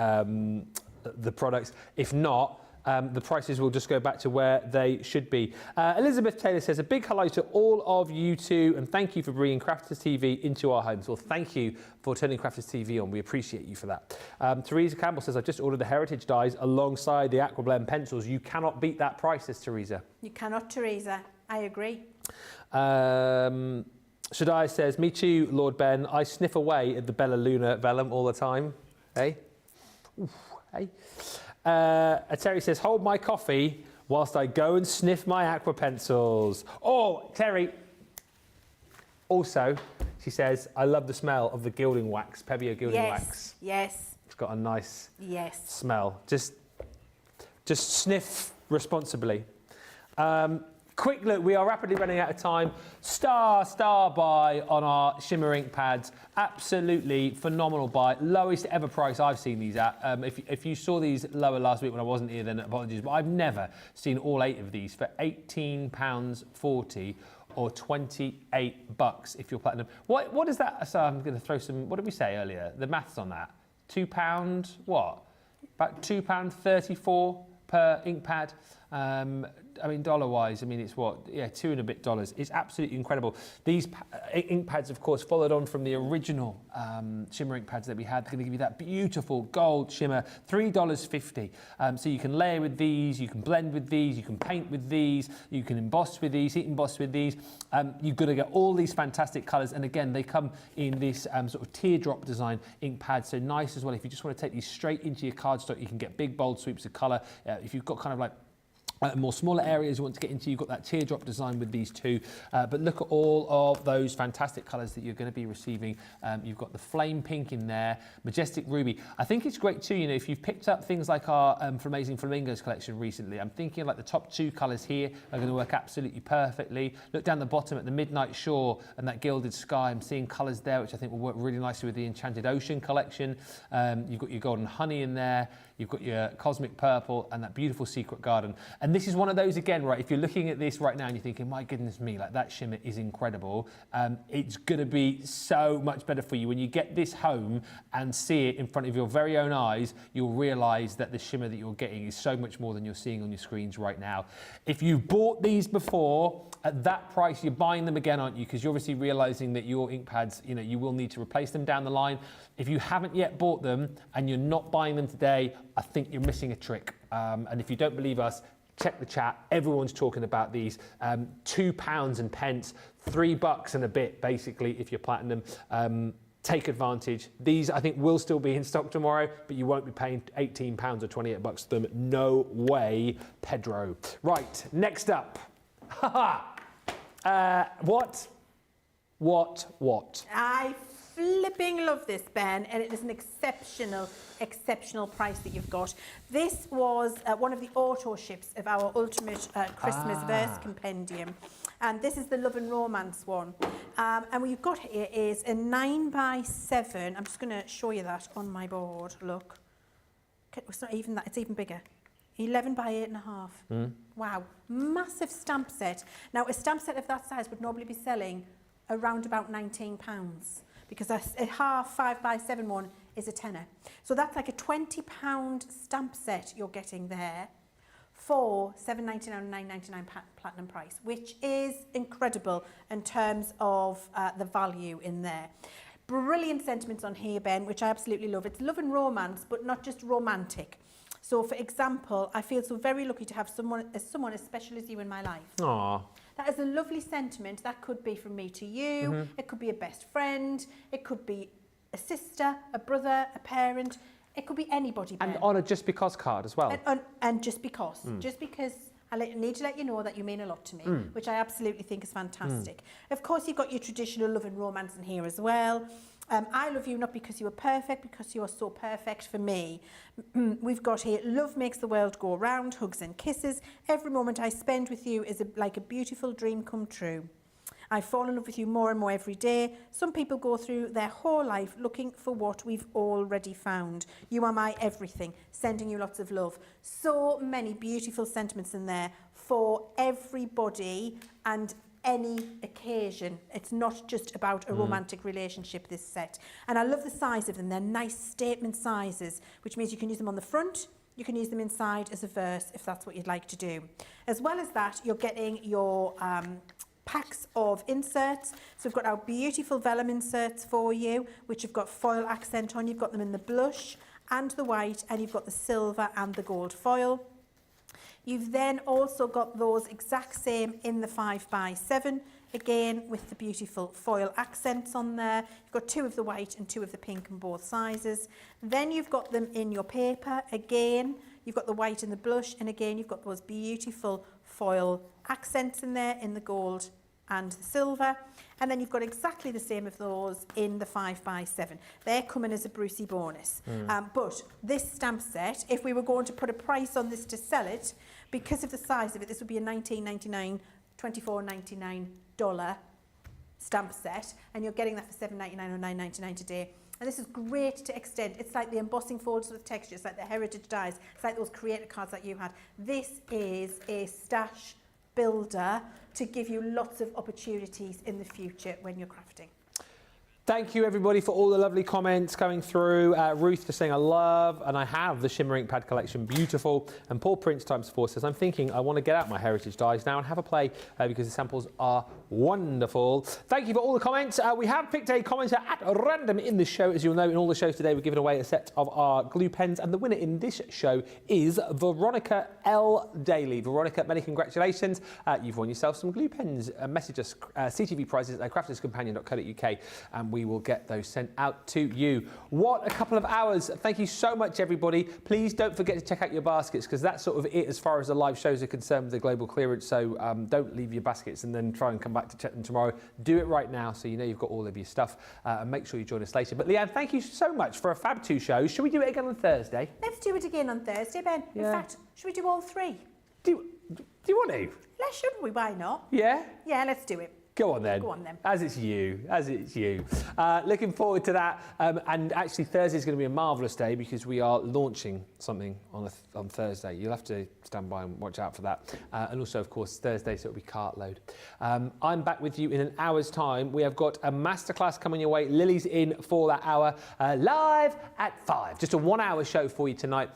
products. If not, the prices will just go back to where they should be. Elizabeth Taylor says, a big hello to all of you two, and thank you for bringing Crafters TV into our homes. Well, thank you for turning Crafters TV on. We appreciate you for that. Teresa Campbell says, I've just ordered the Heritage dies alongside the Aqua Blend pencils. You cannot beat that price, says Teresa.
You cannot, Teresa. I agree.
Shaddai says, me too, Lord Ben. I sniff away at the Bella Luna vellum all the time. Hey? Oof, hey? Terry says, hold my coffee whilst I go and sniff my Aqua pencils. Oh, Terry. Also, she says, I love the smell of the gilding wax, Pebeo gilding wax.
Yes.
It's got a nice
Yes.
smell. Just sniff responsibly. Quick look, we are rapidly running out of time. Star buy on our shimmer ink pads. Absolutely phenomenal buy. Lowest ever price I've seen these at. If you saw these lower last week when I wasn't here, then apologies. But I've never seen all 8 of these for £18.40 or $28 if you're platinum. What is that? So I'm going to throw some, what did we say earlier? The maths on that. £2, what? About £2.34 per ink pad. I mean, dollar-wise, I mean, it's what? Yeah, $2 and a bit. It's absolutely incredible. These ink pads, of course, followed on from the original shimmer ink pads that we had. They're going to give you that beautiful gold shimmer, $3.50. So you can layer with these, you can blend with these, you can paint with these, you can emboss with these, heat emboss with these. You've got to get all these fantastic colours. And again, they come in this sort of teardrop design ink pad. So nice as well. If you just want to take these straight into your cardstock, you can get big, bold sweeps of colour. If you've got kind of like more smaller areas you want to get into, you've got that teardrop design with these two. But look at all of those fantastic colours that you're going to be receiving. You've got the flame pink in there, majestic ruby. I think it's great too, you know, if you've picked up things like our Amazing Flamingos collection recently, I'm thinking like the top 2 colours here are going to work absolutely perfectly. Look down the bottom at the Midnight Shore and that gilded sky. I'm seeing colours there which I think will work really nicely with the Enchanted Ocean collection. You've got your golden honey in there. You've got your cosmic purple and that beautiful secret garden. And And this is one of those, again, right, if you're looking at this right now and you're thinking, my goodness me, like that shimmer is incredible, it's going to be so much better for you. When you get this home and see it in front of your very own eyes, you'll realise that the shimmer that you're getting is so much more than you're seeing on your screens right now. If you've bought these before, at that price, you're buying them again, aren't you? Because you're obviously realising that your ink pads, you know, you will need to replace them down the line. If you haven't yet bought them and you're not buying them today, I think you're missing a trick. And if you don't believe us, check the chat. Everyone's talking about these. £2 and pence, $3 and a bit, basically, if you're platinum. Take advantage. These, I think, will still be in stock tomorrow, but you won't be paying £18 or $28 for them. No way, Pedro. Right, next up. What?
I flipping love this, Ben, and it is an exceptional price that you've got. This was one of the auto ships of our ultimate Christmas verse compendium, and this is the Love and Romance one. And what you've got here is a 9x7. I'm just going to show you that on my board. Look, it's not even that; it's even bigger. 11 by 8.5. Wow, massive stamp set. Now, a stamp set of that size would normally be selling around about £19, because a half 5x7 one is a tenner. So that's like a £20 stamp set you're getting there for £7.99 and £9.99 platinum price, which is incredible in terms of the value in there. Brilliant sentiments on here, Ben, which I absolutely love. It's love and romance, but not just romantic. So, for example, I feel so very lucky to have someone as special as you in my life.
Aww.
That is a lovely sentiment. That could be from me to you. It could be a best friend. It could be a sister, a brother, a parent. It could be anybody, Ben.
And on a just because card as well.
And just because. Just because I need to let you know that you mean a lot to me, which I absolutely think is fantastic. Of course, you've got your traditional love and romance in here as well. I love you not because you are perfect, because you are so perfect for me. We've got here, love makes the world go round, hugs and kisses. Every moment I spend with you is like a beautiful dream come true. I fall in love with you more and more every day. Some people go through their whole life looking for what we've already found. You are my everything, sending you lots of love. So many beautiful sentiments in there for everybody and any occasion. It's not just about a romantic relationship, this set. And I love the size of them. They're nice statement sizes, which means you can use them on the front, you can use them inside as a verse if that's what you'd like to do. As well as that, you're getting your packs of inserts. So we've got our beautiful vellum inserts for you, which have got foil accent on. You've got them in the blush and the white, and you've got the silver and the gold foil. You've then also got those exact same in the 5x7, again with the beautiful foil accents on there. You've got 2 of the white and 2 of the pink in both sizes. Then you've got them in your paper, again, you've got the white and the blush, and again you've got those beautiful foil accents in there in the gold and the silver. And then you've got exactly the same of those in the 5x7. They're coming as a Brucey bonus. But this stamp set, if we were going to put a price on this to sell it, because of the size of it, this would be a $19.99, $24.99 stamp set, and you're getting that for $7.99 or $9.99 today. And this is great to extend. It's like the embossing folders with texture. It's like the heritage dies. It's like those creator cards that you had. This is a stash builder to give you lots of opportunities in the future when you're crafting.
Thank you, everybody, for all the lovely comments coming through. Ruth just saying, I love and I have the Shimmer Ink Pad collection, beautiful. And Paul Prince ×4 says, I'm thinking I want to get out my heritage dies now and have a play because the samples are wonderful. Thank you for all the comments. We have picked a commenter at random in the show. As you'll know, in all the shows today, we're giving away a set of our glue pens. And the winner in this show is Veronica L. Daly. Veronica, many congratulations. You've won yourself some glue pens. Message us, CTV prizes at crafterscompanion.co.uk, and we will get those sent out to you. What a couple of hours. Thank you so much, everybody. Please don't forget to check out your baskets, because that's sort of it as far as the live shows are concerned with the global clearance. So don't leave your baskets and then try and come back to check them tomorrow. Do it right now so you know you've got all of your stuff, and make sure you join us later. But Leanne, thank you so much for a fab 2 shows. Should we do it again on Thursday?
Let's do it again on Thursday, Ben.
Yeah.
In fact, should we do all 3?
Do you want to?
Shouldn't we? Why not?
Yeah?
Yeah, let's do it.
Go on then.
Go on then.
As it's you, looking forward to that. And actually Thursday is going to be a marvellous day because we are launching something on Thursday. You'll have to stand by and watch out for that. And also, of course, Thursday, so it'll be cartload. I'm back with you in an hour's time. We have got a masterclass coming your way. Lily's in for that hour, live at 5. Just a 1-hour show for you tonight,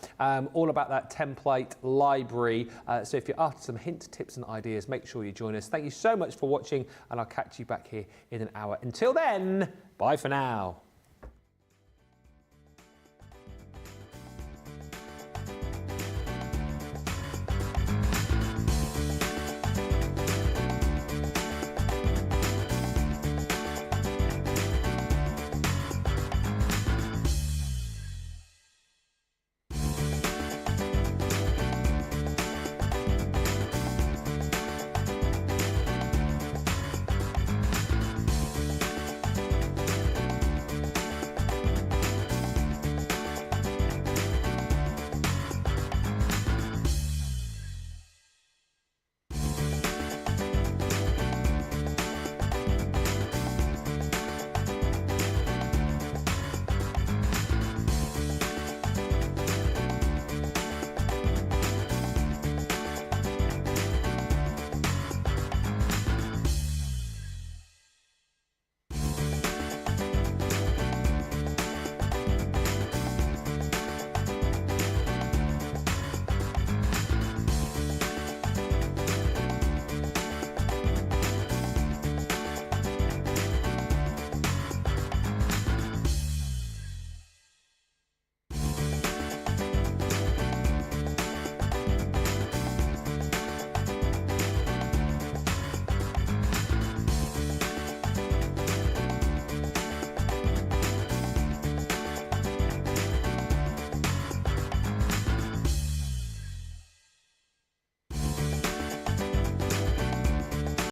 all about that template library. So if you're after some hints, tips and ideas, make sure you join us. Thank you so much for watching, and I'll catch you back here in an hour. Until then, bye for now.